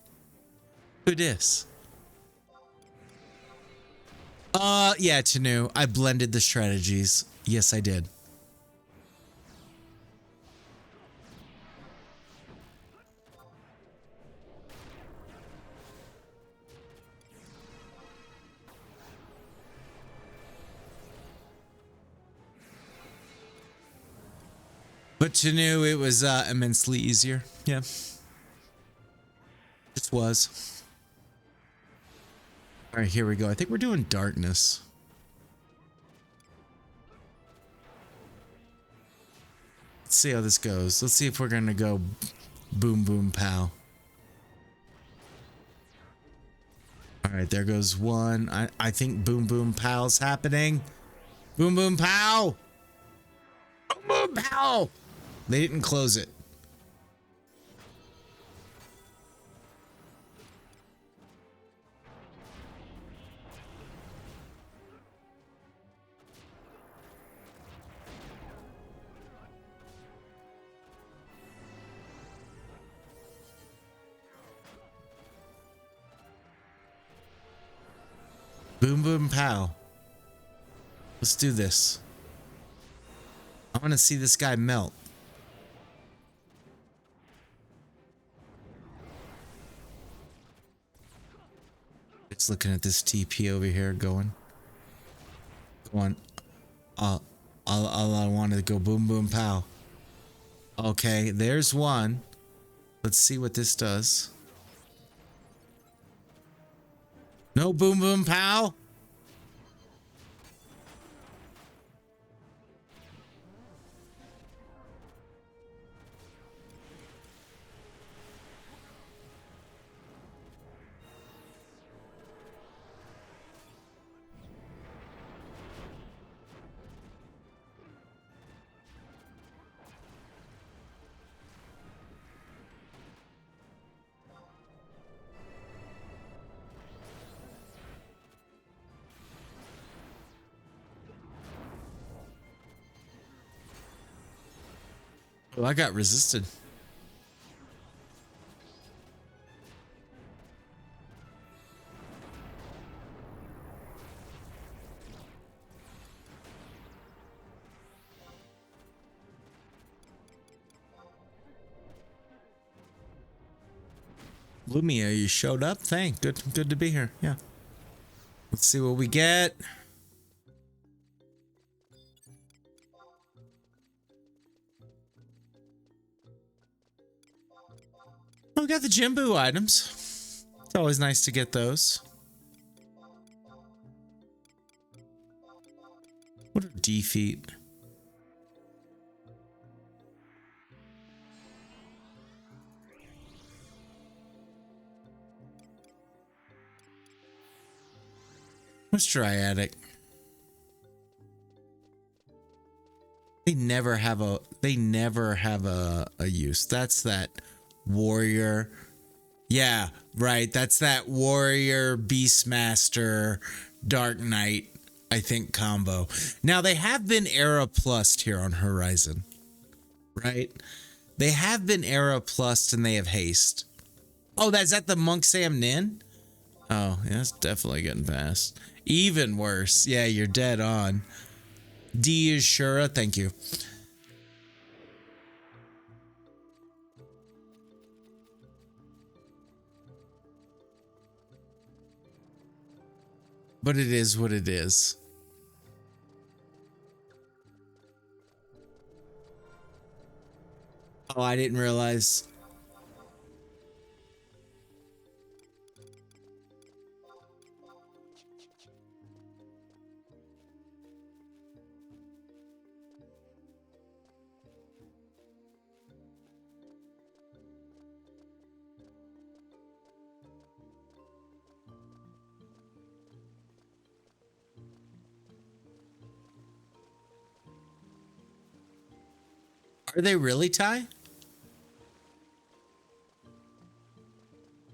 Who dis? Yeah, Tanu. I blended the strategies. Yes, I did. But Tanu, it was immensely easier. Yeah. Just was. All right, here we go. I think we're doing darkness. Let's see how this goes. Let's see if we're going to go boom, boom, pow. All right, there goes one. I think boom, boom, pow's happening. Boom, boom, pow. Boom, boom, pow. They didn't close it. Boom, boom, pow. Let's do this. I want to see this guy melt. Just looking at this TP over here going. Go on. All I wanted to go boom, boom, pow. Okay, there's one. Let's see what this does. No boom, boom, pow. Oh, I got resisted. Lumia, you showed up. Thank. Good to be here. Yeah. Let's see what we get. Oh, we got the Jimbu items. It's always nice to get those. What are defeat? What's Triadic? They never have a use. That's that warrior. Yeah, right. That's that warrior Beastmaster Dark Knight, I think, combo. Now they have been era plussed here on Horizon. Right? They have been era plussed and they have haste. Oh, that's at the Monk Sam Nin? Oh, yeah, that's definitely getting past. Even worse. Yeah, you're dead on. D is Shura, thank you. But it is what it is. Oh, I didn't realize. Are they really, Ty?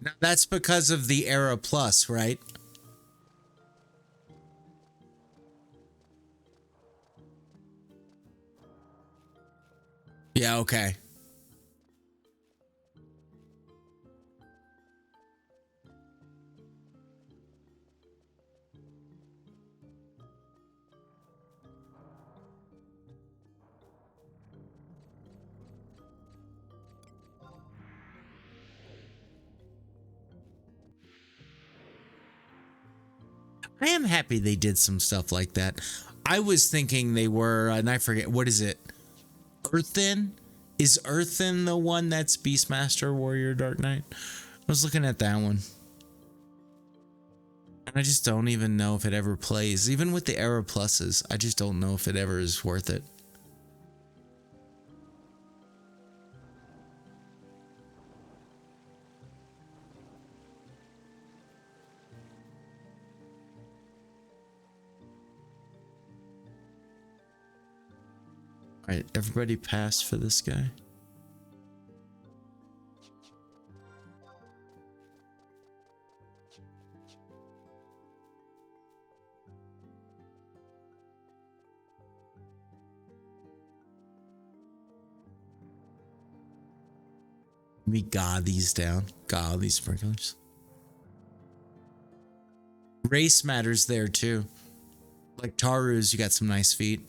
Now, that's because of the Era Plus, right? Yeah, okay. I am happy they did some stuff like that. I was thinking they were, and I forget, what is it? Earthen? Is Earthen the one that's Beastmaster Warrior Dark Knight? I was looking at that one. And I just don't even know if it ever plays. Even with the Era Pluses, I just don't know if it ever is worth it. All right, everybody passed for this guy. Let me god these down. God, these sprinklers. Race matters there too. Like Taru's, you got some nice feet.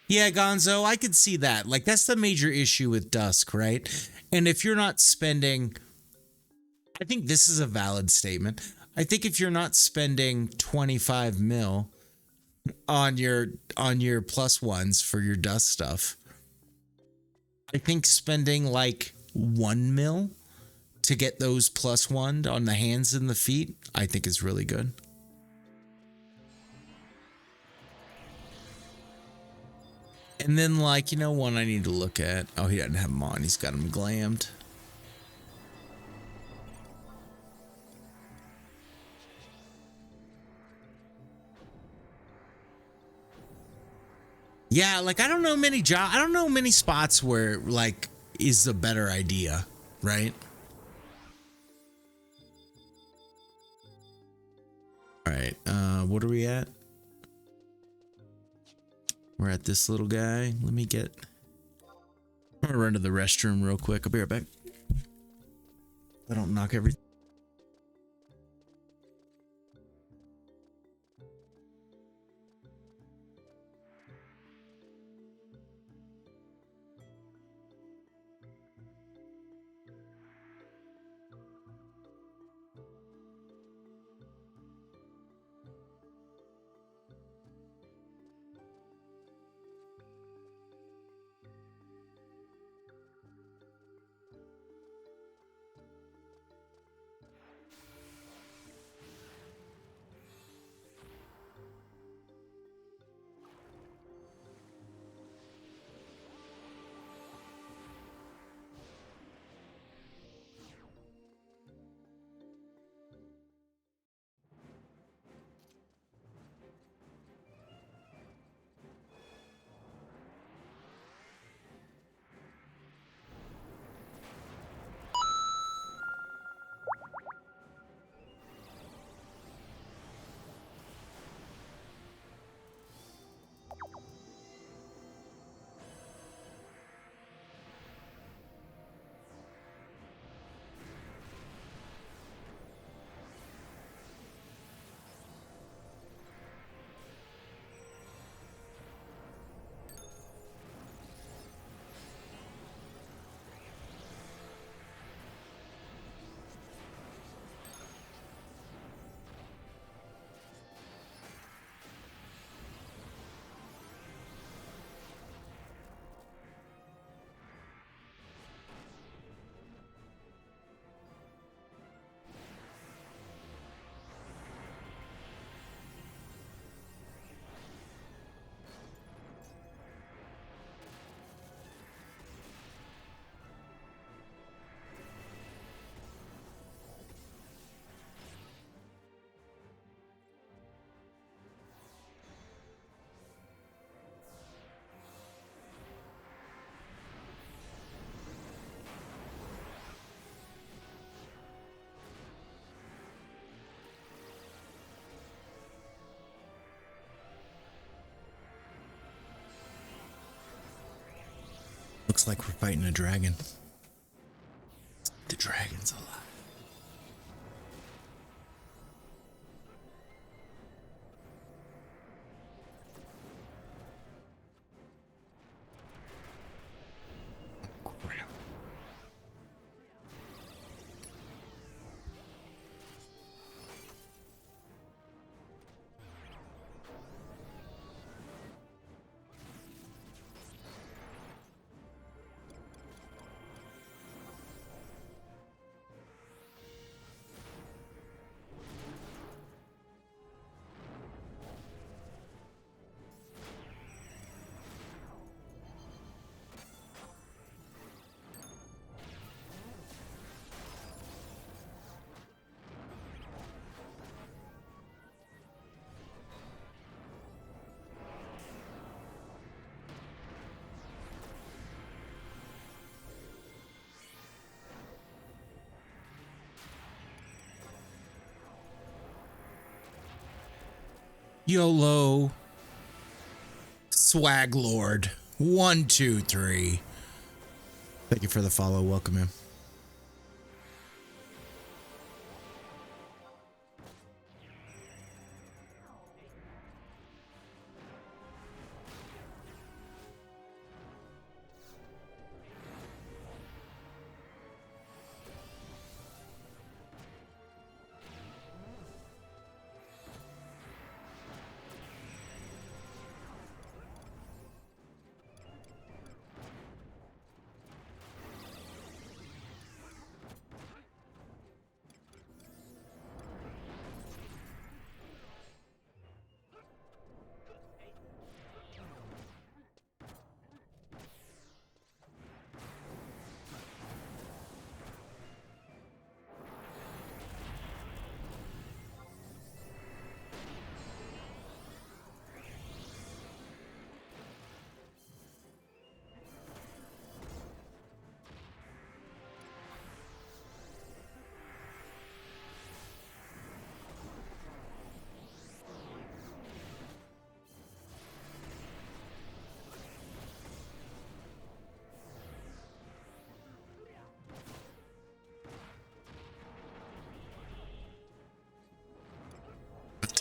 Yeah, Gonzo, I could see that. Like, that's the major issue with Dusk, right? And if you're not spending, I think this is a valid statement. I think if you're not spending 25 mil on your plus ones for your Dusk stuff, I think spending like 1 mil to get those plus one on the hands and the feet, I think is really good. And then, like, you know, one I need to look at. Oh, he doesn't have them on. He's got them glammed. Yeah, like, I don't know many spots where, like, is the better idea, right? All right, what are we at? We're at this little guy. I'm gonna run to the restroom real quick. I'll be right back. I don't knock everything. Looks like we're fighting a dragon. The dragon's alive. Crap. YOLO. Swag Lord. 1, 2, 3. Thank you for the follow. Welcome in.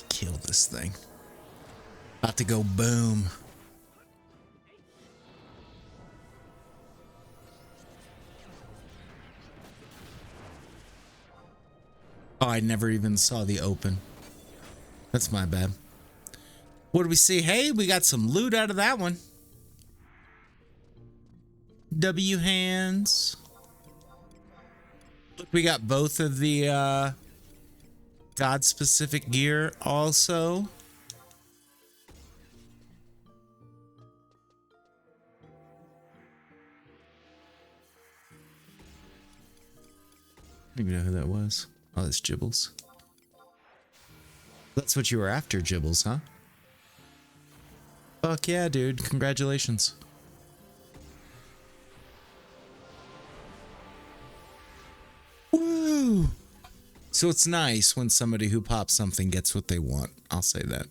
Kill this thing. About to go boom. Oh, I never even saw the open. That's my bad. What do we see? Hey, we got some loot out of that one. W hands. Look, we got both of the God specific gear also. I don't even know who that was. Oh, that's Jibbles. That's what you were after, Jibbles, huh? Fuck yeah, dude. Congratulations. Woo! So it's nice when somebody who pops something gets what they want. I'll say that.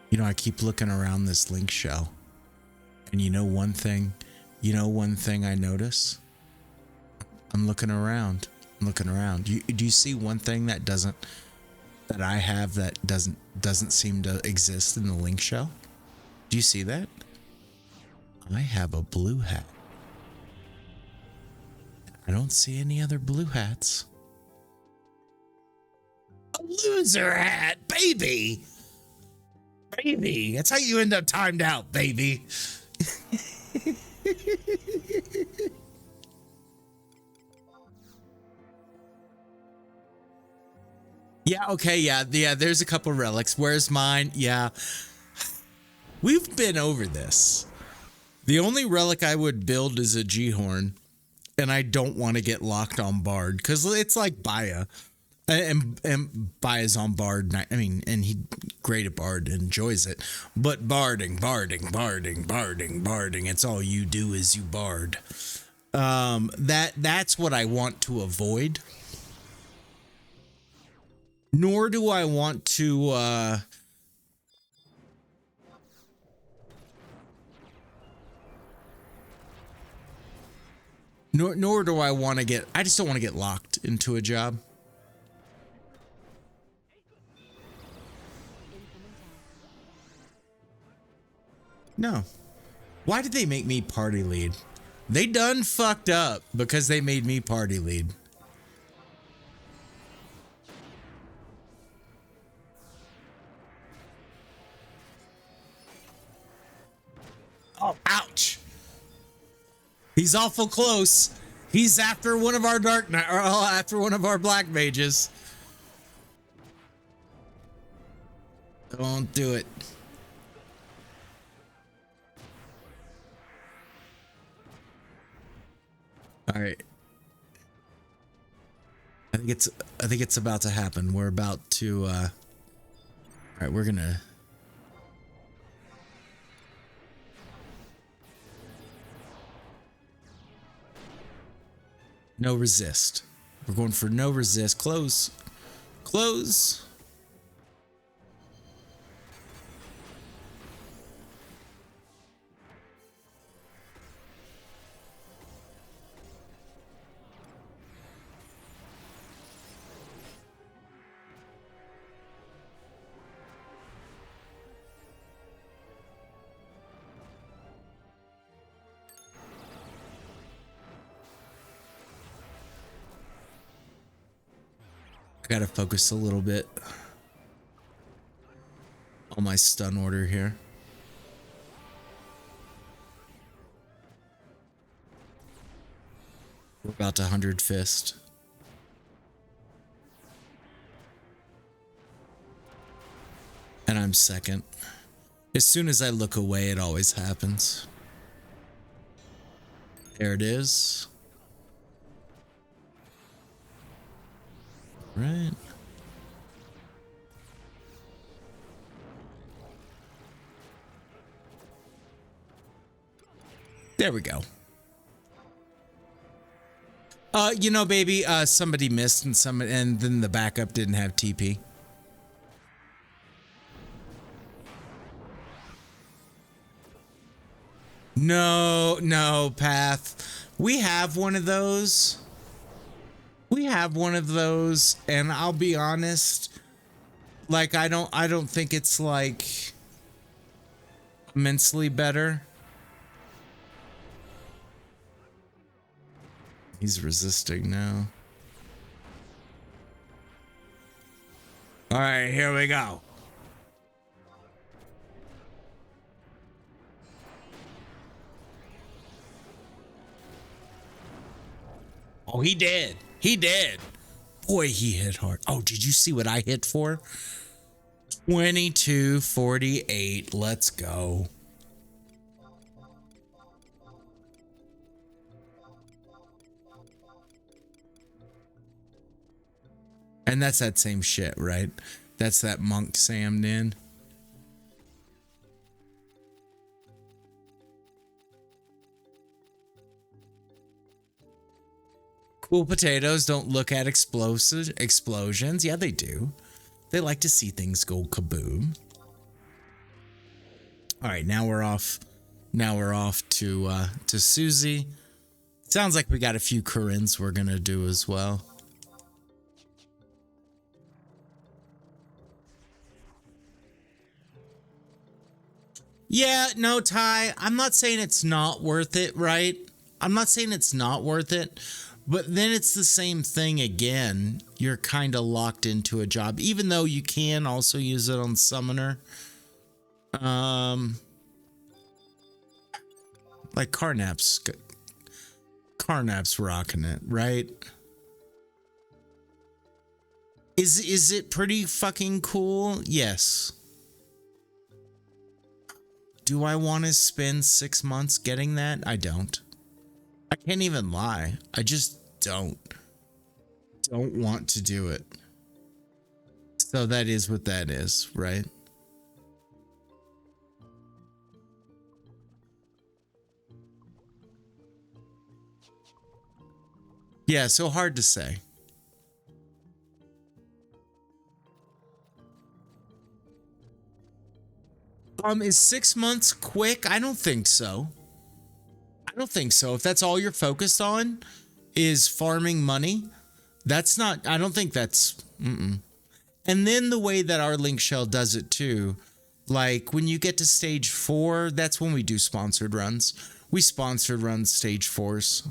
You know, I keep looking around this link shell. And you know one thing I notice? I'm looking around. Do you see one thing that I have that doesn't seem to exist in the link shell? Do you see that? I have a blue hat. I don't see any other blue hats. A loser hat, baby. Baby, that's how you end up timed out, baby. Yeah, okay, yeah, there's a couple relics. Where's mine? Yeah. We've been over this. The only relic I would build is a G-Horn, and I don't want to get locked on Bard, because it's like Baya. And Bias on Bard. I mean, and he great at Bard, enjoys it. But barding. It's all you do is you bard. That's what I want to avoid. Nor do I want to nor do I want to get, I just don't want to get locked into a job. No. Why did they make me party lead? They done fucked up because they made me party lead. Oh, ouch. He's awful close. He's after one of our Dark Knight, or after one of our Black Mages. Don't do it. All right. I think it's about to happen. We're about to all right, we're gonna no resist. We're going for no resist. Close. Close. Gotta focus a little bit on my stun order here. We're about to 100 fist. And I'm second. As soon as I look away, it always happens. There it is. Right. There we go. You know, baby, somebody missed and then the backup didn't have TP. No, Path. We have one of those. And I'll be honest, like I don't think it's like immensely better. He's resisting now. All right, here we go. Oh, he did. He did. Boy, he hit hard. Oh, did you see what I hit for? 2248. Let's go. And that's that same shit, right? That's that Monk Sam Nin. Cool potatoes don't look at explosions. Yeah, they do. They like to see things go kaboom. All right, now we're off. Now we're off to Susie. Sounds like we got a few Corins we're gonna do as well. Yeah, no, Ty. I'm not saying it's not worth it, right? I'm not saying it's not worth it. But then it's the same thing again. You're kind of locked into a job, even though you can also use it on Summoner. Like Carnap's rocking it, right? Is it pretty fucking cool? Yes. Do I want to spend 6 months getting that? I don't. I can't even lie. I just don't want to do it. So that is what that is, right? Yeah, so hard to say. Is 6 months quick? I don't think so. I don't think so. If that's all you're focused on is farming money, that's not, I don't think that's, And then the way that our link shell does it too, like when you get to stage 4, that's when we do sponsored runs. We sponsored run stage 4s.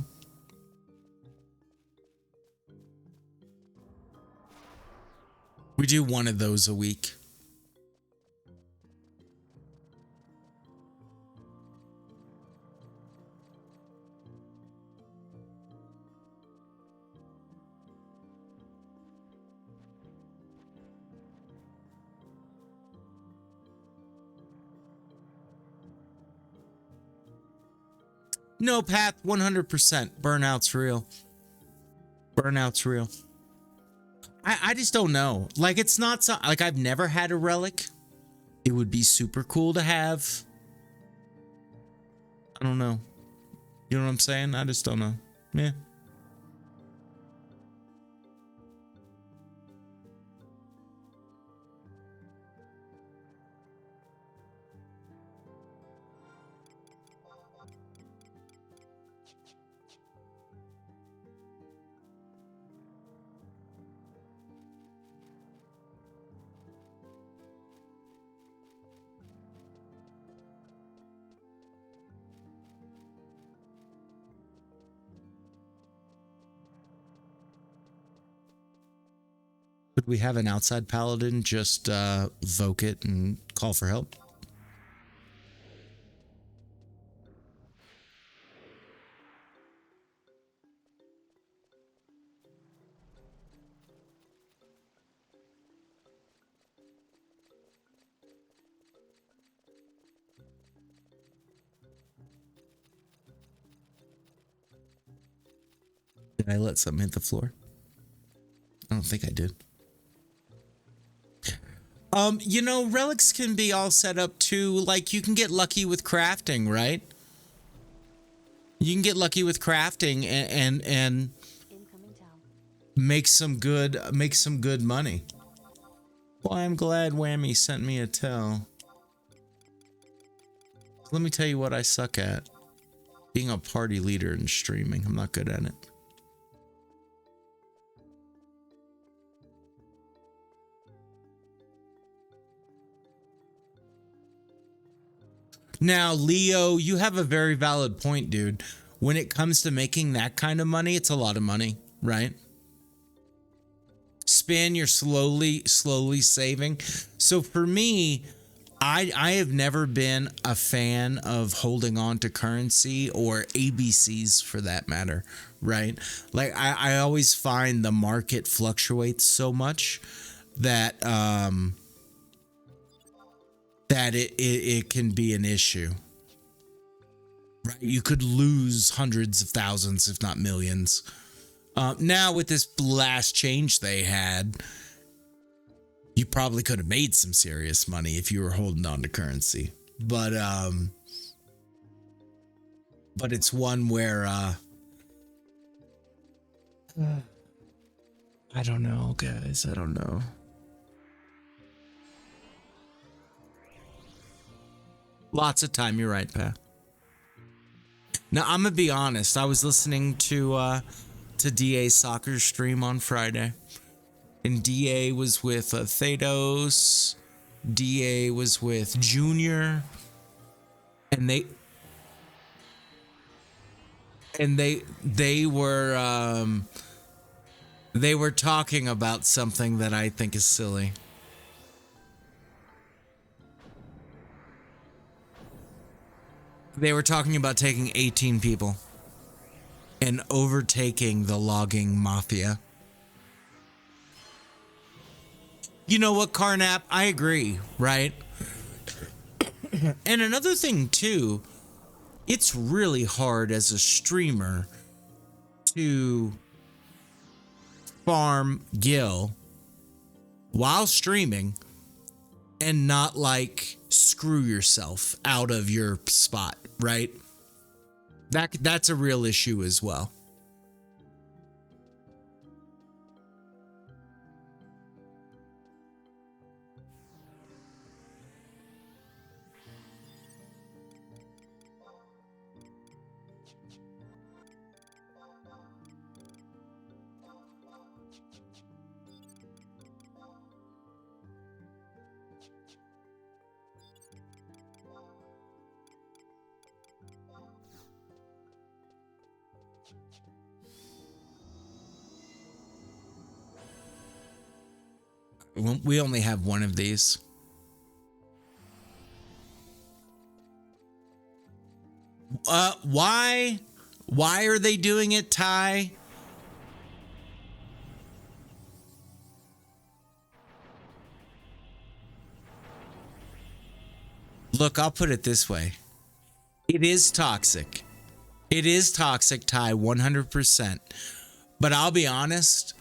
We do one of those a week. No, Path, 100%. Burnout's real. Burnout's real. I just don't know. Like, it's not so, like, I've never had a relic. It would be super cool to have. I don't know. You know what I'm saying? I just don't know. Yeah. Could we have an outside paladin just voke it and call for help? Did I let something hit the floor? I don't think I did. You know, relics can be all set up too. Like, you can get lucky with crafting, right? You can get lucky with crafting and Incoming town. make some good money. Well, I'm glad Whammy sent me a tell. Let me tell you what I suck at. Being a party leader and streaming. I'm not good at it. Now, Leo, you have a very valid point, dude. When it comes to making that kind of money, it's a lot of money, right? Spin, you're slowly saving. So for me, I have never been a fan of holding on to currency or ABCs for that matter, right? Like I always find the market fluctuates so much that that it can be an issue. Right? You could lose hundreds of thousands, if not millions. Now with this last change they had, you probably could have made some serious money if you were holding on to currency. But it's one where I don't know, guys. I don't know. Lots of time, you're right, Pat. Now, I'm gonna be honest. I was listening to DA Soccer's stream on Friday, and DA was with Thados. DA was with Junior, and they were talking about something that I think is silly. They were talking about taking 18 people and overtaking the logging mafia. You know what, Carnap? I agree, right? And another thing too, it's really hard as a streamer to farm Gil while streaming and not like screw yourself out of your spot, right? That's a real issue as well. We only have one of these. Why are they doing it, Ty? Look, I'll put it this way. It is toxic. It is toxic, Ty, 100%. But I'll be honest.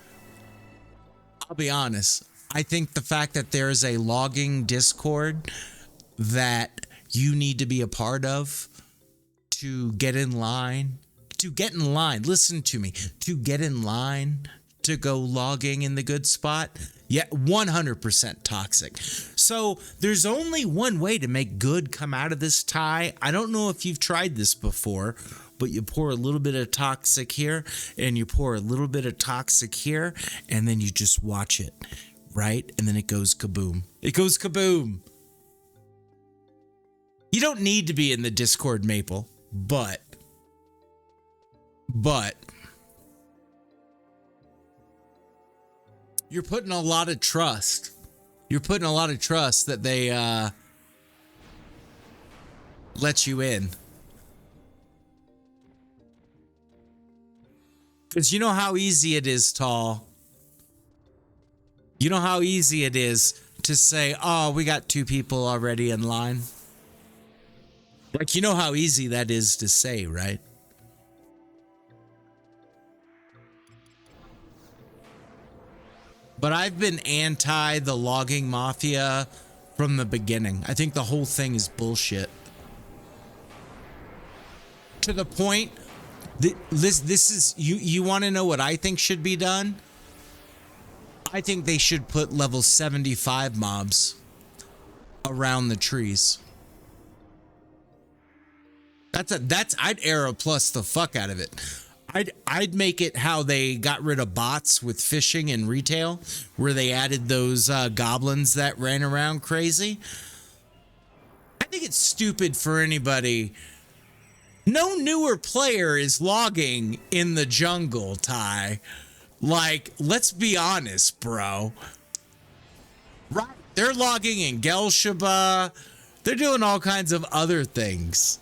I think the fact that there is a logging Discord that you need to be a part of to get in line, listen to me, to get in line to go logging in the good spot, yeah, 100% toxic. So there's only one way to make good come out of this, Ty. I don't know if you've tried this before, but you pour a little bit of toxic here and you pour a little bit of toxic here, and then you just watch it, right? And then it goes kaboom. It goes kaboom. You don't need to be in the Discord, Maple, but you're putting a lot of trust. You're putting a lot of trust that they let you in. Because you know how easy it is, Tall. You know how easy it is to say, oh, we got 2 people already in line. Like, you know how easy that is to say, right? But I've been anti the logging mafia from the beginning. I think the whole thing is bullshit. To the point, this is, you want to know what I think should be done? I think they should put level 75 mobs around the trees. I'd era plus the fuck out of it. I'd make it how they got rid of bots with fishing and retail, where they added those goblins that ran around crazy. I think it's stupid for anybody. No newer player is logging in the jungle, Ty. Like, let's be honest, bro. Right? They're logging in Gelshaba. They're doing all kinds of other things.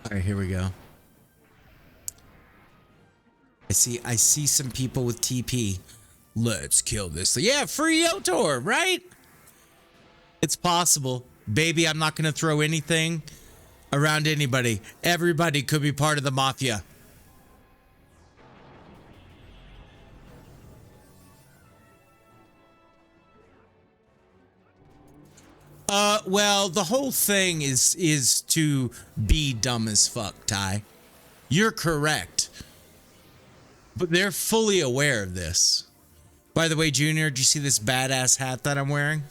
All right, here we go. I see some people with TP. Let's kill this. Yeah, free Yotor, right? It's possible. Baby, I'm not going to throw anything around anybody. Everybody could be part of the mafia. Well, the whole thing is to be dumb as fuck, Ty. You're correct. But they're fully aware of this. By the way, Junior, did you see this badass hat that I'm wearing?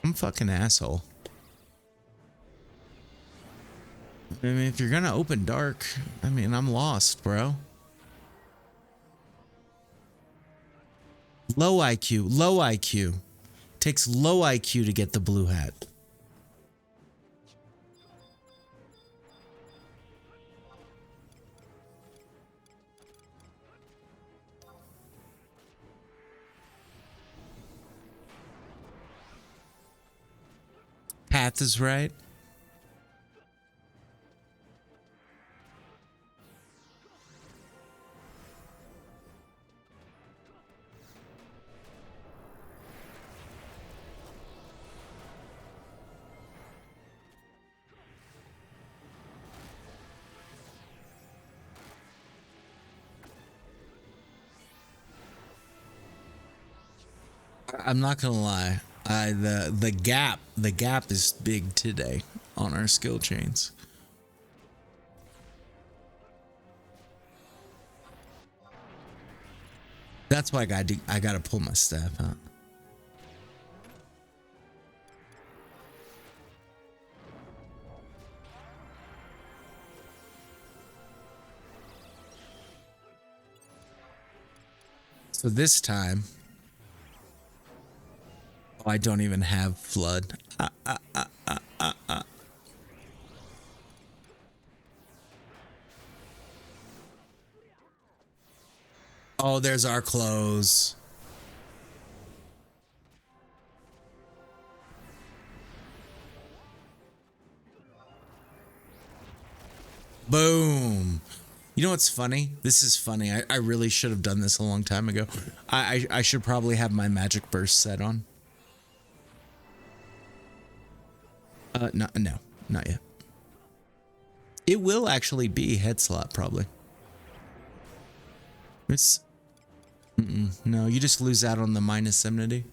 Some fucking asshole. I mean, if you're gonna open dark, I mean, I'm lost, bro. Low IQ, low IQ. Takes low IQ to get the blue hat. Path is right. I'm not gonna lie. The gap is big today on our skill chains. That's why I gotta pull my staff out. So this time, oh, I don't even have flood. Oh, there's our clothes. Boom. You know what's funny? This is funny. I really should have done this a long time ago. I should probably have my magic burst set on. No, not yet. It will actually be head slot, probably. It's... no, you just lose out on the minus immunity.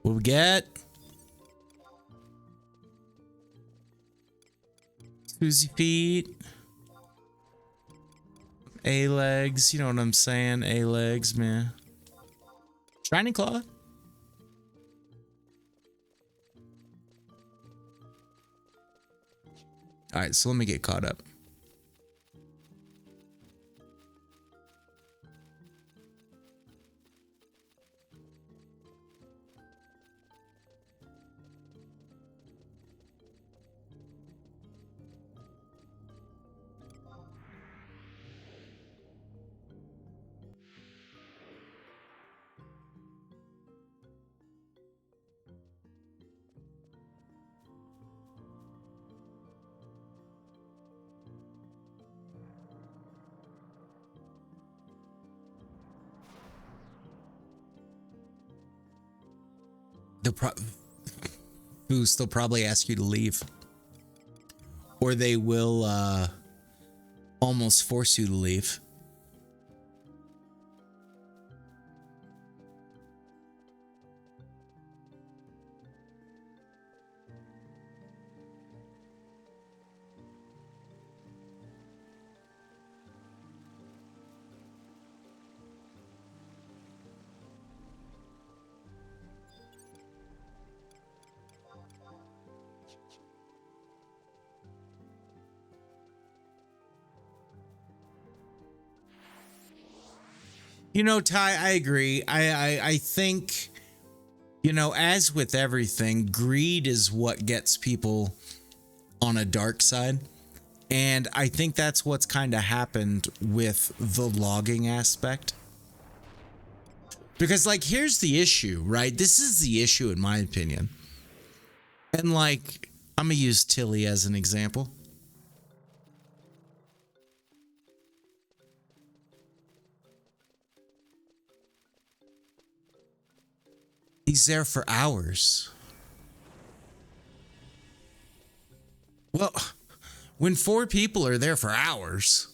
What we get? Susie feet. A legs. You know what I'm saying? A legs, man. Shiny claw. All right, so let me get caught up. Boost, they'll probably ask you to leave, or they will almost force you to leave. You know, Ty, I agree. I think, you know, as with everything, greed is what gets people on a dark side. And I think that's what's kind of happened with the logging aspect. Because, like, here's the issue, right? This is the issue, in my opinion. And, like, I'm going to use Tilly as an example. He's there for hours. Well, when 4 people are there for hours,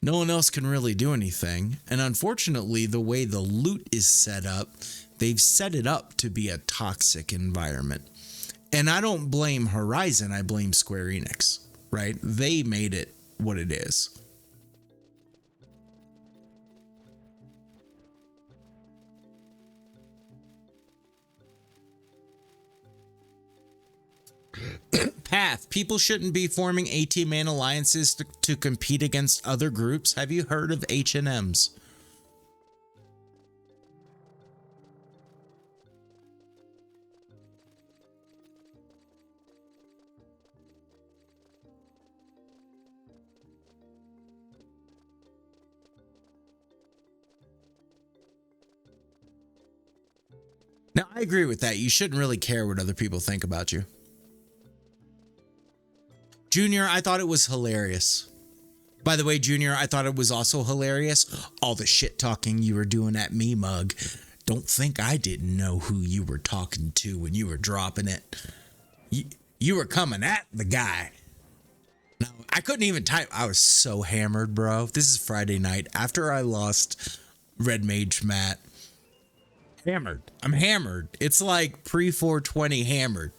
no one else can really do anything. And unfortunately, the way the loot is set up, they've set it up to be a toxic environment. And I don't blame Horizon, I blame Square Enix, right? They made it what it is. Path. People shouldn't be forming AT-man alliances to compete against other groups. Have you heard of H&Ms? Now, I agree with that. You shouldn't really care what other people think about you. Junior, I thought it was hilarious. By the way, Junior, I thought it was also hilarious. All the shit talking you were doing at me, Mug. Don't think I didn't know who you were talking to when you were dropping it. You were coming at the guy. No, I couldn't even type. I was so hammered, bro. This is Friday night after I lost Red Mage Matt. Hammered. I'm hammered. It's like pre-420 hammered.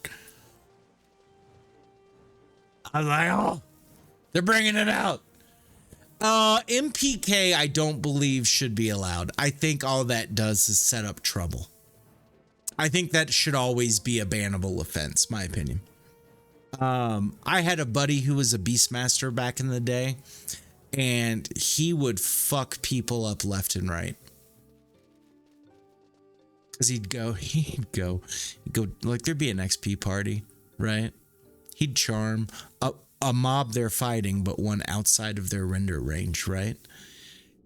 I was like, oh, they're bringing it out. MPK, I don't believe should be allowed. I think all that does is set up trouble. I think that should always be a bannable offense, my opinion. I had a buddy who was a Beastmaster back in the day, and he would fuck people up left and right. Because he'd go, like there'd be an XP party, right? He'd charm a mob they're fighting, but one outside of their render range, right?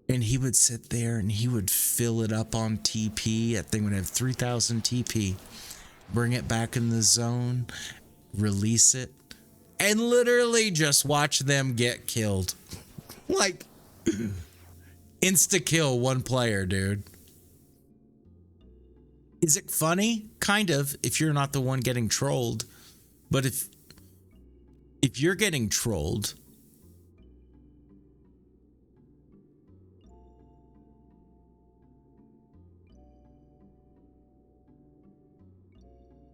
And he would sit there and he would fill it up on TP. That thing would have 3,000 TP. Bring it back in the zone, release it, and literally just watch them get killed. Like, insta-kill one player, dude. Is it funny? Kind of, if you're not the one getting trolled. But if you're getting trolled,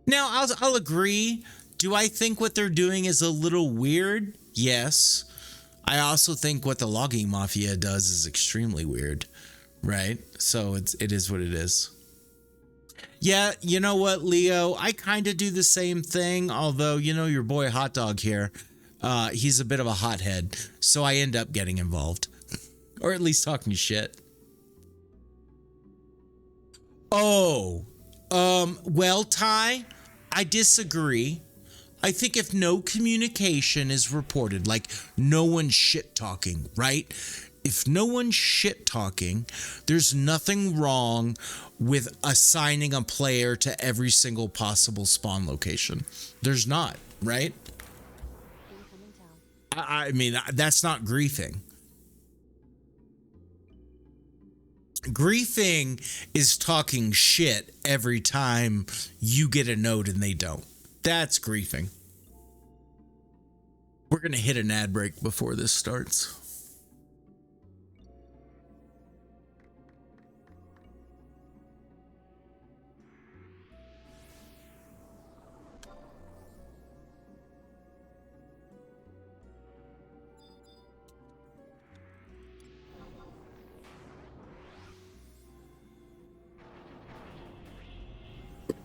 now I'll agree. Do I think what they're doing is a little weird? Yes. I also think what the logging mafia does is extremely weird, right? So it is what it is. Yeah, you know what, Leo? I kind of do the same thing, although, you know, your boy Hot Dog here, he's a bit of a hothead, so I end up getting involved. Or at least talking shit. Oh, well, Ty, I disagree. I think if no communication is reported, like no one's shit talking, right? If no one's shit talking, there's nothing wrong with assigning a player to every single possible spawn location. There's not, right? I mean, that's not griefing. Griefing is talking shit every time you get a node and they don't. That's griefing. We're going to hit an ad break before this starts.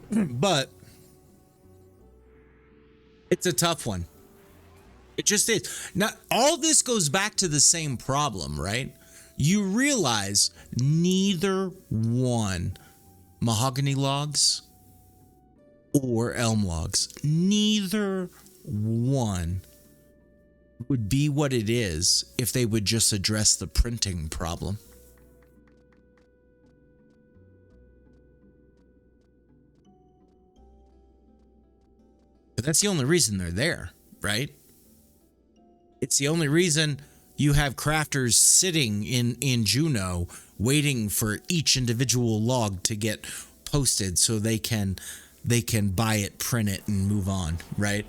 But it's a tough one. It just is. Now, all this goes back to the same problem, right? You realize neither one, mahogany logs or elm logs, neither one would be what it is if they would just address the printing problem. But that's the only reason they're there, right? It's the only reason you have crafters sitting in Juno waiting for each individual log to get posted so they can buy it, print it, and move on, right?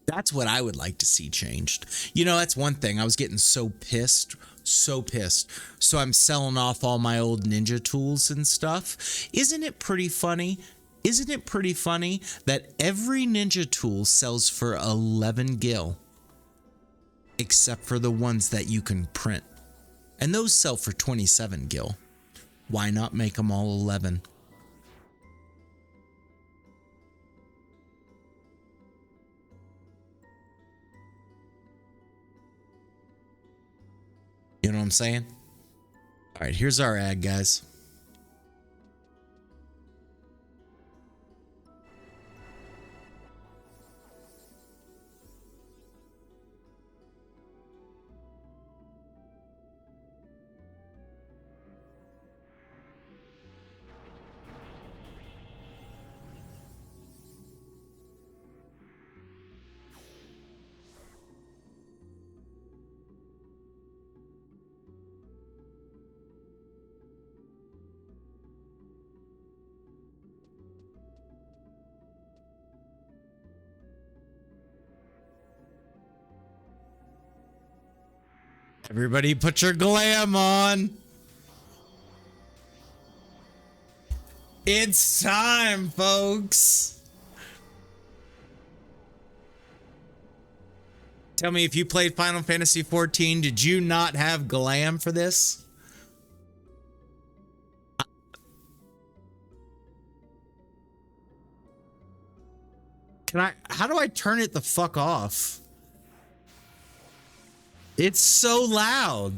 That's what I would like to see changed. You know, that's one thing. I was getting so pissed. So I'm selling off all my old ninja tools and stuff. Isn't it pretty funny? Isn't it pretty funny that every ninja tool sells for 11 gil, except for the ones that you can print? And those sell for 27 gil. Why not make them all 11? You know what I'm saying? All right, here's our ad, guys. Everybody put your glam on. It's time, folks. Tell me, if you played Final Fantasy XIV, did you not have glam for this? How do I turn it the fuck off? It's so loud.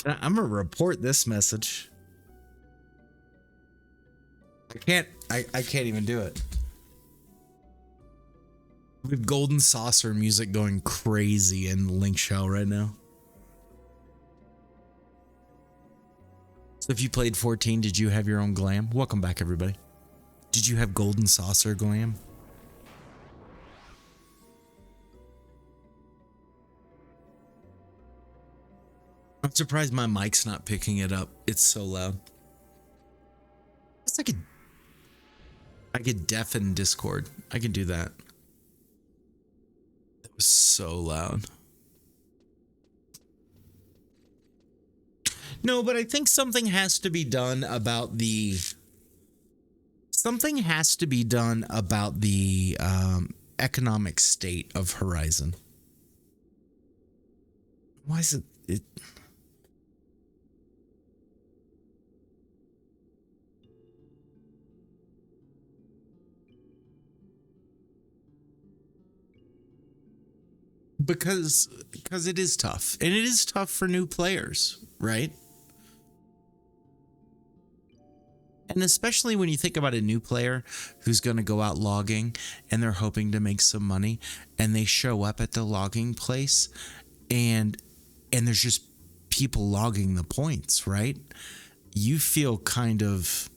I'm gonna report this message. I can't even do it. We have Golden Saucer music going crazy in Link Shell right now. So if you played 14, did you have your own glam? Welcome back, everybody. Did you have Golden Saucer glam? I'm surprised my mic's not picking it up. It's so loud. It's like I could deafen Discord. I can do that. It was so loud. No, but I think something has to be done about the economic state of Horizon. Why is it because it is tough, and it is tough for new players, right? And especially when you think about a new player who's going to go out logging and they're hoping to make some money, and they show up at the logging place and there's just people logging the points, right? You feel kind of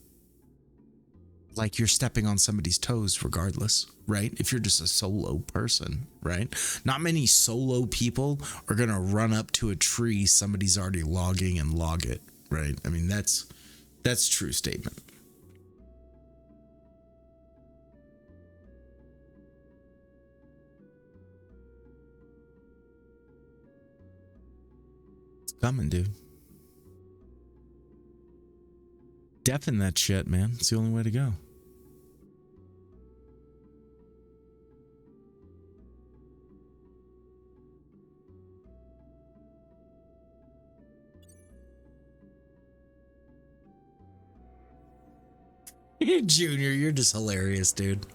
like you're stepping on somebody's toes regardless, right? If you're just a solo person, right? Not many solo people are going to run up to a tree somebody's already logging and log it, right? I mean, that's true statement. It's coming, dude. Deafen that shit, man. It's the only way to go. Junior, you're just hilarious, dude.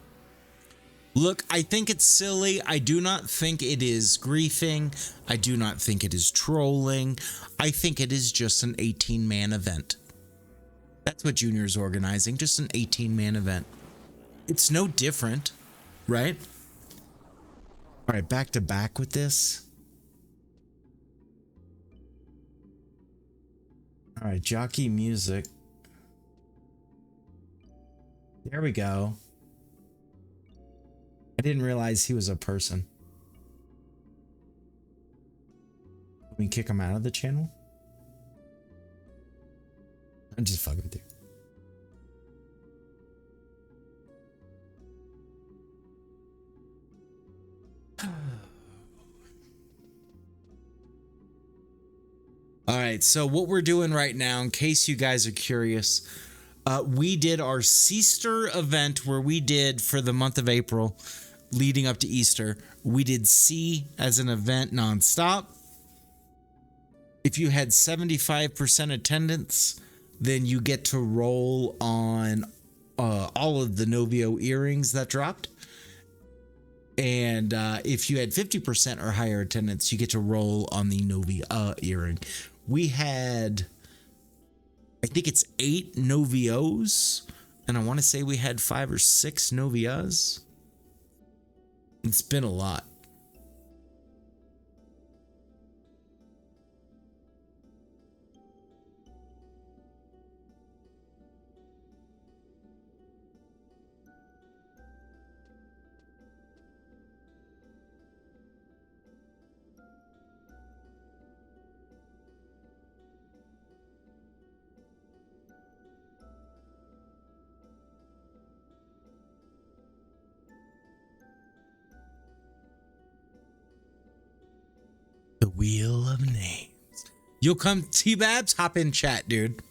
Look, I think it's silly. I do not think it is griefing. I do not think it is trolling. I think it is just an 18-man event. That's what Junior's organizing, just an 18-man event. It's no different, right? All right, back to back with this. All right, jockey music. There we go. I didn't realize he was a person. Can we kick him out of the channel? I'm just fucking with you. All right, so what we're doing right now, in case you guys are curious, we did our Seaster event where we did for the month of April leading up to Easter. We did C as an event nonstop. If you had 75% attendance, then you get to roll on all of the Novio earrings that dropped. And if you had 50% or higher attendance, you get to roll on the Novia earring. We had, I think it's 8 Novios, and I want to say we had 5 or 6 Novias. It's been a lot. The Wheel of Names. You'll come, T-Babs, hop in chat, dude.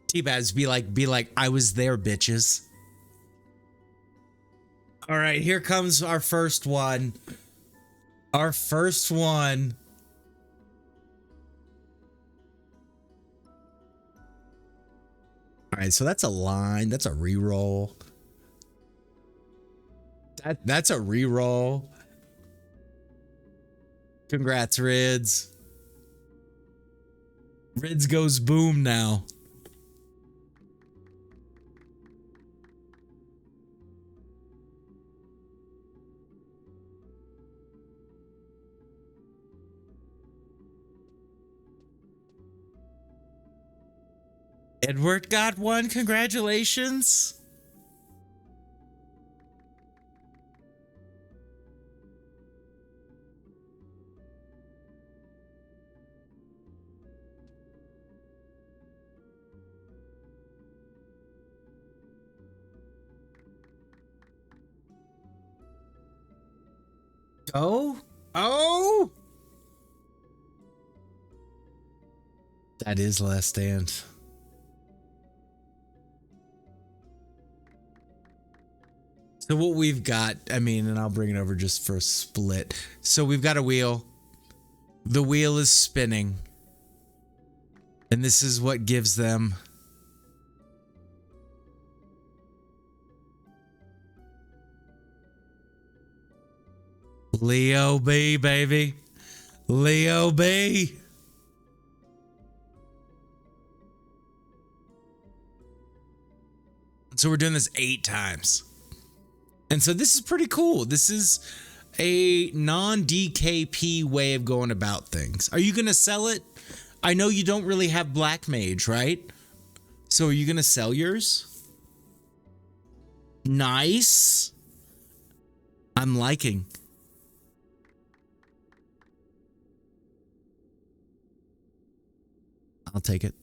T-Babs, be like, I was there, bitches. All right, here comes our first one. Our first one. All right, so that's a line. That's a reroll. That's a reroll. Congrats, Rids. Rids goes boom now. Edward got one. Congratulations. Oh! That is Last Stand. So what we've got, I mean, and I'll bring it over just for a split. So we've got a wheel. The wheel is spinning. And this is what gives them Leo B, baby. Leo B. So we're doing this 8 times. And so this is pretty cool. This is a non-DKP way of going about things. Are you going to sell it? I know you don't really have Black Mage, right? So are you going to sell yours? Nice. I'm liking. I'll take it.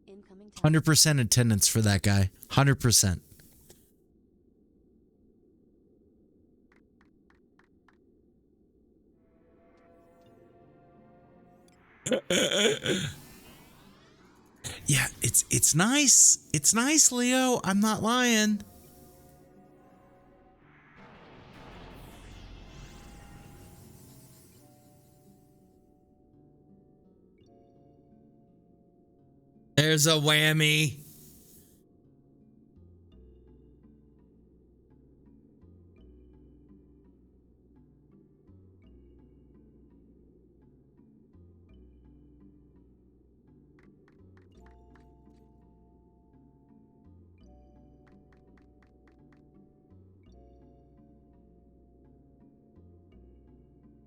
Incoming town. 100% attendance for that guy. 100%. Yeah, it's nice. It's nice, Leo. I'm not lying. There's a whammy.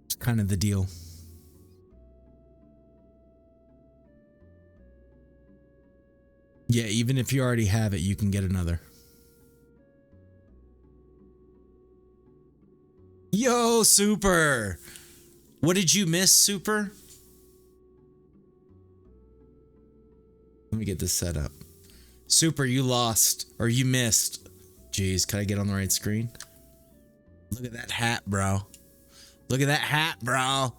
It's kind of the deal. Yeah, even if you already have it, you can get another. Yo, Super! What did you miss, Super? Let me get this set up. Super, you lost. Or you missed. Jeez, can I get on the right screen? Look at that hat, bro. Look at that hat, bro.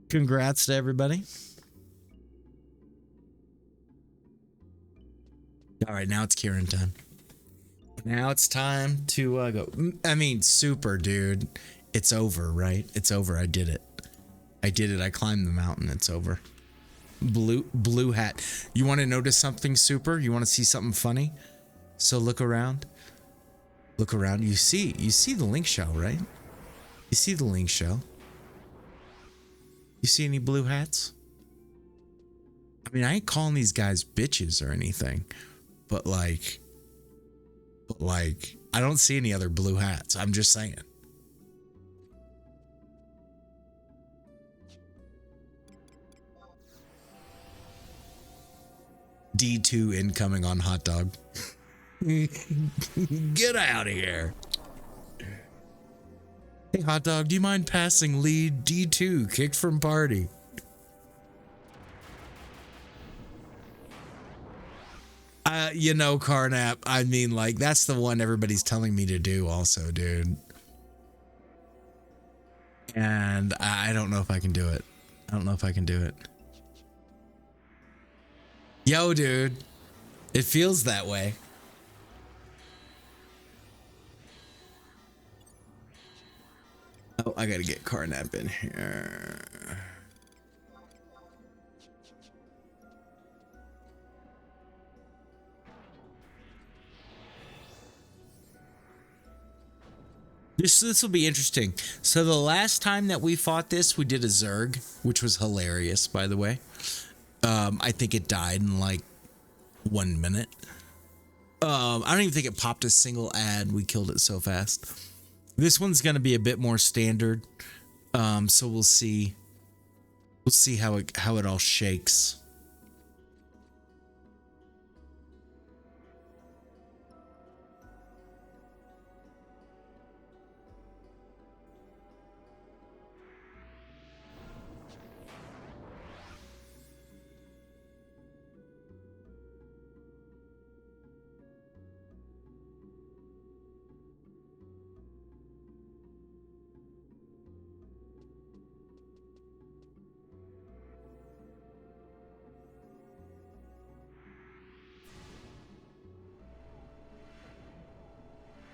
Congrats to everybody. All right, now it's Kieran time. Now it's time to go. I mean, Super, dude. It's over, right? It's over. I did it. I did it. I climbed the mountain. It's over. Blue hat. You want to notice something, Super? You want to see something funny? So look around. Look around. You see the link shell, right? You see the link shell. You see any blue hats? I mean, I ain't calling these guys bitches or anything, but like, I don't see any other blue hats. I'm just saying. D2 incoming on hot dog. Get out of here. Hey, hot dog, do you mind passing lead? D2 kicked from party. You know, Carnap, I mean, like, that's the one everybody's telling me to do also, dude. And I don't know if I can do it. I don't know if I can do it. Yo, dude. It feels that way. Oh, I gotta get Carnap in here. This will be interesting. So the last time that we fought this, we did a Zerg, which was hilarious, by the way. I think it died in like 1 minute. I don't even think it popped a single ad. We killed it so fast. This one's going to be a bit more standard. So we'll see. We'll see how it all shakes.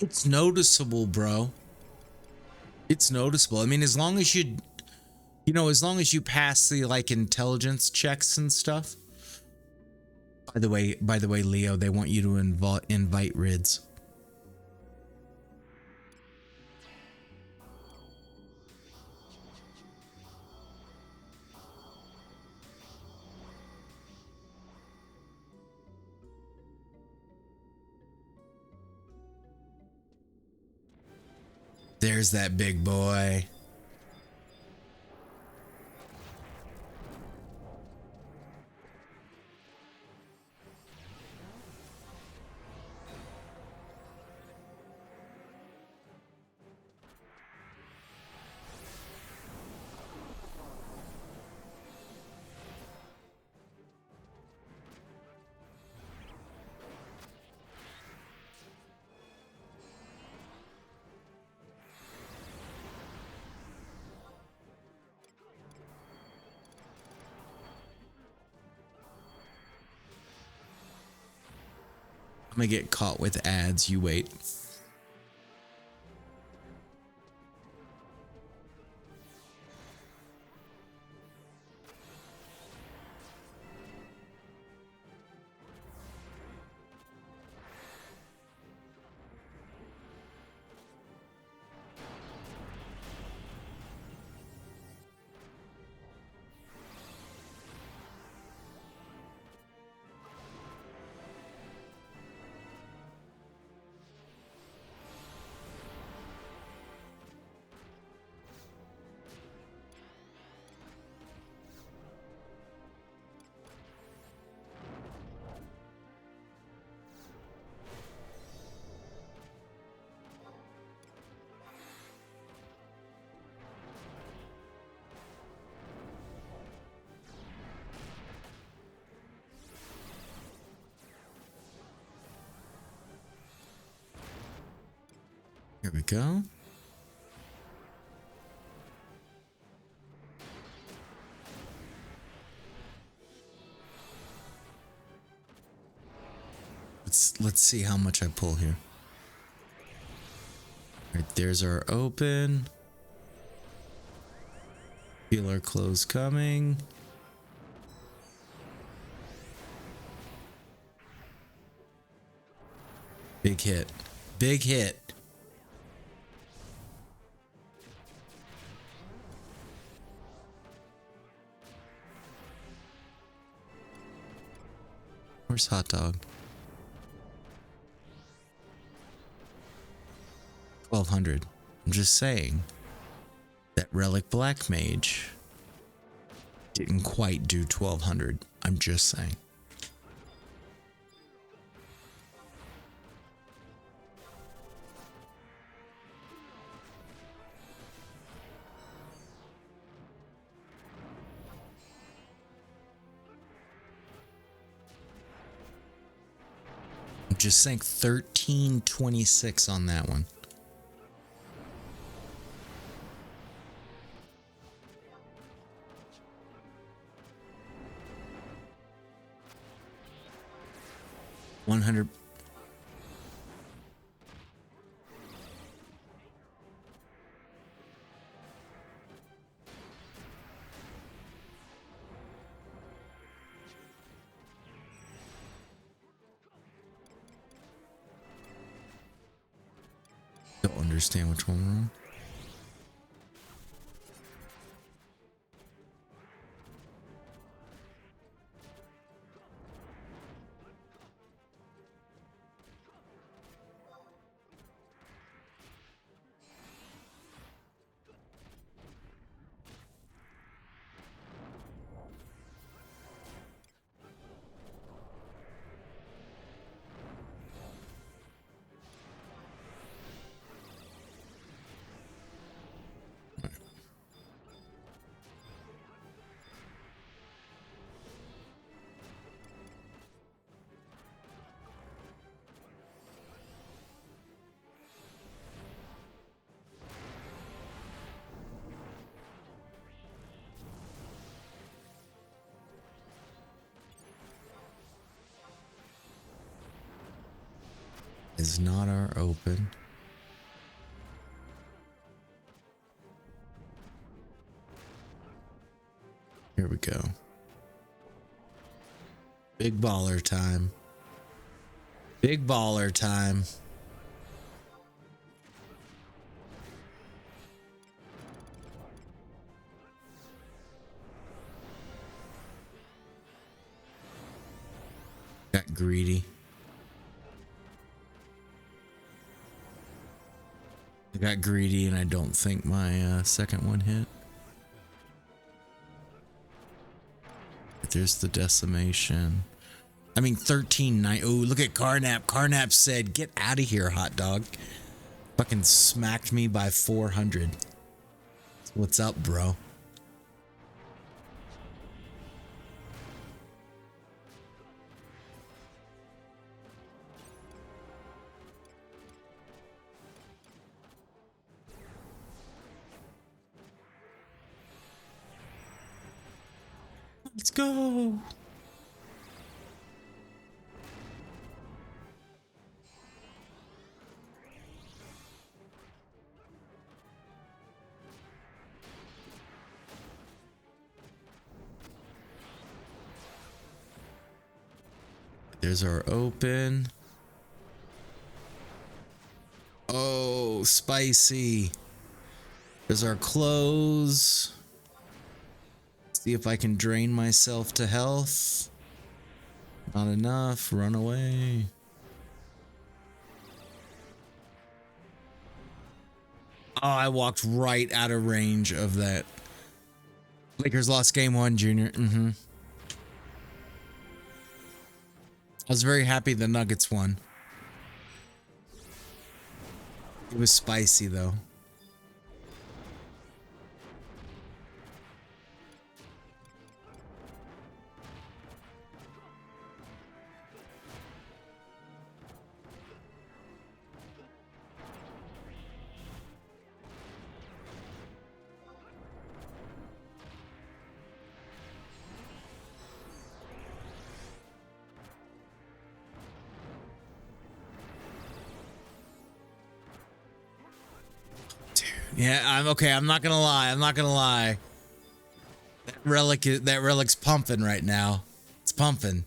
It's noticeable, bro. It's noticeable. I mean, as long as you pass the like intelligence checks and stuff. By the way, Leo, they want you to invite Rids. There's that big boy. I'm gonna get caught with ads. You wait. go. Let's see how much I pull here. All right, there's our open. Feel our close coming. Big hit. Big hit. Where's Hot Dog? 1200. I'm just saying that Relic Black Mage didn't quite do 1200. I'm just saying. I'm just saying 1326 on that one. $100. Don't understand which one we're on. Is not our open. Here we go. Big baller time. Big baller time. Got greedy. I got greedy and I don't think my second one hit. But there's the decimation. I mean 13-9. Oh, look at Carnap. Carnap said, get out of here, Hot Dog. Fucking smacked me by 400. What's up, bro? Let's go. There's our open. Oh, spicy. There's our close. See if I can drain myself to health. Not enough. Run away. Oh, I walked right out of range of that. Lakers lost game one, Junior. I was very happy the Nuggets won. It was spicy though. Yeah, I'm okay. I'm not gonna lie. I'm not gonna lie. That relic's pumping right now. It's pumping.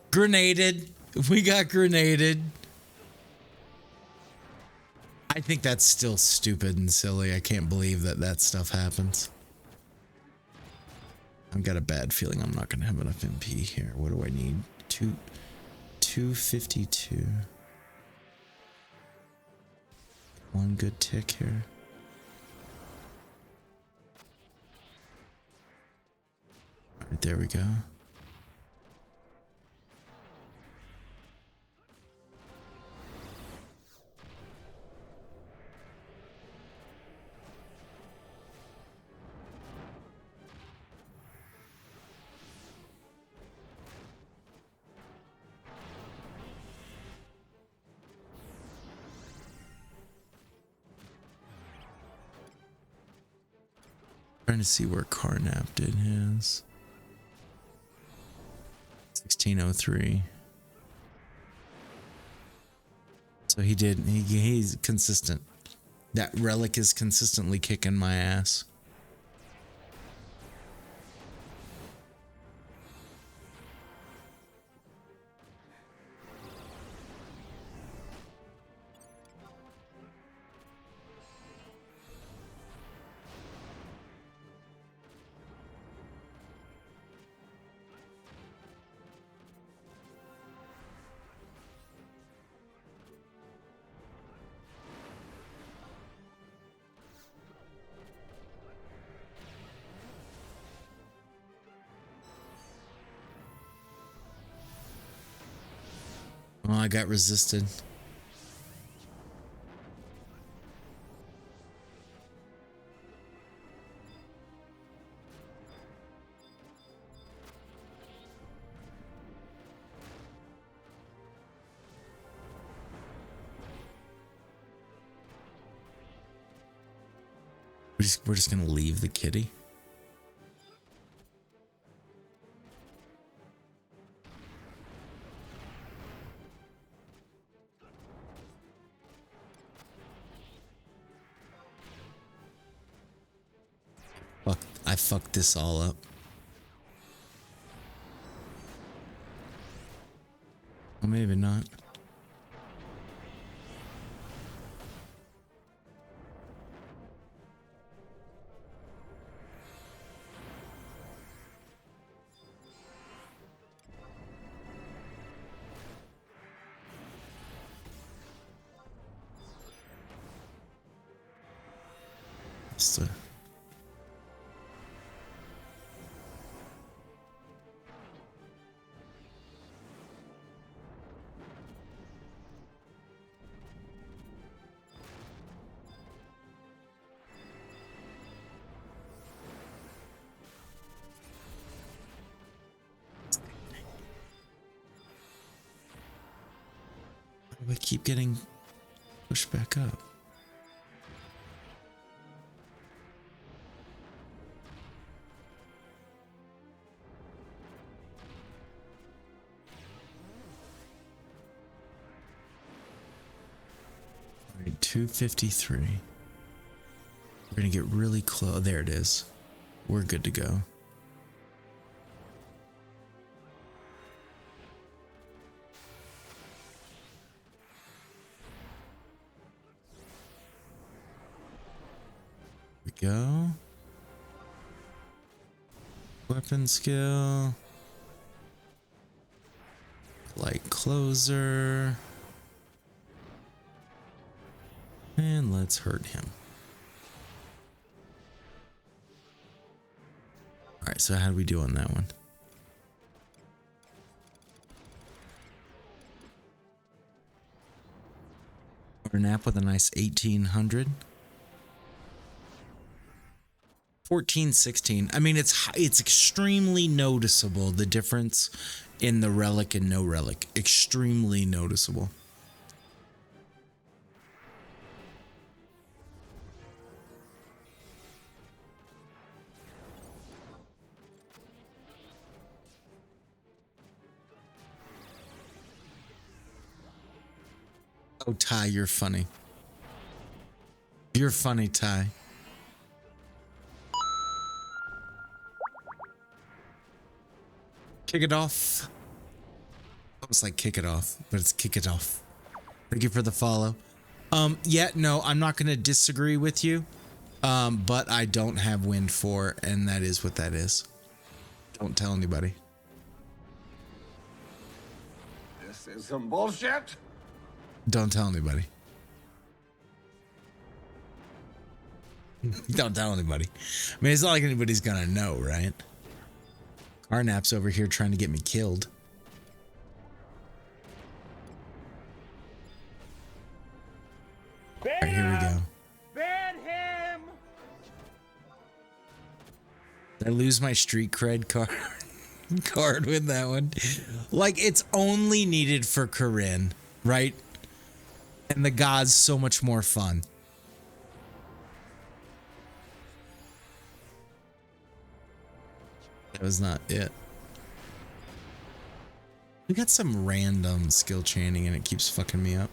Grenaded. We got grenaded. I think that's still stupid and silly. I can't believe that stuff happens. I've got a bad feeling I'm not gonna have enough MP here. What do I need? 252. One good tick here. All right, there we go. Trying to see where Carnap did his. 1603. So he did. He's consistent. That relic is consistently kicking my ass. Oh, I got resisted. We're just gonna leave the kitty. Fuck, I fucked this all up. Well, maybe not. So. We keep getting pushed back up. All right, 253. We're gonna get really close. There it is. We're good to go. Go. Weapon skill. Light closer. And let's hurt him. Alright, so how do we do on that one? Or nap with a nice 1800. 14, 16. I mean, it's extremely noticeable, the difference in the relic and no relic. Extremely noticeable. Oh, Ty, you're funny. You're funny, Ty. Kick it off. Almost like kick it off, but it's kick it off. Thank you for the follow. Yeah, no, I'm not going to disagree with you. But I don't have Wind 4, and that is what that is. Don't tell anybody. This is some bullshit. Don't tell anybody. Don't tell anybody. I mean, it's not like anybody's gonna know, right? Carnap's over here trying to get me killed. All right, here we go. Ban him! Did I lose my street cred card with that one? Like, it's only needed for Corinne, right? And the god's so much more fun. That was not it. We got some random skill chaining and it keeps fucking me up.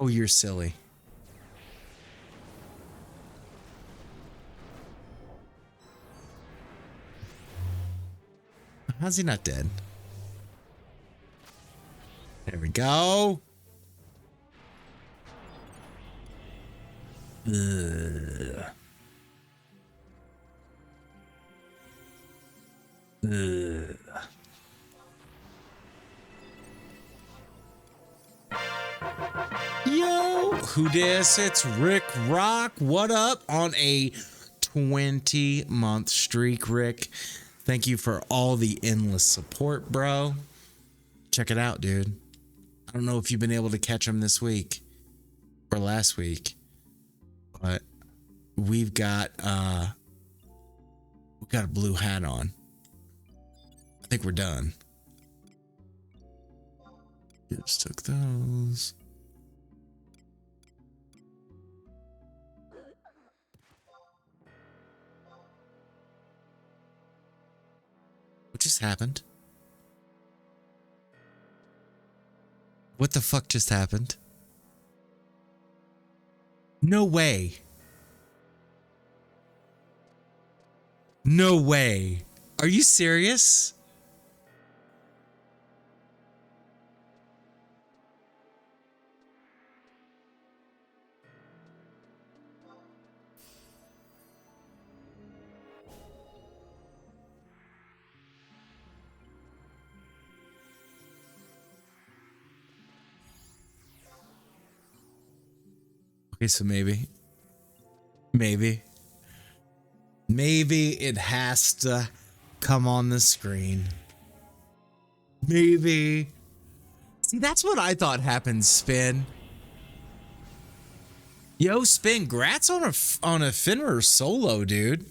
Oh, you're silly. How's he not dead? There we go. Ugh. Ugh. Yo, who dis? It's Rick Rock. What up on a 20-month streak, Rick? Thank you for all the endless support, bro. Check it out, dude. I don't know if you've been able to catch him this week or last week, but we've got a blue hat on. I think we're done. Just took those. What just happened? What the fuck just happened? No way. No way. Are you serious? Okay, so maybe it has to come on the screen. Maybe. See, that's what I thought happened, Spin. Yo, Spin, grats on a Finner solo, dude.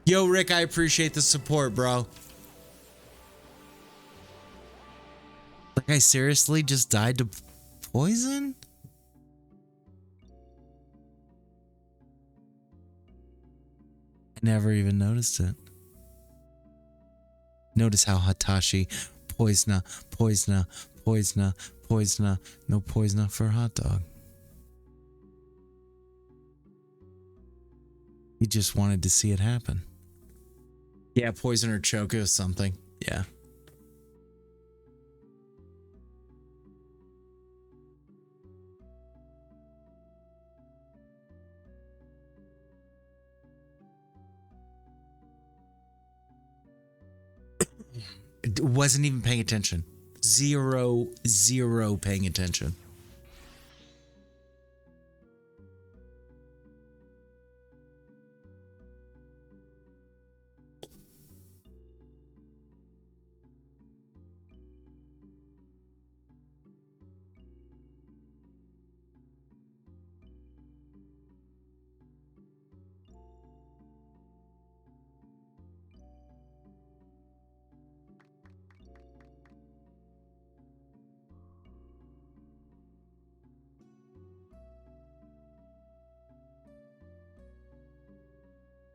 Yo, Rick, I appreciate the support, bro. Like, I seriously just died to poison? I never even noticed it. Notice how Hatashi poisona, no poisona for hot dog. He just wanted to see it happen. Yeah, poison or choke or something. Yeah. Wasn't even paying attention. Zero paying attention.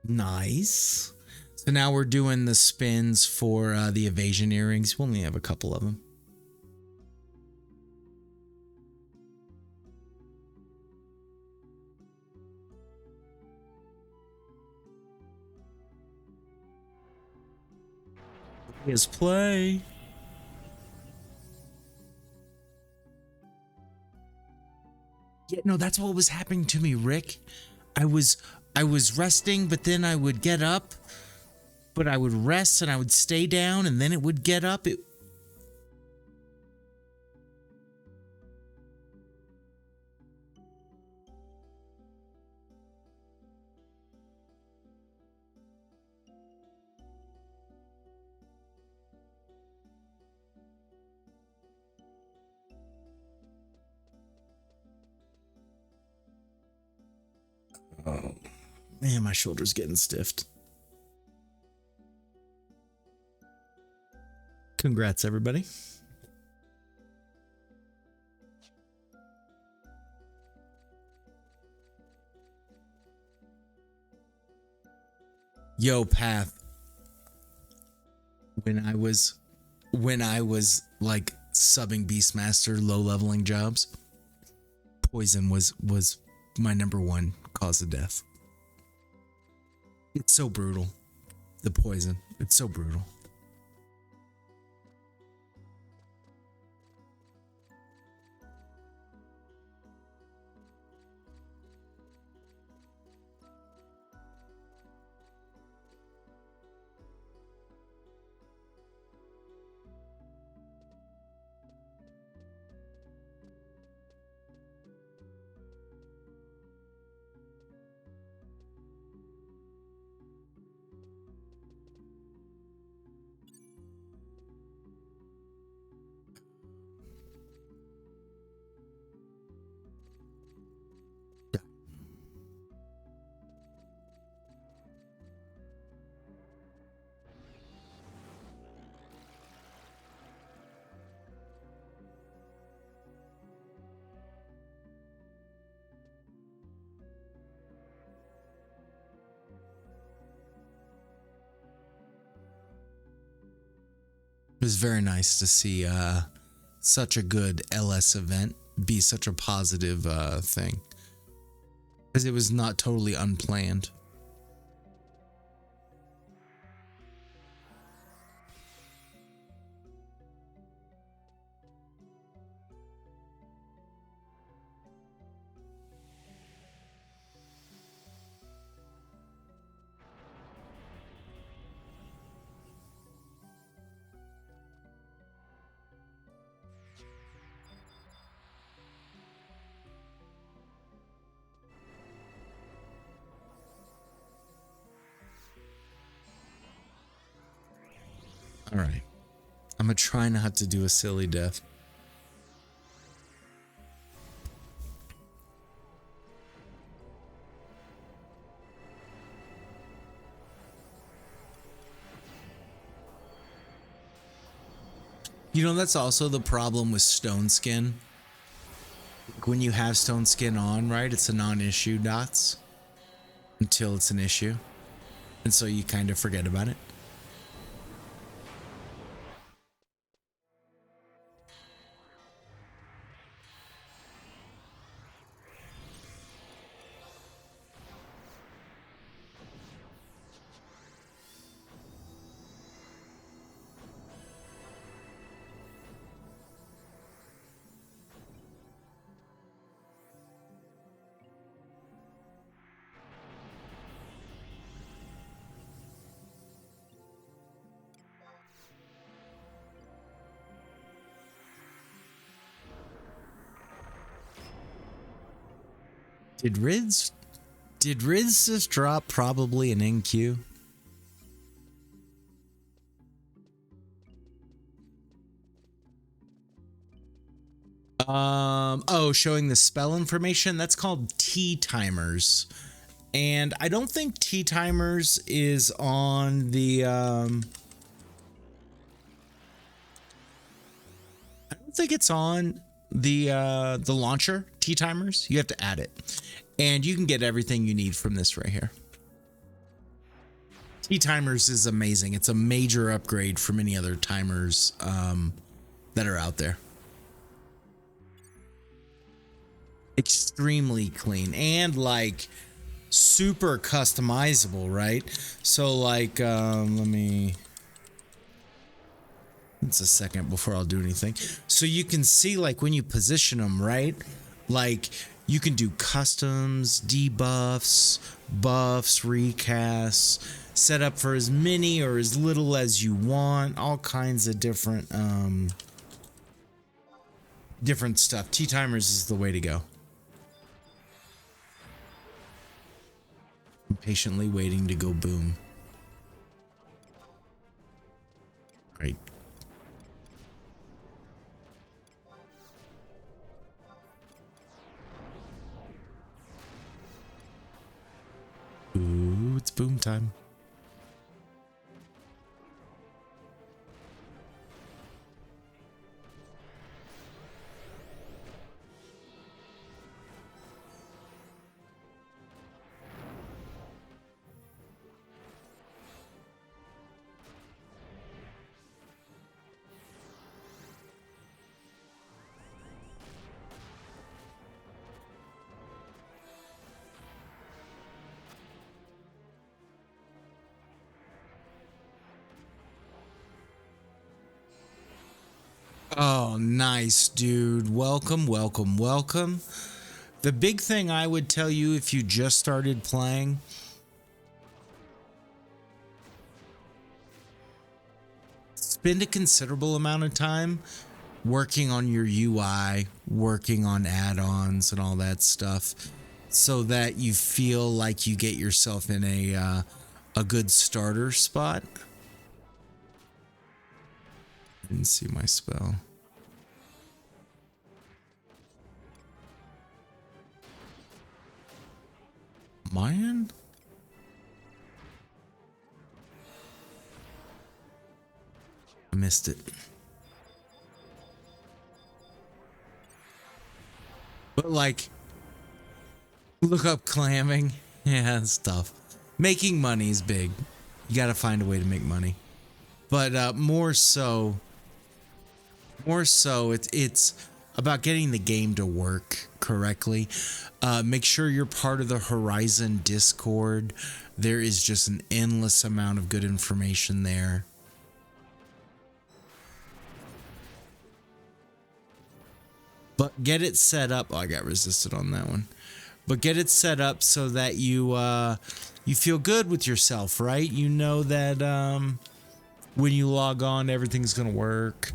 Nice. So now we're doing the spins for the evasion earrings. We only have a couple of them. His play. Yeah, no, that's what was happening to me, Rick. I was resting, but then I would get up, but I would rest and I would stay down and then it would get up. Oh, man, my shoulder's getting stiffed. Congrats, everybody. Yo, Path. When I was like subbing Beastmaster, low leveling jobs, poison was my number one cause of death. It's so brutal. The poison. It's so brutal. It was very nice to see such a good LS event be such a positive thing, because it was not totally unplanned. All right. I'm going to try not to do a silly death. You know, that's also the problem with stone skin. When you have stone skin on, right, it's a non-issue dots until it's an issue. And so you kind of forget about it. Did Riz just drop probably an NQ? Oh, showing the spell information. That's called T-timers. And I don't think T-timers is on the I don't think it's on the launcher. T-timers. You have to add it. And you can get everything you need from this right here. T-timers is amazing. It's a major upgrade from any other timers that are out there. Extremely clean and like super customizable, right? So like let me It's a second before I'll do anything. So you can see, like, when you position them, right? Like, you can do customs, debuffs, buffs, recasts, set up for as many or as little as you want, all kinds of different stuff. T-timers is the way to go. I'm patiently waiting to go boom. Great. Ooh, it's boom time. Oh, nice, dude. Welcome, welcome, welcome. The big thing I would tell you if you just started playing, spend a considerable amount of time working on your UI, working on add-ons and all that stuff, so that you feel like you get yourself in a good starter spot. Didn't see my spell. Mayan? I missed it. But like, look up clamming. Yeah, that's tough. Making money is big. You got to find a way to make money. But more so, it's about getting the game to work correctly. Make sure you're part of the Horizon Discord. There is just an endless amount of good information there. But get it set up. Oh, I got resisted on that one. But get it set up so that you feel good with yourself, right? You know that when you log on, everything's gonna work.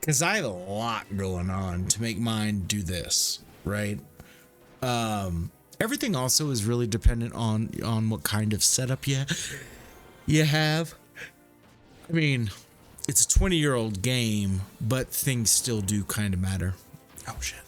Because I have a lot going on to make mine do this, right? Everything also is really dependent on what kind of setup you have. I mean, it's a 20-year-old game, but things still do kind of matter. Oh shit.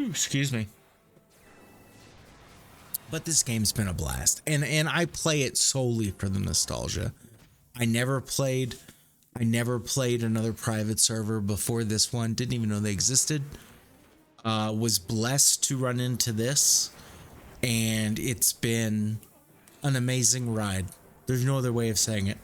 Excuse me. But this game's been a blast, and I play it solely for the nostalgia. I never played another private server before this one. Didn't even know they existed. Was blessed to run into this, and it's been an amazing ride. There's no other way of saying it.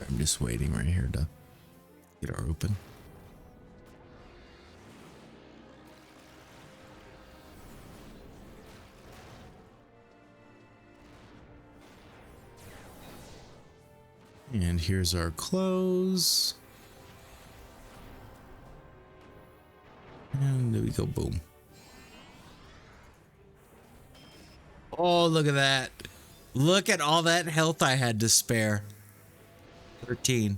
I'm just waiting right here to get her open. And here's our close. And there we go, boom. Oh, look at that. Look at all that health I had to spare. 13.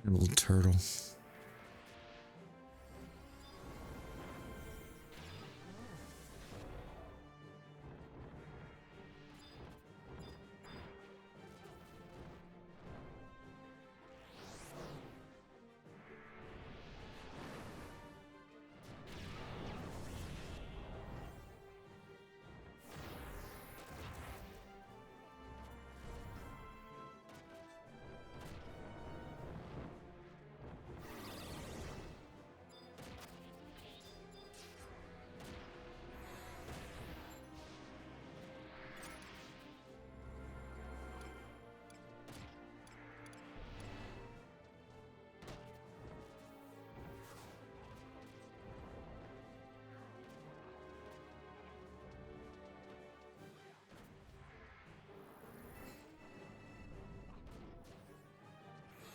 Little turtle.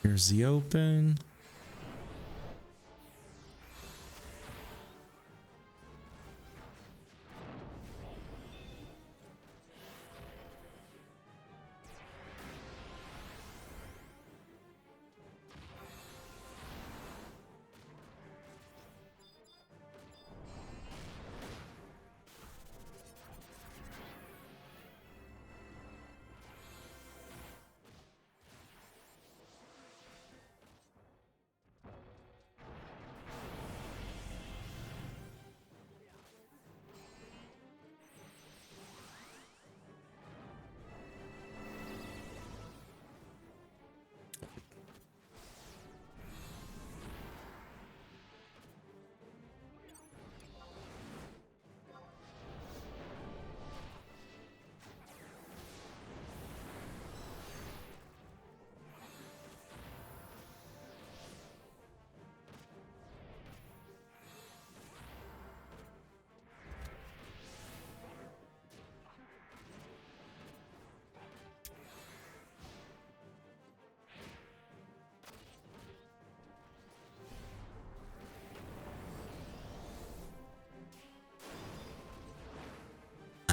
Here's the open.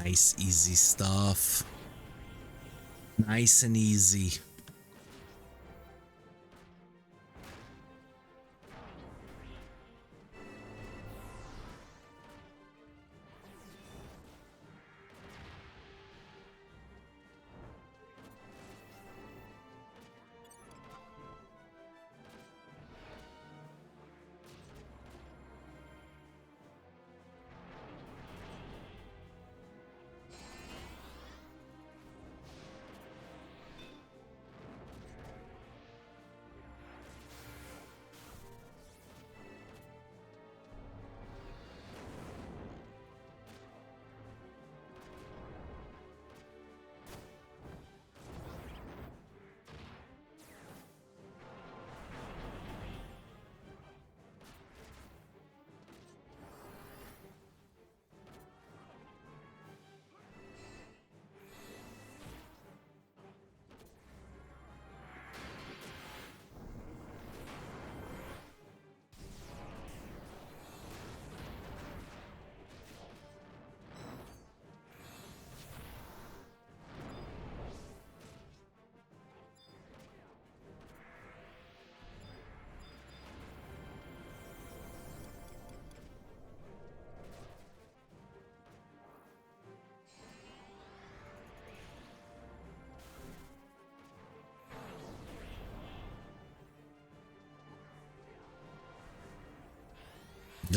Nice, easy stuff. Nice and easy.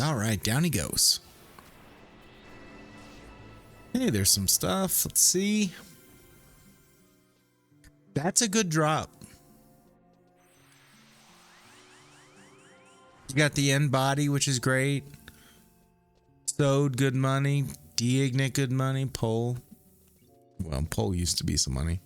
All right, down he goes. Hey, there's some stuff. Let's see. That's a good drop. You got the end body, which is great. Sewed, good money. Deignit, good money. Pole. Well, pole used to be some money.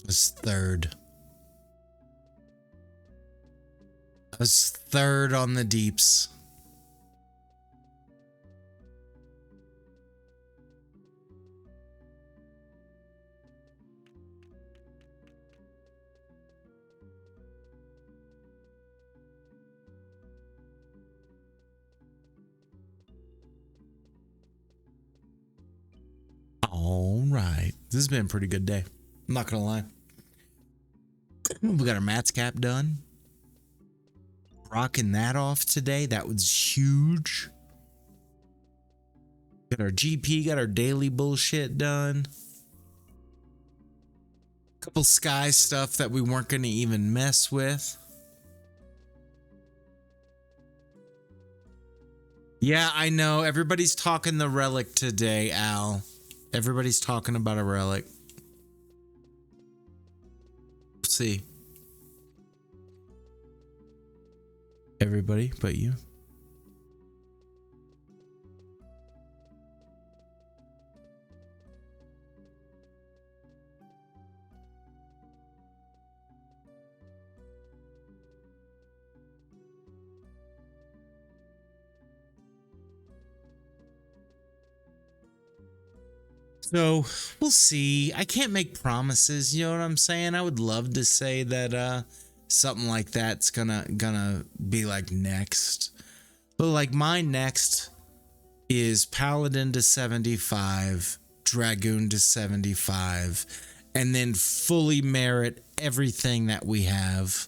Was third. I was third on the deeps. All right. This has been a pretty good day. I'm not going to lie. We got our Mats cap done. Rocking that off today. That was huge. Got our GP, got our daily bullshit done. Couple sky stuff that we weren't going to even mess with. Yeah, I know. Everybody's talking the relic today, Al. Everybody's talking about a relic. Let's see. Everybody but you. So we'll see. I can't make promises, you know what I'm saying? I would love to say that something like that's gonna be like next. But like my next is Paladin to 75, Dragoon to 75, and then fully merit everything that we have.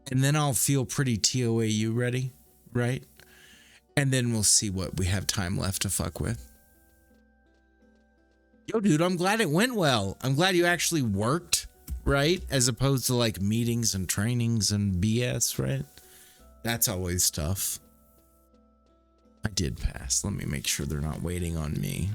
And then I'll feel pretty TOAU ready, right? And then we'll see what we have time left to fuck with. Yo, dude, I'm glad it went well. I'm glad you actually worked, right? As opposed to like meetings and trainings and BS, right? That's always tough. I did pass. Let me make sure they're not waiting on me.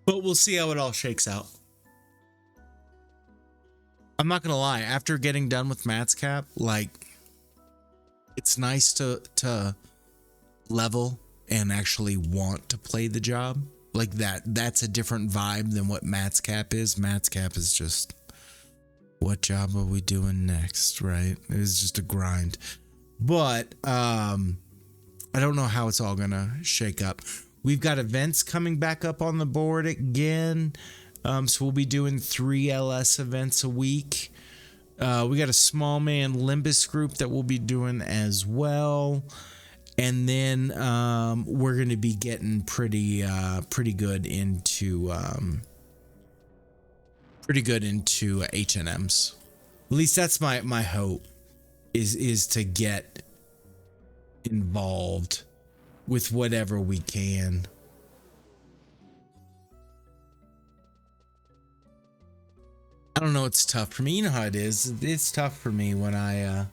But we'll see how it all shakes out. I'm not gonna lie, after getting done with Mats cap, like it's nice to level and actually want to play the job. Like that's a different vibe than what Mats cap is. Mats cap is just, what job are we doing next, right? It is just a grind. But I don't know how it's all gonna shake up. We've got events coming back up on the board again. So we'll be doing 3 LS events a week. We got a small man Limbus group that we'll be doing as well. And then we're going to be getting pretty good into H&Ms. At least that's my hope is to get involved with whatever we can. I don't know, it's tough for me. You know how it is. It's tough for me when I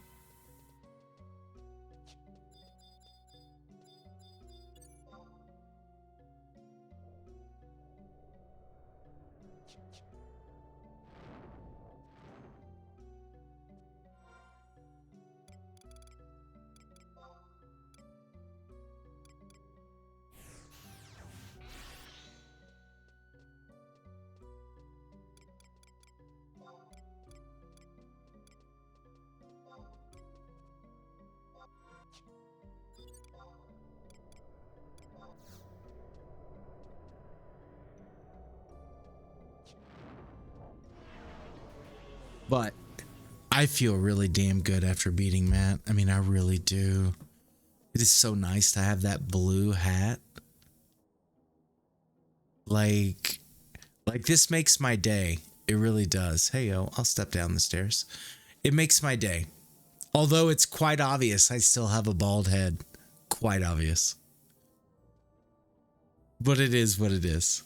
But I feel really damn good after beating Matt. I mean, I really do. It is so nice to have that blue hat. Like this makes my day. It really does. Hey, yo, I'll step down the stairs. It makes my day. Although it's quite obvious I still have a bald head. Quite obvious. But it is what it is.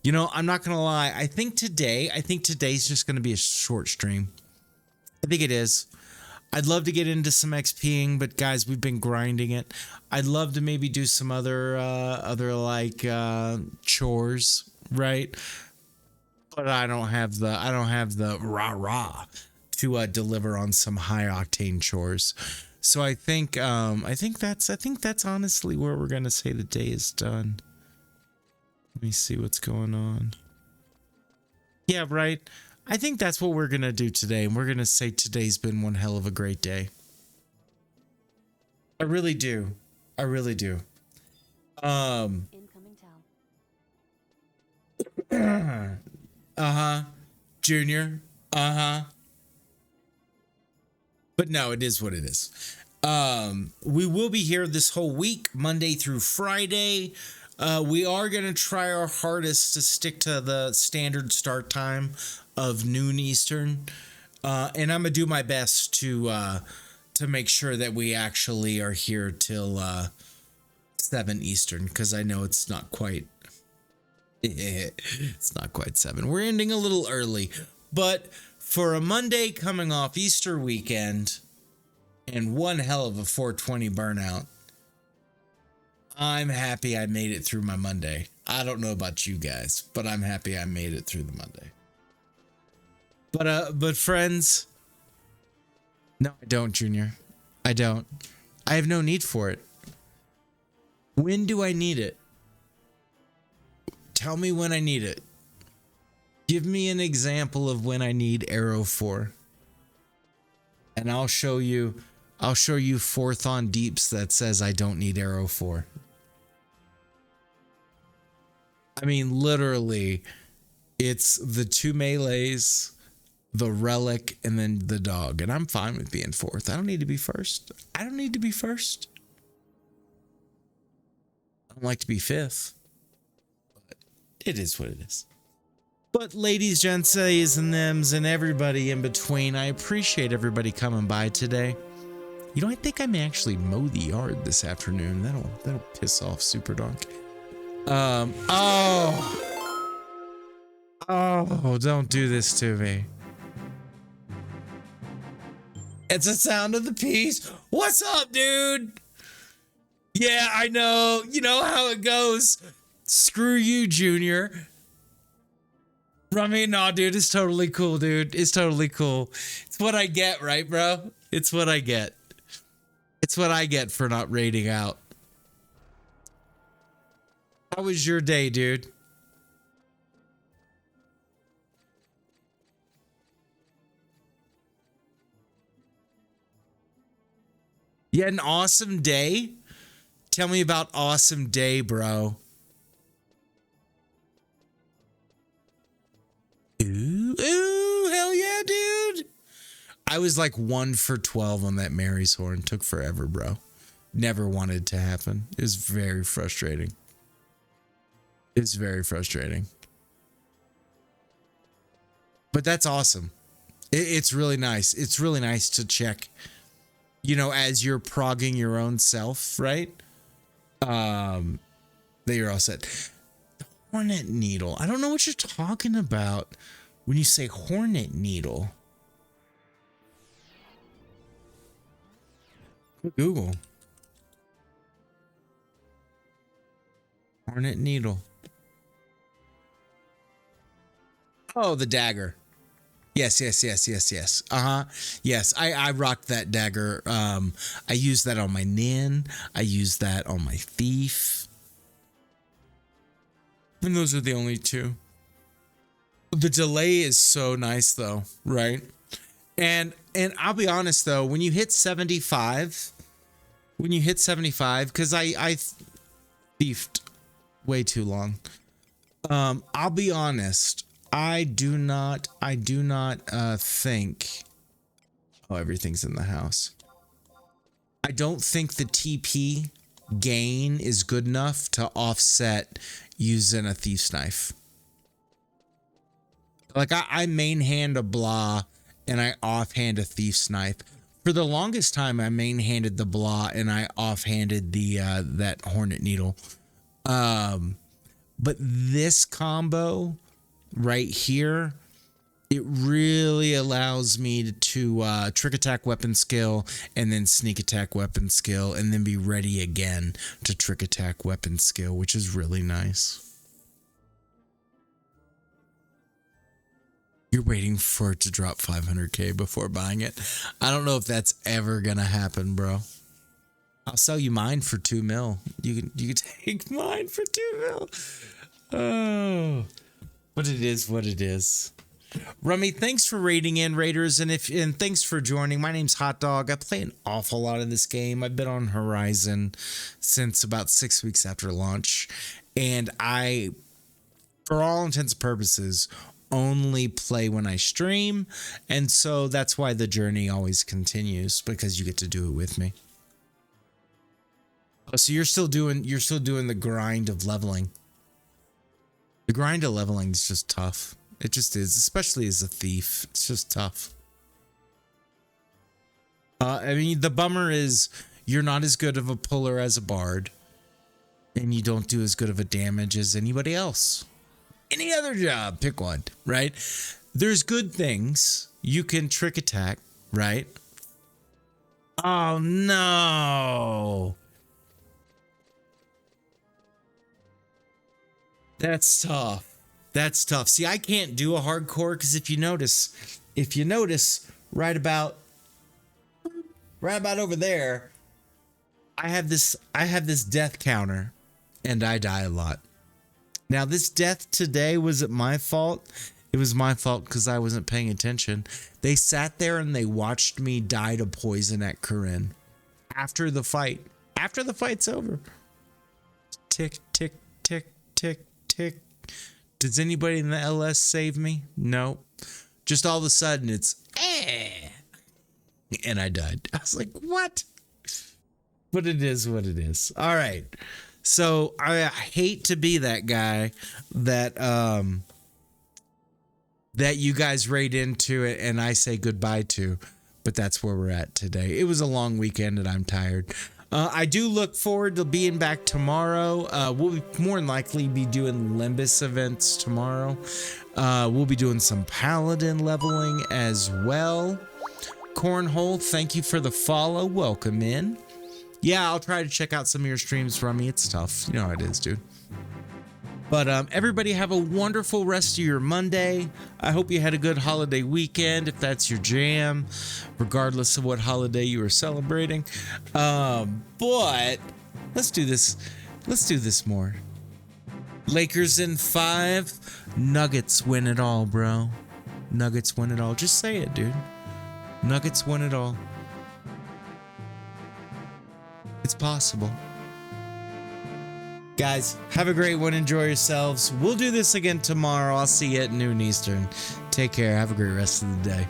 You know, I'm not going to lie. I think today's just going to be a short stream. I think it is. I'd love to get into some XPing, but guys, we've been grinding it. I'd love to maybe do some other chores, right? But I don't have the rah to deliver on some high octane chores. So I think that's honestly where we're gonna say the day is done. Let me see what's going on. Yeah, right. I think that's what we're gonna do today, and we're gonna say today's been one hell of a great day. I really do. I really do. Incoming town. Junior. But no, it is what it is. We will be here this whole week, Monday through Friday. We are going to try our hardest to stick to the standard start time of noon Eastern. And I'm going to do my best to make sure that we actually are here till 7 Eastern, because I know it's not quite it's not quite 7. We're ending a little early, but for a Monday coming off Easter weekend and one hell of a 420 burnout, I'm happy I made it through my Monday. I don't know about you guys, but I'm happy I made it through the Monday. But friends, no, I don't, Junior. I don't. I have no need for it. When do I need it? Tell me when I need it. Give me an example of when I need Arrow 4. And I'll show you 4th on deeps that says I don't need Arrow 4. I mean, literally, it's the 2 melees, the relic, and then the dog. And I'm fine with being 4th. I don't need to be 1st. I don't need to be 1st. I don't like to be 5th. But it is what it is. But ladies, gents, and thems, and everybody in between, I appreciate everybody coming by today. You know, I think I may actually mow the yard this afternoon. That'll piss off Super Donk. Oh, don't do this to me. It's a sound of the piece. What's up, dude? Yeah, I know. You know how it goes. Screw you, Junior. I mean, no, dude, it's totally cool, dude. It's totally cool. It's what I get, right, bro? It's what I get. It's what I get for not raiding out. How was your day, dude? You had an awesome day? Tell me about awesome day, bro. Ooh, hell yeah, dude. I was like 1 for 12 on that Mary's horn. Took forever, bro. Never wanted it to happen. It was very frustrating. It's very frustrating. But that's awesome. It's really nice. It's really nice to check, you know, as you're progging your own self, right? That you're all set. The Hornet Needle. I don't know what you're talking about when you say Hornet Needle. Google. Hornet Needle. Oh, the dagger. Yes. Yes, I rocked that dagger. I used that on my Nin. I used that on my Thief. And those are the only 2. The delay is so nice though, right? And I'll be honest though, when you hit 75, because I thiefed way too long. I'll be honest, I do not think, oh, everything's in the house. I don't think the TP gain is good enough to offset using a thief's knife. Like I main hand a blah and I offhand a thief's knife. For the longest time, I main handed the blah and I offhanded the that hornet needle. But this combo right here, it really allows me to trick attack weapon skill and then sneak attack weapon skill and then be ready again to trick attack weapon skill, which is really nice. You're waiting for it to drop 500k before buying it. I don't know if that's ever gonna happen, bro. I'll sell you mine for 2 mil. You can take mine for 2 mil. Oh, but it is what it is. Rummy, thanks for raiding in, Raiders, and thanks for joining. My name's Hot Dog. I play an awful lot of this game. I've been on Horizon since about 6 weeks after launch, and I, for all intents and purposes, only play when I stream, and so that's why the journey always continues, because you get to do it with me. So you're still doing the grind of leveling. The grind of leveling is just tough. It just is, especially as a thief. It's just tough. I mean, the bummer is you're not as good of a puller as a bard, and you don't do as good of a damage as anybody else. Any other job, pick one, right? There's good things. You can trick attack, right? Oh no. That's tough. That's tough. See, I can't do a hardcore because if you notice right about over there, I have this death counter and I die a lot. Now, this death today, was it my fault? It was my fault because I wasn't paying attention. They sat there and they watched me die to poison at Corinne after the fight. After the fight's over. Tick, tick, tick, tick, tick. Does anybody in the LS save me? No. Just all of a sudden it's and I died. I was like, what? But it is what it is. All right. So I hate to be that guy that that you guys raid into it and I say goodbye to, but that's where we're at today. It was a long weekend and I'm tired. I do look forward to being back tomorrow. We'll more than likely be doing Limbus events tomorrow. We'll be doing some Paladin leveling as well. Cornhole, thank you for the follow. Welcome in. Yeah, I'll try to check out some of your streams, Rummy. It's tough. You know how it is, dude. But everybody have a wonderful rest of your Monday. I hope you had a good holiday weekend, if that's your jam, regardless of what holiday you were celebrating. But let's do this. Let's do this more. Lakers in 5. Nuggets win it all, bro. Nuggets win it all. Just say it, dude. Nuggets win it all. It's possible. Guys, have a great one. Enjoy yourselves. We'll do this again tomorrow. I'll see you at noon Eastern. Take care. Have a great rest of the day.